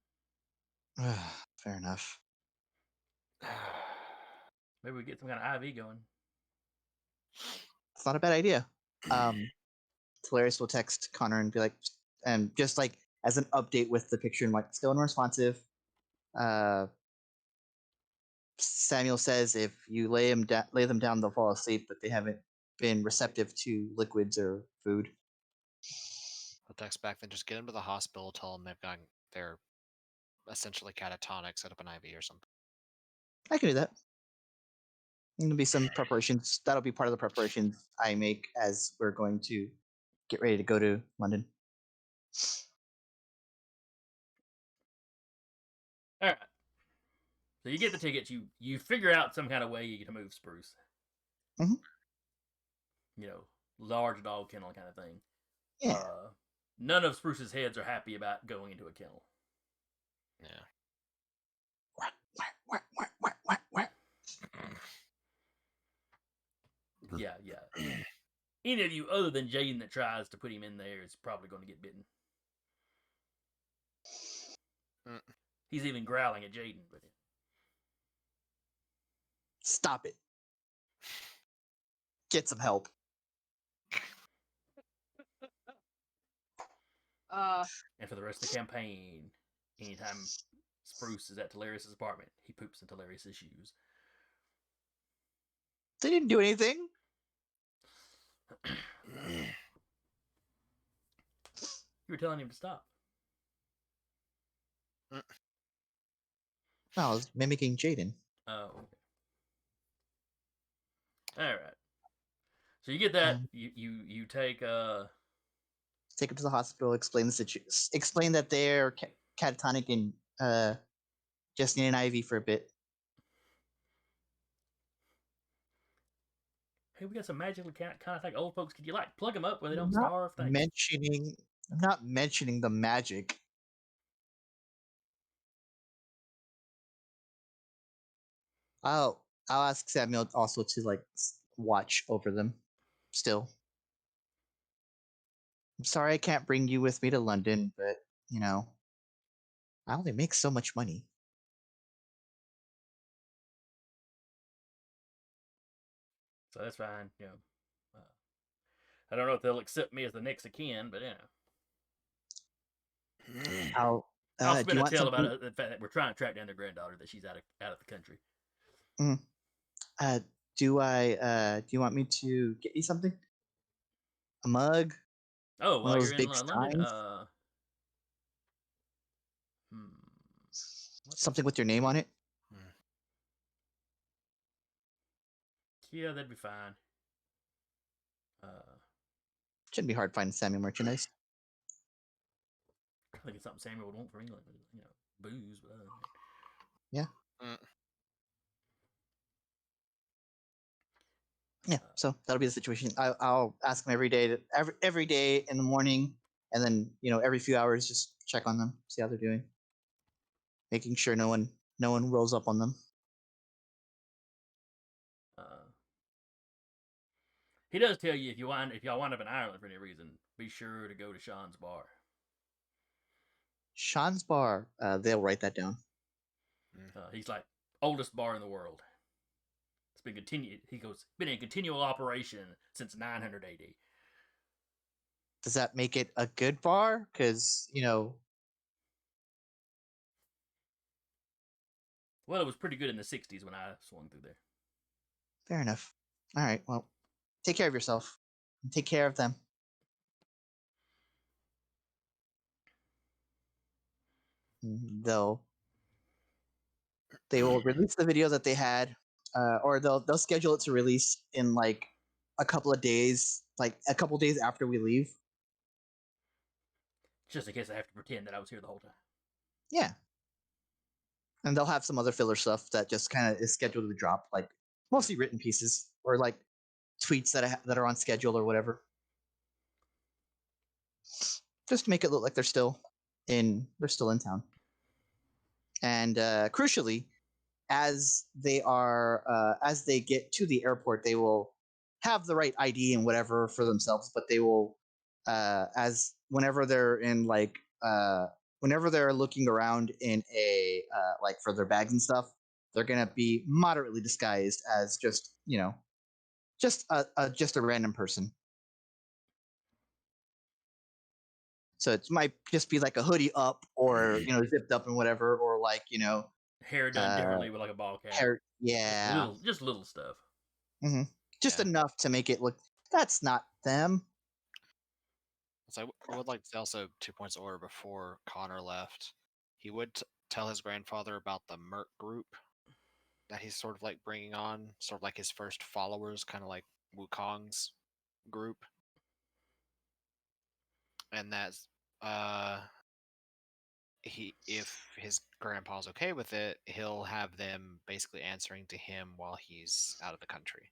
them. Fair enough. Maybe we get some kind of IV going. It's not a bad idea. Hilarious will text Connor and be like, and just like as an update with the picture and like still unresponsive. Samuel says if you lay them down, they'll fall asleep, but they haven't been receptive to liquids or food. I'll text back, then just get them to the hospital, tell them they're essentially catatonic, set up an IV or something. I can do that. There'll be some preparations. That'll be part of the preparations I make as we're going to get ready to go to London. All right. So you get the tickets. You figure out some kind of way you can move Spruce. Mhm. You know, large dog kennel kind of thing. Yeah. None of Spruce's heads are happy about going into a kennel. Yeah. Yeah. Any of you other than Jaden that tries to put him in there is probably going to get bitten. He's even growling at Jaden. But Stop it. Get some help. And for the rest of the campaign, anytime Spruce is at Talarius' apartment, he poops in Talarius' shoes. They didn't do anything. You were telling him to stop. No, I was mimicking Jaden. Oh, okay. All right. So you get that. You take take him to the hospital. Explain the situation. Explain that they're catatonic and just need an IV for a bit. Hey, we got some magically kind of like old folks. Could you like plug them up where they don't I'm not starve? Thanks. I'm not mentioning the magic. I'll ask Samuel also to like watch over them. Still, I'm sorry I can't bring you with me to London, but you know, I only make so much money. So that's fine. You know, I don't know if they'll accept me as the next of kin, but you know, I'll I'll do spin you a want tale about something? the fact that we're trying to track down their granddaughter, that she's out of the country. Do you want me to get you something? A mug? Oh, One while of you're those in big London, signs? Something with your name on it? Yeah, that'd be fine. Shouldn't be hard finding Samuel merchandise. I think it's something Samuel would want from England. You know, booze. But Yeah. Yeah, so that'll be the situation. I'll ask them every day, every day in the morning, and then every few hours, just check on them, see how they're doing, making sure no one rolls up on them. He does tell you if y'all wind up in Ireland for any reason, be sure to go to Sean's bar. Sean's bar. They'll write that down. He's like oldest bar in the world. It's been continued. He goes been in continual operation since 900 AD. Does that make it a good bar? Because Well, it was pretty good in the 60s when I swung through there. Fair enough. All right. Well, take care of yourself. And take care of them. They will release the video that they had, or they'll schedule it to release in like a couple of days, like a couple of days after we leave. Just in case I have to pretend that I was here the whole time. Yeah. And they'll have some other filler stuff that just kind of is scheduled to drop, like mostly written pieces or like tweets that are on schedule or whatever, just to make it look like they're still in town. And crucially, as they get to the airport, they will have the right ID and whatever for themselves, but they will as whenever they're in like whenever they're looking around in a like for their bags and stuff, they're gonna be moderately disguised as just just a random person. So it might just be like a hoodie up or zipped up and whatever, or like Hair done differently with like a ball cap. Hair, yeah. Just little stuff. Just Yeah. enough to make it look. That's not them. So I would like to also 2 points of order before Connor left. He would tell his grandfather about the Merc group that he's sort of like bringing on, sort of like his first followers, kind of like Wukong's group, and that's if his grandpa's okay with it, he'll have them basically answering to him while he's out of the country.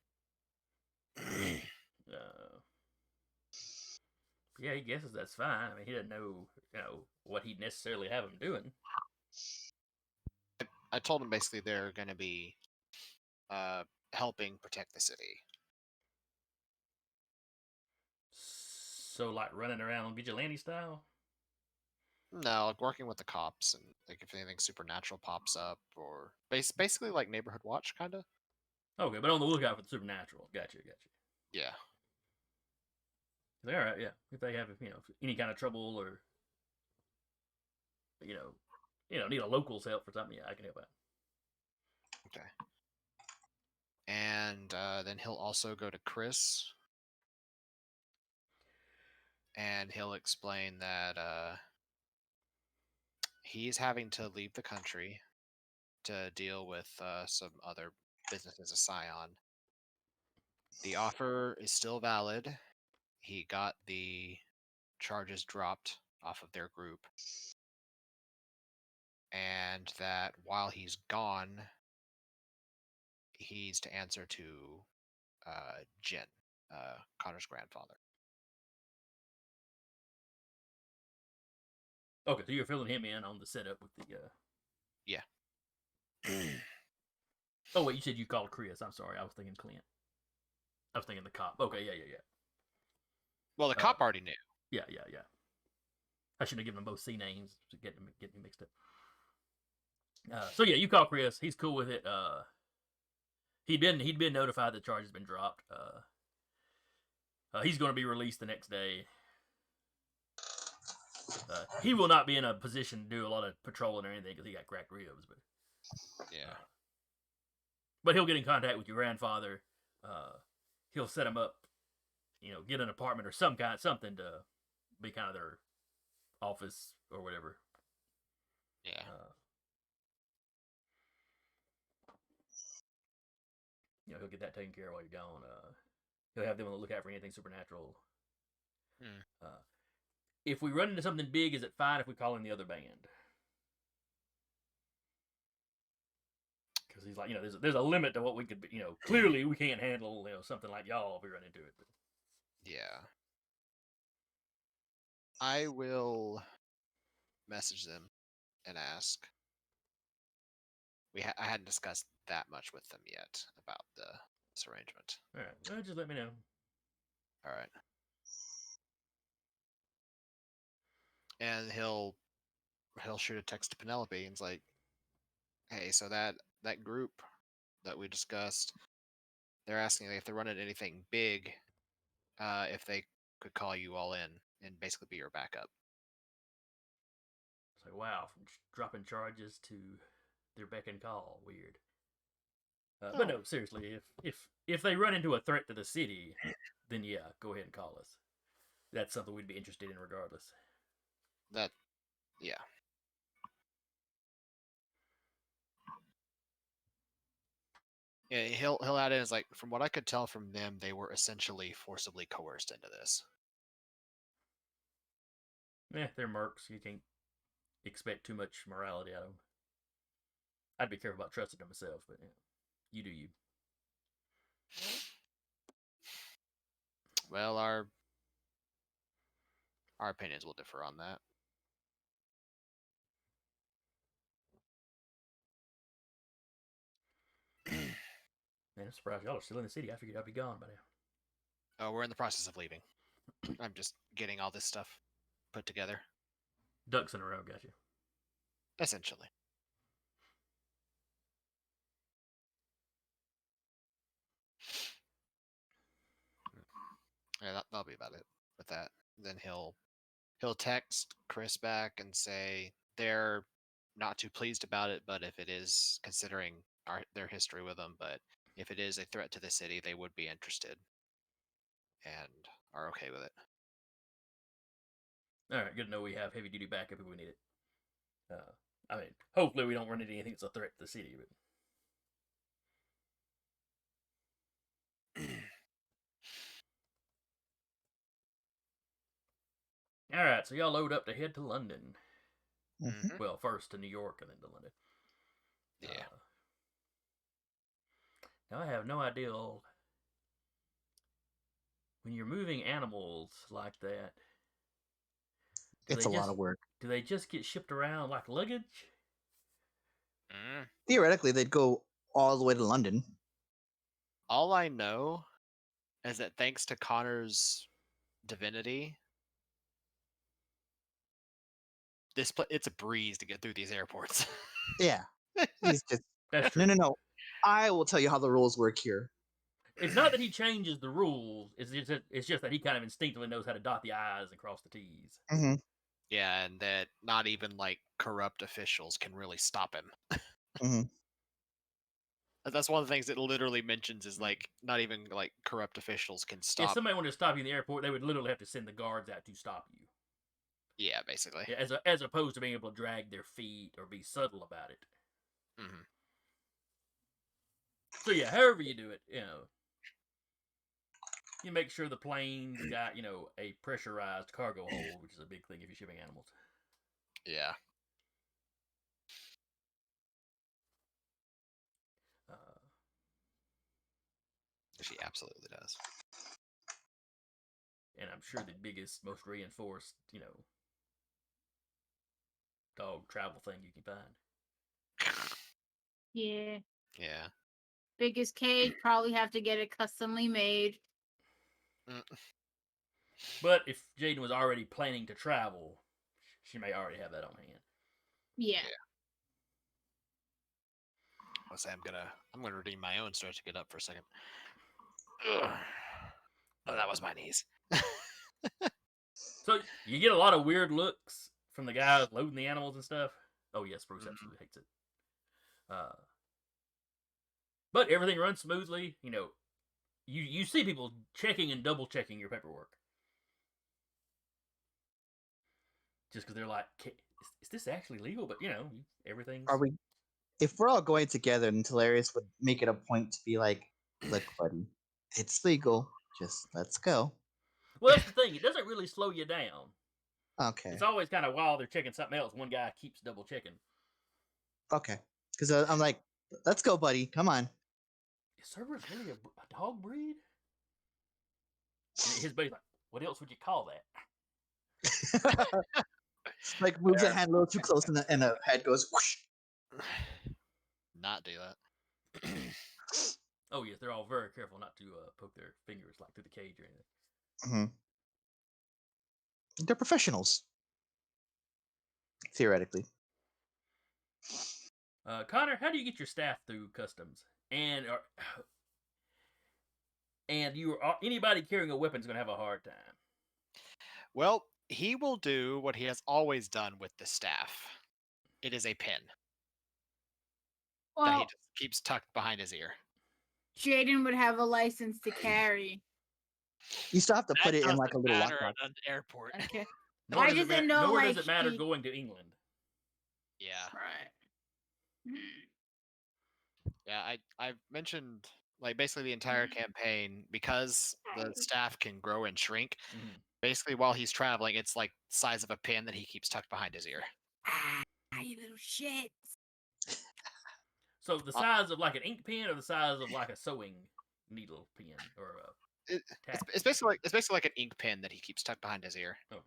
Yeah, he guesses that's fine. I mean, he doesn't know, what he'd necessarily have him doing. I told him basically they're going to be helping protect the city. So, like running around vigilante style. No, like working with the cops and like if anything supernatural pops up, or basically like neighborhood watch kind of. Okay, but on the lookout for the supernatural. Gotcha. Yeah. All right, yeah. If they have, any kind of trouble or, need a local's help for something, yeah, I can help out. Okay. And then he'll also go to Chris, and he'll explain that he's having to leave the country to deal with some other businesses of Scion. The offer is still valid. He got the charges dropped off of their group, and that while he's gone, he's to answer to Jin, Connor's grandfather. Okay, so you're filling him in on the setup with the. Yeah. Oh wait, you said you called Chris. I'm sorry, I was thinking Clint. I was thinking the cop. Okay, yeah. Well, the cop already knew. Yeah. I shouldn't have given them both C names to get me mixed up. So yeah, you call Chris. He's cool with it. He'd been notified the charge has been dropped. He's going to be released the next day. He will not be in a position to do a lot of patrolling or anything because he got cracked ribs. But Yeah. But he'll get in contact with your grandfather. He'll set him up. Get an apartment or something to be kind of their office or whatever. Yeah. He'll get that taken care of while you're gone. He'll have them on the lookout for anything supernatural. If we run into something big, is it fine if we call in the other band? Because he's like, there's a limit to what we could, clearly we can't handle, something like y'all if we run into it. But... Yeah. I will message them and ask. I hadn't discussed that much with them yet about this arrangement. All right, well, just let me know. All right. And he'll shoot a text to Penelope and it's like, hey, so that group that we discussed, they're asking if they're running anything big, if they could call you all in and basically be your backup. It's like, wow, from dropping charges to their beck and call, weird. But no, seriously, if they run into a threat to the city, then yeah, go ahead and call us. That's something we'd be interested in regardless. Yeah. Yeah, he'll add in as like, from what I could tell from them, they were essentially forcibly coerced into this. They're mercs. You can't expect too much morality out of them. I'd be careful about trusting them myself, but you do you. Well, our opinions will differ on that. Man, I'm surprised y'all are still in the city. I figured I'd be gone by now. Oh, we're in the process of leaving. I'm just getting all this stuff put together. Ducks in a row, got you. Essentially. Yeah, that'll be about it with that. Then he'll text Chris back and say they're not too pleased about it, but if it is, considering their history with them, but if it is a threat to the city, they would be interested and are okay with it. All right, good to know we have heavy duty backup if we need it. I mean, hopefully we don't run into anything that's a threat to the city. But all right, so y'all load up to head to London. Mhm. Well, first to New York and then to London. Yeah. Now I have no idea when you're moving animals like that. It's a lot of work. Do they just get shipped around like luggage? Theoretically, they'd go all the way to London. All I know is that thanks to Connor's divinity, it's a breeze to get through these airports. Yeah. He's just That's true. no. I will tell you how the rules work here. It's not that he changes the rules. It's just that he kind of instinctively knows how to dot the I's and cross the T's. Mm-hmm. Yeah, and that not even like corrupt officials can really stop him. Mm-hmm. That's one of the things it literally mentions is like not even like corrupt officials can If stop. somebody wanted to stop you in the airport, they would literally have to send the guards out to stop you. Yeah, basically. Yeah, as opposed to being able to drag their feet or be subtle about it. Mm-hmm. So yeah, however you do it, you make sure the plane's got a pressurized cargo hold, which is a big thing if you're shipping animals. Yeah. She absolutely does. And I'm sure the biggest, most reinforced, dog travel thing you can find. Yeah. Yeah. Biggest cage, probably have to get it customly made. But if Jaden was already planning to travel, she may already have that on hand. Yeah. I'll say I'm gonna redeem my own stretch to get up for a second. Ugh. Oh, that was my knees. So you get a lot of weird looks from the guys loading the animals and stuff. Oh yes, Bruce absolutely hates it. But everything runs smoothly. You see people checking and double checking your paperwork. Just because they're like, is this actually legal? But everything's. Are we? If we're all going together, then Hilarious would make it a point to be like, "Look, buddy, it's legal. Just let's go." Well, that's the thing. It doesn't really slow you down. Okay. It's always kind of while they're checking something else, one guy keeps double checking. Okay. Because I'm like, let's go, buddy. Come on. Is Cerberus really a dog breed? And his buddy's like, what else would you call that? Like moves the hand a little too close, and the head goes whoosh. Not do that. Oh yes, they're all very careful not to poke their fingers like through the cage or anything. Mm-hmm. They're professionals, theoretically. Connor, how do you get your staff through customs? And anybody carrying a weapon is going to have a hard time. Well, he will do what he has always done with the staff. It is a pin that he Well, just keeps tucked behind his ear. Jaden would have a license to carry. You still have to put That it in like a doesn't little matter lockbox. at an airport. Okay. Nor I does just it didn't know, nor like, does it matter he- going to England. Yeah. Right. Yeah, I've mentioned like basically the entire campaign because the staff can grow and shrink. Mm-hmm. Basically, while he's traveling, it's like the size of a pin that he keeps tucked behind his ear. You little shit. So the size of like an ink pen, or the size of like a sewing needle pen, or a It's basically like an ink pen that he keeps tucked behind his ear. Okay.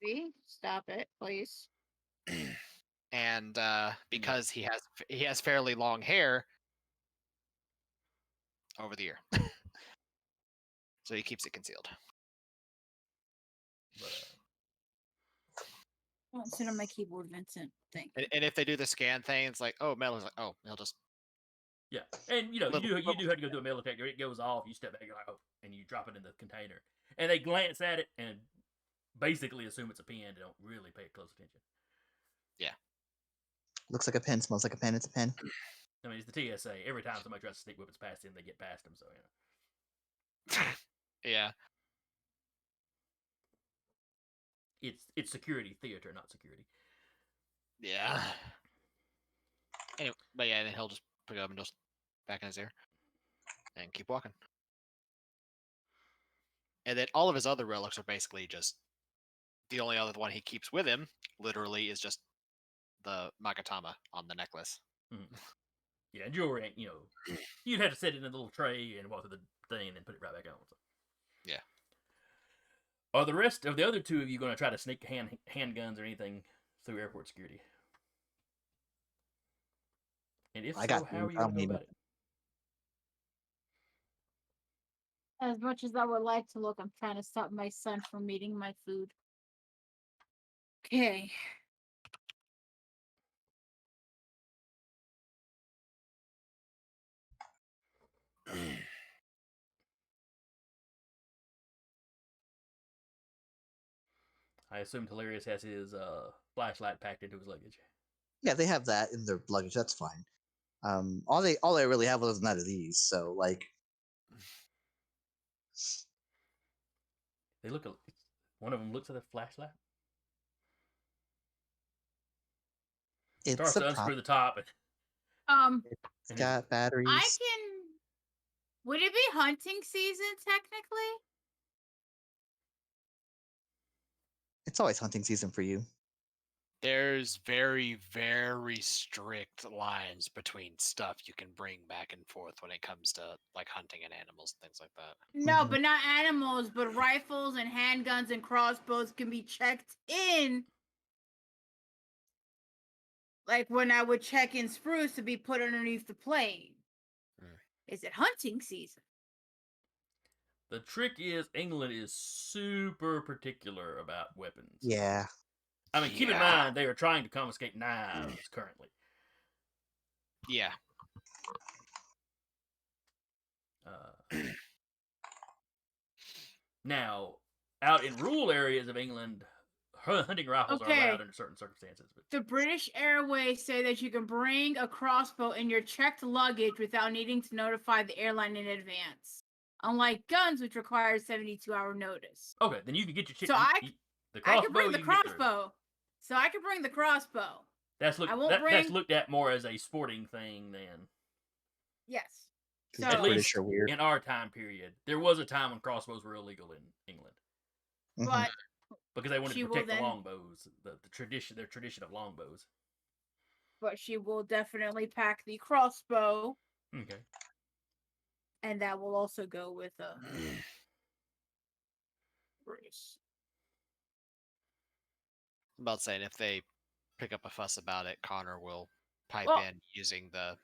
See? Stop it, please. And because he has fairly long hair over the ear, so he keeps it concealed. But I won't sit on my keyboard, Vincent. Thank you. And if they do the scan thing, it's like, oh, Metal's like, oh, he'll just yeah, and you do Little- have to go through a metal detector. It goes off. You step back, you're like, oh, and you drop it in the container, and they glance at it and basically assume it's a pen. They don't really pay close attention. Yeah. Looks like a pen, smells like a pen. It's a pen. I mean, it's the TSA. Every time somebody tries to sneak weapons past them, they get past them. So Yeah. it's security theater, not security. Yeah. Anyway, but yeah, then he'll just pick it up and just back in his ear and keep walking. And then all of his other relics are basically just the only other one he keeps with him, literally, is just the Magatama on the necklace. Yeah, jewelry, you'd have to set it in a little tray and walk through the thing and then put it right back on. So. Yeah. Are the rest of the other two of you going to try to sneak handguns or anything through airport security? And if I so, got how are you I going to go mean, about it? As much as I would like to look, I'm trying to stop my son from eating my food. Okay. I assume Hilarious has his flashlight packed into his luggage. Yeah, they have that in their luggage. That's fine. All they really have was none of these. So like, They look. One of them looks at the flashlight. it's Starts a to prop. unscrew the top. It's And got batteries. I can. Would it be hunting season technically? It's always hunting season for you. There's very, very strict lines between stuff you can bring back and forth when it comes to like hunting and animals and things like that. No, Mhm. but not animals, but rifles and handguns and crossbows can be checked in. Like when I would check in spruce to be put underneath the plane. Is it hunting season? the trick is England is super particular about weapons. Yeah. I mean, keep in mind they are trying to confiscate knives currently. Yeah. Now, out in rural areas of England, hunting rifles are allowed under certain circumstances. But the British Airways say that you can bring a crossbow in your checked luggage without needing to notify the airline in advance. Unlike guns, which require 72-hour notice. Okay, then you can get your So I can bring the you can get crossbow. So I can bring the crossbow. That's looked at more as a sporting thing than. Yes. So, At the British least are weird. in our time period, there was a time when crossbows were illegal in England But because they wanted she to will protect the then- longbows, the tradition, their tradition of longbows. but she will definitely pack the crossbow, Okay. and that will also go with Bruce. I'm about saying if they pick up a fuss about it, Connor will pipe Well- in using the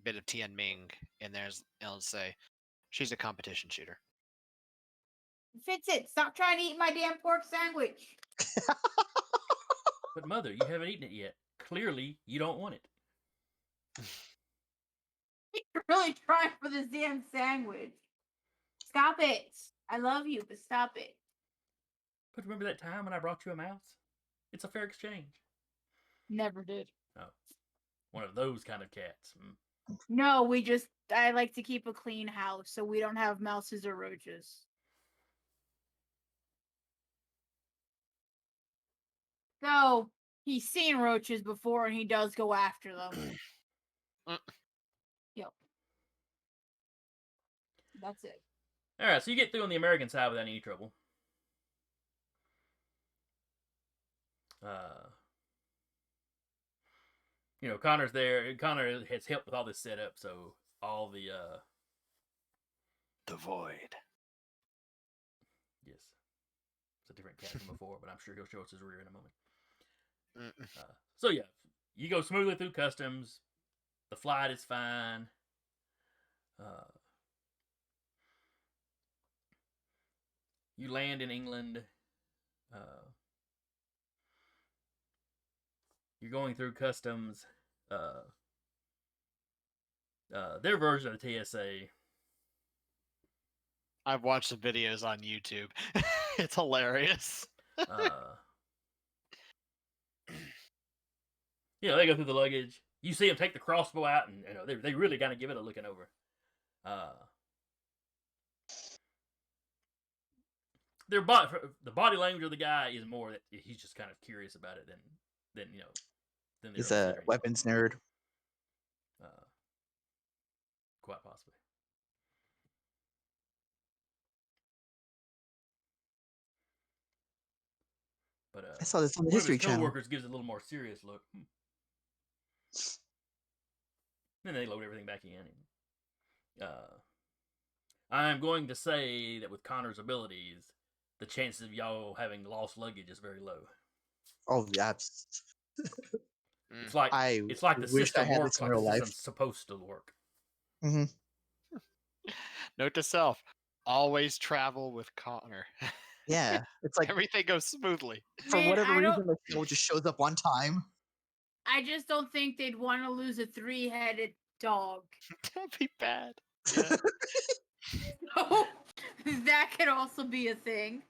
bit of Tian Ming in there and say, she's a competition shooter. Fits it. Stop trying to eat my damn pork sandwich. But mother, you haven't eaten it yet. Clearly, you don't want it. You're really trying for this damn sandwich. Stop it. I love you, but stop it. But remember that time when I brought you a mouse? It's a fair exchange. Never did. Oh, one of those kind of cats. No, I like to keep a clean house so we don't have mouses or roaches. So, he's seen roaches before and he does go after them. Yep. That's it. All right, so you get through on the American side without any trouble. Connor's there. Connor has helped with all this setup, so all the void. Yes, it's a different cat from before, but I'm sure he'll show us his rear in a moment. So yeah, you go smoothly through customs. The flight is fine. You land in England. You're going through customs. Their version of TSA. I've watched some videos on YouTube. It's hilarious. You know, they go through the luggage. You see them take the crossbow out, and you know they really kind of give it a looking over. The body language of the guy is more that he's just kind of curious about it than you know than they're He's a upset or weapons nerd. quite possibly. But I saw this on the one of his History Channel. coworkers gives it a little more serious look. Then they load everything back in. I'm going to say that with Connor's abilities, the chances of y'all having lost luggage is very low. Oh yeah, It's like I it's like the wish I system had works this in like the real life. system's supposed to work. Hmm. Note to self: always travel with Connor. Yeah, it's like Everything goes smoothly. for Man, whatever I don't. reason, the show just shows up on time. I just don't think they'd want to lose a 3-headed dog. That'd be bad. Yeah. So that could also be a thing.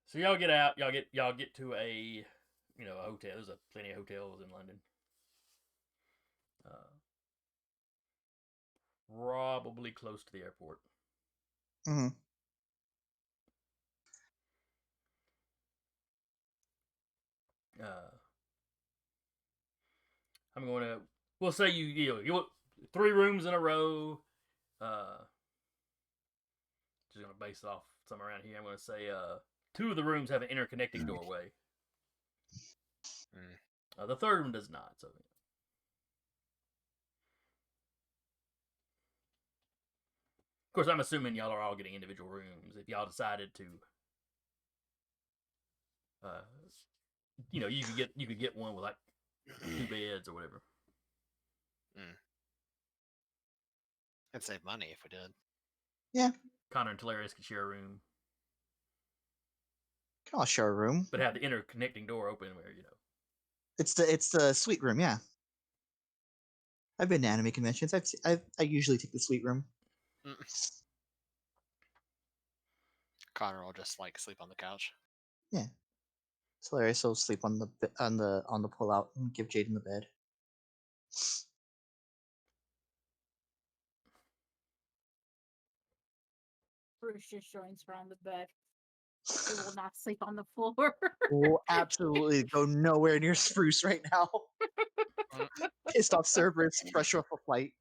So y'all get out. Y'all get to a hotel. There's plenty of hotels in London. Probably close to the airport. Hmm. I'm going to. We'll say you 3 rooms in a row. Just going to base it off somewhere around here. I'm going to say 2 of the rooms have an interconnecting doorway. The third one does not. So. Of course, I'm assuming y'all are all getting individual rooms. If y'all decided to, you could get one with like 2 beds or whatever. I'd save money if we did. Yeah, Connor and Talarius could share a room, can all share a room. but have the interconnecting door open where It's the suite room. Yeah, I've been to anime conventions. I usually take the suite room. Connor will just like sleep on the couch. Yeah, Hilarious will sleep on the pull out and give Jaden the bed. Bruce just joins around the bed. He will not sleep on the floor. Will absolutely go nowhere near Spruce right now. Pissed off Cerberus, fresh off a flight.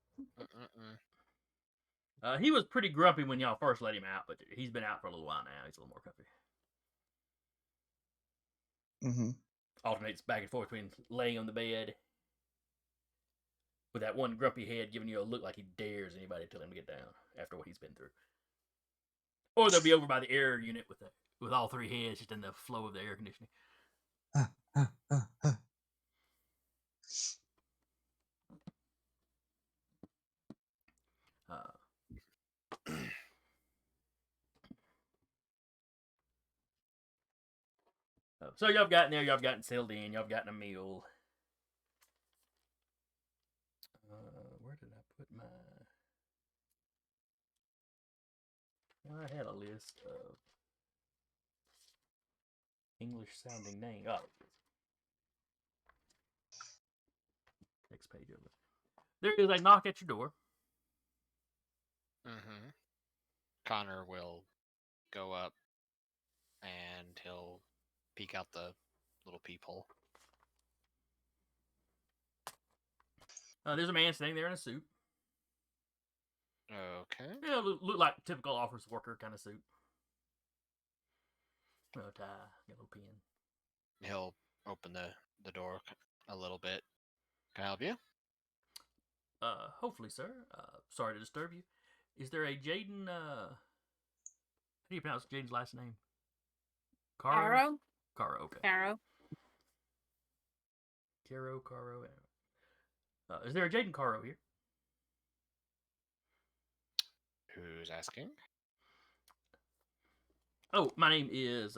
he was pretty grumpy when y'all first let him out, but he's been out for a little while now. He's a little more comfy. Mm-hmm. Alternates back and forth between laying on the bed with that one grumpy head giving you a look like he dares anybody to tell him to get down after what he's been through. Or they'll be over by the air unit with all 3 heads just in the flow of the air conditioning. So y'all have gotten there, y'all have gotten settled in, y'all have gotten a meal. Where did I put my... I had a list of English-sounding names. Oh, next page of it. There is a knock at your door. Connor will go up and he'll peek out the little peephole. There's a man standing there in a suit. Okay. Yeah, look like typical office worker kind of suit. No tie, got a little pin. He'll open the door a little bit. Can I help you? Hopefully, sir. Sorry to disturb you. Is there a Jaden, how do you pronounce Jaden's last name? Caro? Caro, okay. Caro. Caro. Is there a Jaden Caro here? Who's asking? Oh, my name is,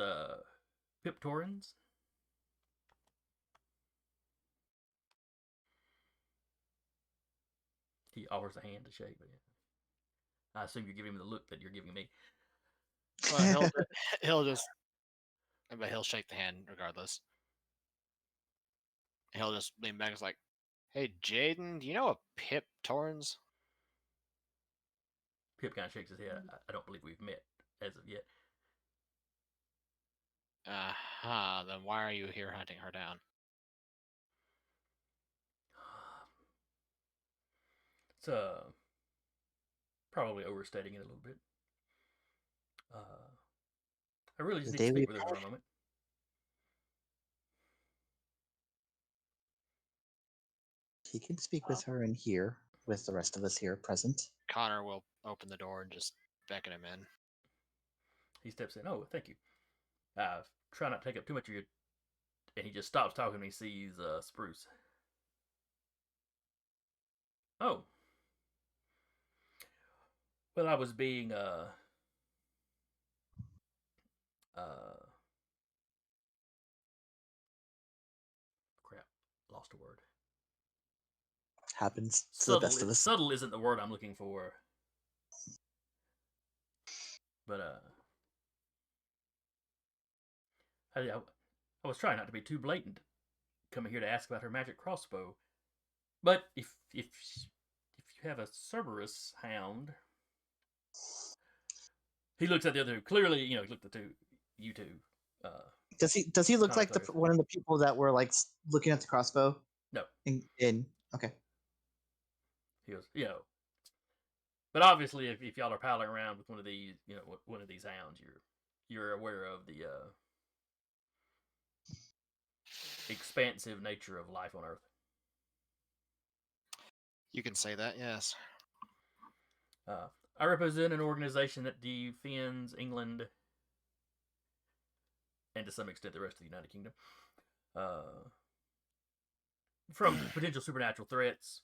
Pip Torrens. He offers a hand to shake, but I assume you're giving him the look that you're giving me. Well, he'll just, but he'll shake the hand regardless. He'll just lean back and is like, "Hey, Jaden, do you know a Pip Torrens?" Pip kind of shakes his head. I don't believe we've met as of yet. Then why are you here hunting her down? It's probably overstating it a little bit. I really just The need to day we speak with her for a moment. He can speak with her in here, with the rest of us here present. Connor will open the door and just beckon him in. He steps in. Oh, thank you. Try not to take up too much of your. And he just stops talking when he sees Spruce. Oh. Well, I was being crap, lost a word. Happens to the best of us. Subtle isn't the word I'm looking for. But I was trying not to be too blatant, coming here to ask about her magic crossbow. But if you have a Cerberus hound, he looks at the other. Clearly, he looked at you two. Does he look like Connoisseurs. one of the people that were like looking at the crossbow? No. Okay. He goes, But obviously, if y'all are palling around with one of these, one of these hounds, you're aware of the expansive nature of life on Earth. You can say that, yes. I represent an organization that defends England and to some extent the rest of the United Kingdom from potential supernatural threats.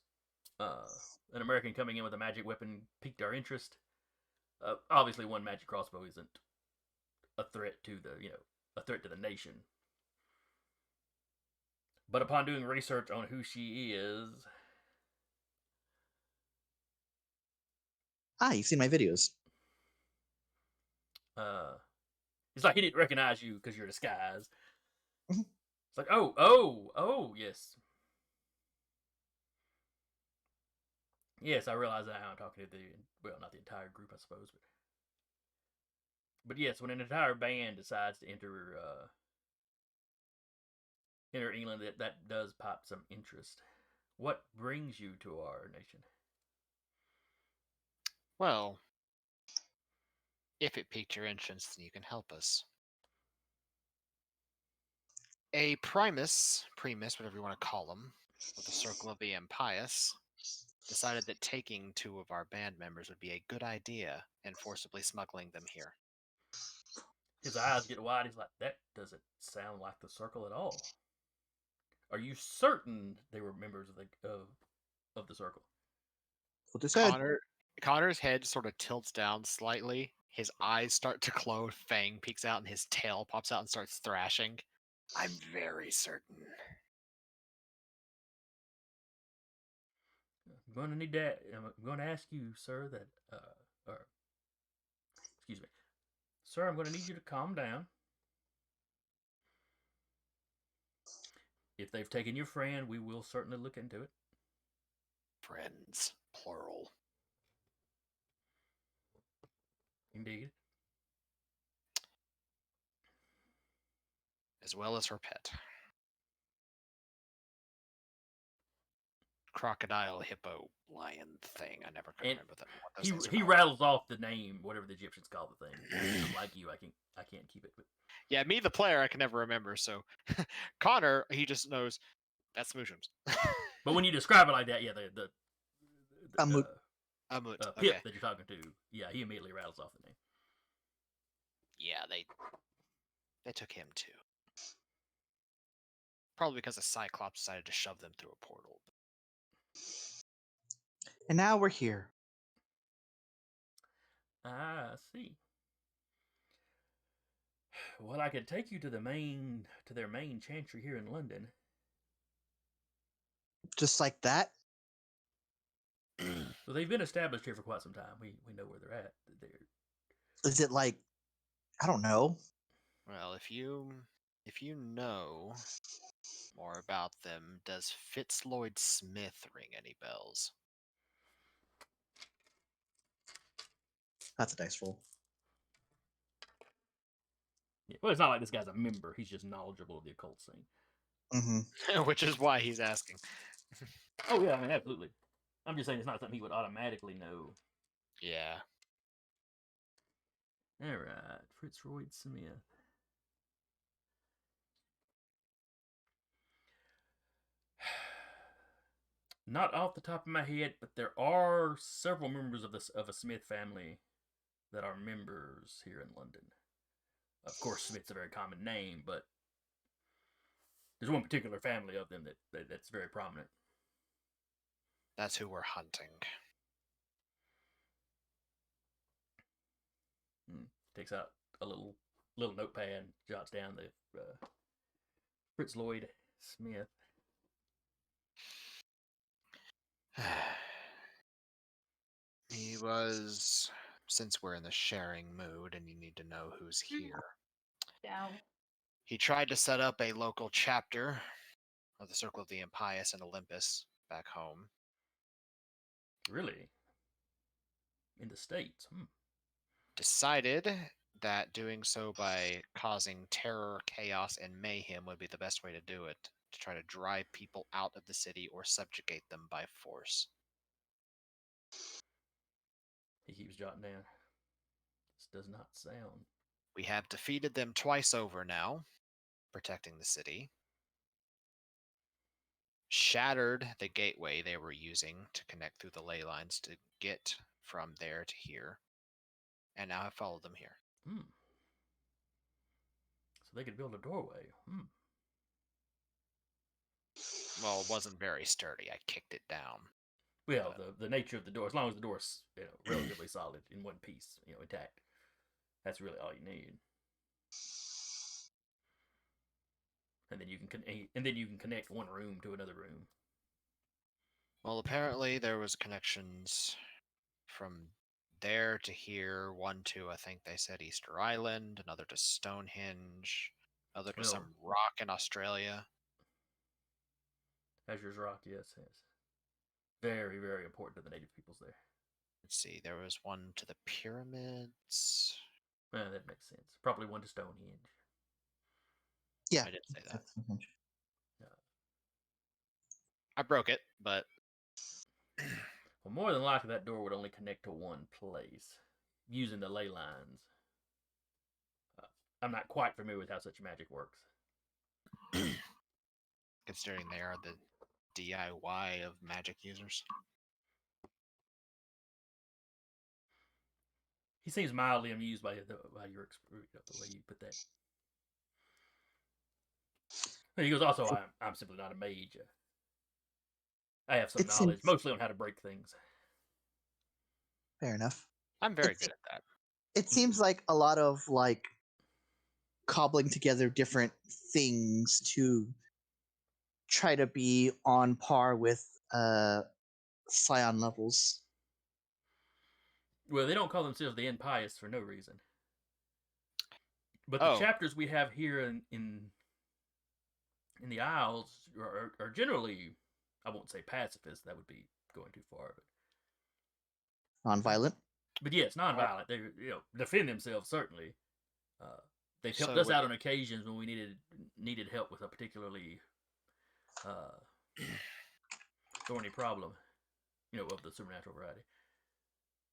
An American coming in with a magic weapon piqued our interest. Obviously, one magic crossbow isn't a threat to the nation. But upon doing research on who she is, you've seen my videos. It's like he didn't recognize you because you're disguised. It's like, oh, yes. Yes, I realize that I'm talking to not the entire group, I suppose, but yes, when an entire band decides to enter England, that does pop some interest. What brings you to our nation? Well, if it piqued your interest, then you can help us. A primus, whatever you want to call them, of the Circle of the Impious, decided that taking 2 of our band members would be a good idea and forcibly smuggling them here. His eyes get wide. He's like, that doesn't sound like the Circle at all. Are you certain they were members of the Circle? What they said. Connor's head sort of tilts down slightly. His eyes start to close. Fang peeks out, and his tail pops out and starts thrashing. I'm very certain. I'm going to need that. I'm going to ask you, sir, excuse me. Sir, I'm going to need you to calm down. If they've taken your friend, we will certainly look into it. Friends, plural. Indeed. As well as her pet. Crocodile, hippo, lion thing. I never could remember that. He rattles off the name, whatever the Egyptians call the thing. I'm like you, I can't keep it. But yeah, me the player, I can never remember. So Connor, he just knows that's Smooshums. But when you describe it like that, yeah, the Amut. Pip Okay. that you're talking to, yeah, he immediately rattles off the name. Yeah, they took him too. Probably because the Cyclops decided to shove them through a portal. And now we're here. I see. Well, I could take you to their main chantry here in London. Just like that? Well, they've been established here for quite some time. We know where they're at. They're Is it like, I don't know. Well, if you know more about them, does Fitzloyd Smith ring any bells? That's a dice roll. yeah. Well, it's not like this guy's a member. He's just knowledgeable of the occult scene. Mm-hmm. Which is why he's asking. Oh yeah, I mean absolutely. I'm just saying it's not something he would automatically know. Yeah. All right, Fitzroy Smith. Not off the top of my head, but there are several members of a Smith family that are members here in London. Of course, Smith's a very common name, but there's one particular family of them that's very prominent. That's who we're hunting. Takes out a little notepad, jots down the Fritz Lloyd Smith. He was, since we're in the sharing mood and you need to know who's here, Yeah. he tried to set up a local chapter of the Circle of the Impious in Olympus back home. Really? In the States? Decided that doing so by causing terror, chaos, and mayhem would be the best way to do it, to try to drive people out of the city or subjugate them by force. He keeps jotting down. This does not sound. We have defeated them twice over now, protecting the city. Shattered the gateway they were using to connect through the ley lines to get from there to here, and now have followed them here. So they could build a doorway. Well, it wasn't very sturdy. I kicked it down. Well, the nature of the door, as long as the door's relatively solid in one piece, intact, that's really all you need. And then you can connect one room to another room. Well, apparently there was connections from there to here. One to, I think they said Easter Island, another to Stonehenge, another to some rock in Australia. Azur's Rock, yes. Very, very important to the native peoples there. Let's see, there was one to the pyramids. Well, that makes sense. Probably one to Stonehenge. Yeah. I did say that. Yeah. I broke it, but Well, more than likely that door would only connect to one place using the ley lines. I'm not quite familiar with how such magic works. considering they are the DIY of magic users. He seems mildly amused by the way you put that. He goes, also, I'm simply not a mage. I have some knowledge, mostly on how to break things. Fair enough. I'm very good at that. It seems like a lot of like cobbling together different things to try to be on par with Scion levels. Well, they don't call themselves the Impious for no reason. But the chapters we have here in the Isles are generally, I won't say pacifist, that would be going too far. But non-violent. But yes, non-violent. They defend themselves certainly. They've helped us out on occasions when we needed help with a particularly thorny problem, of the supernatural variety.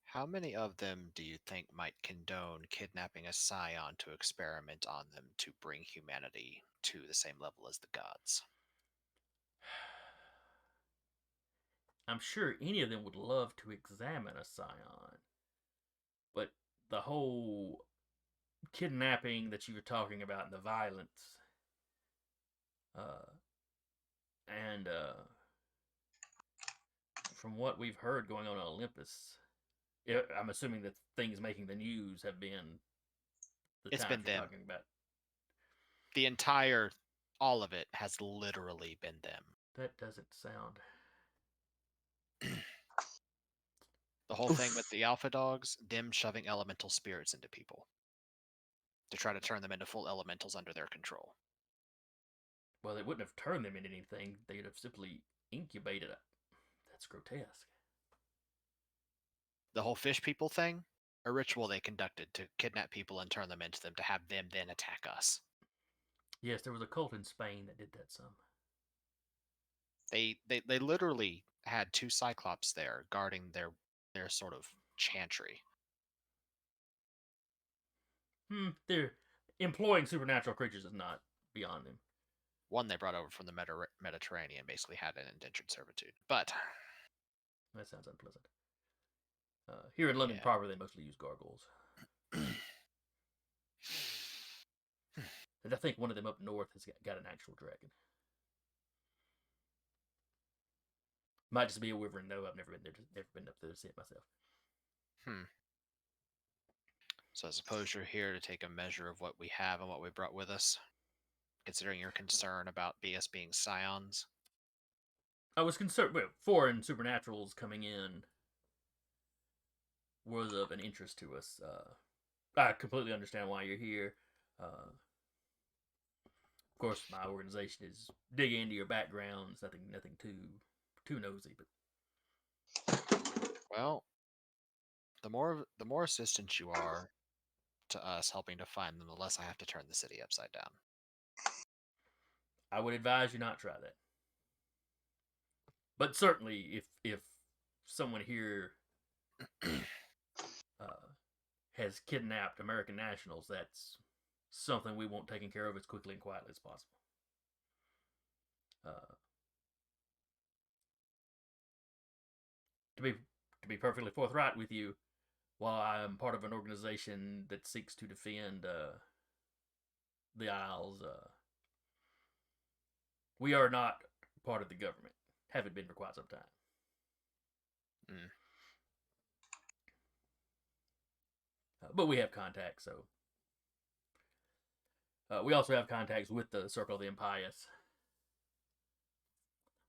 How many of them do you think might condone kidnapping a Scion to experiment on them to bring humanity to the same level as the gods? I'm sure any of them would love to examine a Scion. But the whole kidnapping that you were talking about and the violence, and from what we've heard going on in Olympus, I'm assuming that things making the news have been the it's times been you're them. talking about. The entire, all of it has literally been them. That doesn't sound. The whole thing with Oof. the alpha dogs, them shoving elemental spirits into people to try to turn them into full elementals under their control. Well, they wouldn't have turned them into anything. They'd have simply incubated it. That's grotesque. The whole fish people thing, a ritual they conducted to kidnap people and turn them into them to have them then attack us. Yes, there was a cult in Spain that did that some. They literally had 2 cyclops there guarding their sort of chantry. They're employing supernatural creatures is not beyond them. One they brought over from the Mediterranean basically had an indentured servitude. But That sounds unpleasant. Here in London Yeah. proper, they mostly use gargoyles. And I think one of them up north has got an actual dragon. Might just be a wyvern, though. I've never been there. Never been up there to see it myself. So I suppose you're here to take a measure of what we have and what we brought with us, considering your concern about us being Scions. I was concerned. Well, foreign supernaturals coming in was of an interest to us. I completely understand why you're here. Of course, my organization is digging into your backgrounds. Nothing too nosy, but Well, the more assistance you are to us helping to find them, the less I have to turn the city upside down. I would advise you not try that. But certainly, if someone here has kidnapped American nationals, that's something we want taken care of as quickly and quietly as possible. To be perfectly forthright with you, while I am part of an organization that seeks to defend the Isles, we are not part of the government. Haven't been for quite some time. But we have contacts, so we also have contacts with the Circle of the Impious.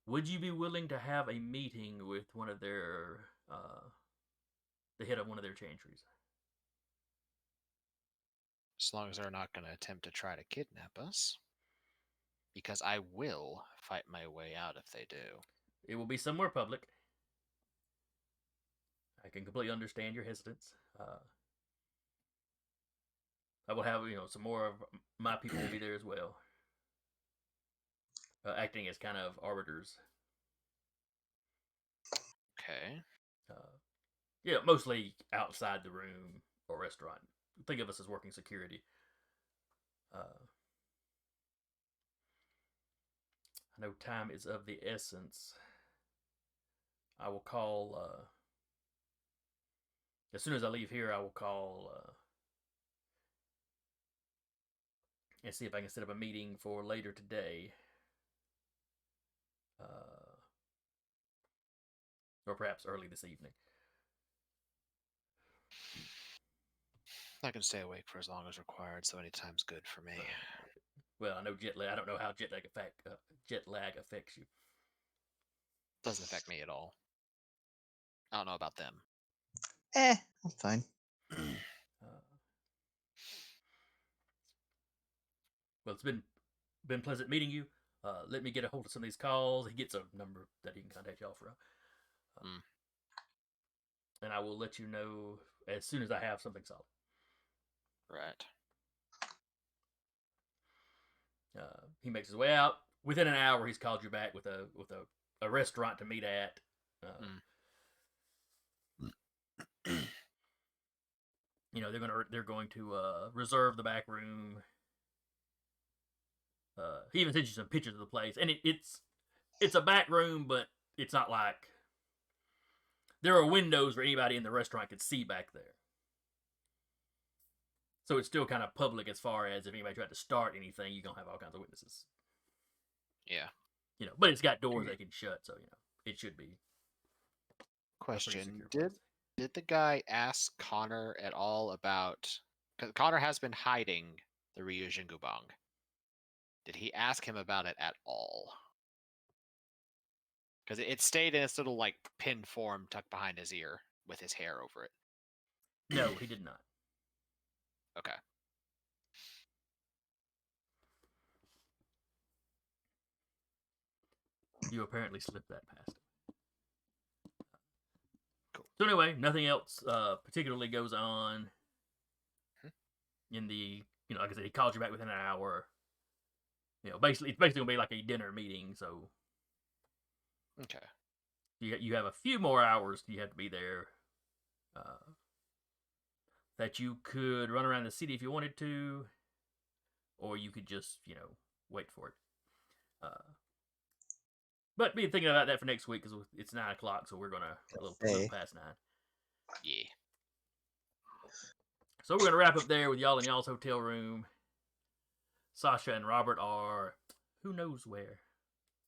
Would you be willing to have a meeting with one of their, the head of one of their chantries? As long as they're not going to attempt to try to kidnap us. Because I will fight my way out if they do. It will be somewhere public. I can completely understand your hesitance. I will have, some more of my people will be there as well. Acting as kind of arbiters. Okay. Yeah, mostly outside the room or restaurant. Think of us as working security. I know time is of the essence. I will call, as soon as I leave here, I will call and see if I can set up a meeting for later today. Or perhaps early this evening. I can stay awake for as long as required, so any time's good for me. Well, I know jet lag. I don't know how jet lag affects you. Doesn't affect me at all. I don't know about them. I'm fine. Well, it's been pleasant meeting you. Let me get a hold of some of these calls. He gets a number that he can contact y'all from. And I will let you know as soon as I have something solid. Right. He makes his way out. Within an hour, he's called you back with a restaurant to meet at. They're going to reserve the back room. He even sent you some pictures of the place, and it's a back room, but it's not like there are windows where anybody in the restaurant could see back there. So it's still kind of public as far as if anybody tried to start anything, you're gonna have all kinds of witnesses. Yeah. But it's got doors they can shut, so it should be. Question: Did the guy ask Connor at all about? Because Connor has been hiding the Ryu Jingubang. Did he ask him about it at all? Because it stayed in its little like pin form tucked behind his ear with his hair over it? No, he did not. Okay. You apparently slipped that past him. Cool. So anyway, nothing else particularly goes on Hmm. in the, like I said, he called you back within an hour. Basically, it's basically gonna be like a dinner meeting. So Okay. you have a few more hours. You have to be there. That you could run around the city if you wanted to, or you could just wait for it. But be thinking about that for next week because it's 9 o'clock, so we're gonna a little past 9. Yeah. So we're gonna wrap up there with y'all in y'all's hotel room. Sasha and Robert are who knows where.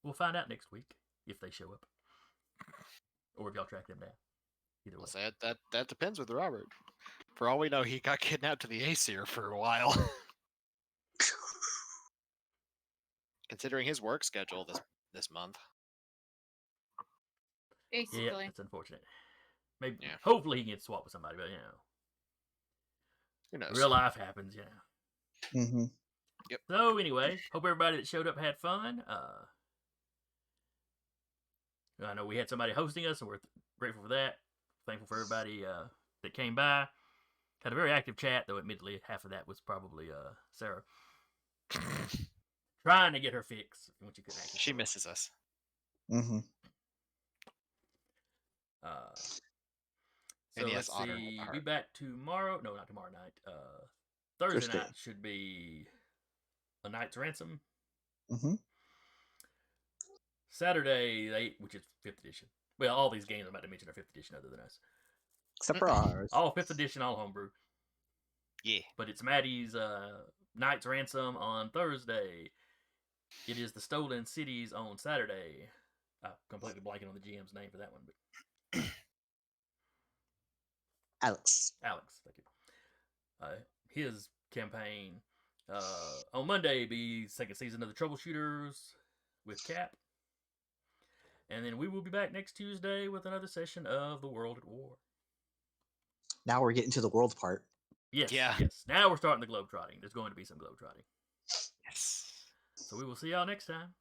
We'll find out next week if they show up, or if y'all track them down. Either way. I'll say that depends with Robert. For all we know, he got kidnapped to the Aesir for a while. Considering his work schedule this month. Basically. Yeah, that's unfortunate. Maybe, Yeah. hopefully, he can get swapped with somebody, but Who knows? real life happens, Mm-hmm. Yep. So anyway, hope everybody that showed up had fun. I know we had somebody hosting us, and we're grateful for that. Thankful for everybody that came by. Had a very active chat, though admittedly half of that was probably Sarah trying to get her fix when she couldn't actually. She show up. misses us. Mm-hmm. So And let's yes, honor see. her. Be back tomorrow. No, not tomorrow night. Thursday Thursday. night should be A Knight's Ransom. Mm-hmm. Saturday, which is 5th edition. Well, all these games I'm about to mention are 5th edition other than us. Except for ours. All 5th edition, all homebrew. Yeah. But it's Maddie's Knight's Ransom on Thursday. It is the Stolen Cities on Saturday. I'm completely blanking on the GM's name for that one, but Alex. Thank you. His campaign on Monday be second season of the Troubleshooters with Cap. And then we will be back next Tuesday with another session of The World at War. Now we're getting to the world part. Yes, Yeah. yes. Now we're starting the globetrotting. There's going to be some globetrotting. Yes. So we will see y'all next time.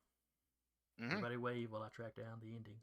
Mhm. Everybody wave while I track down the ending.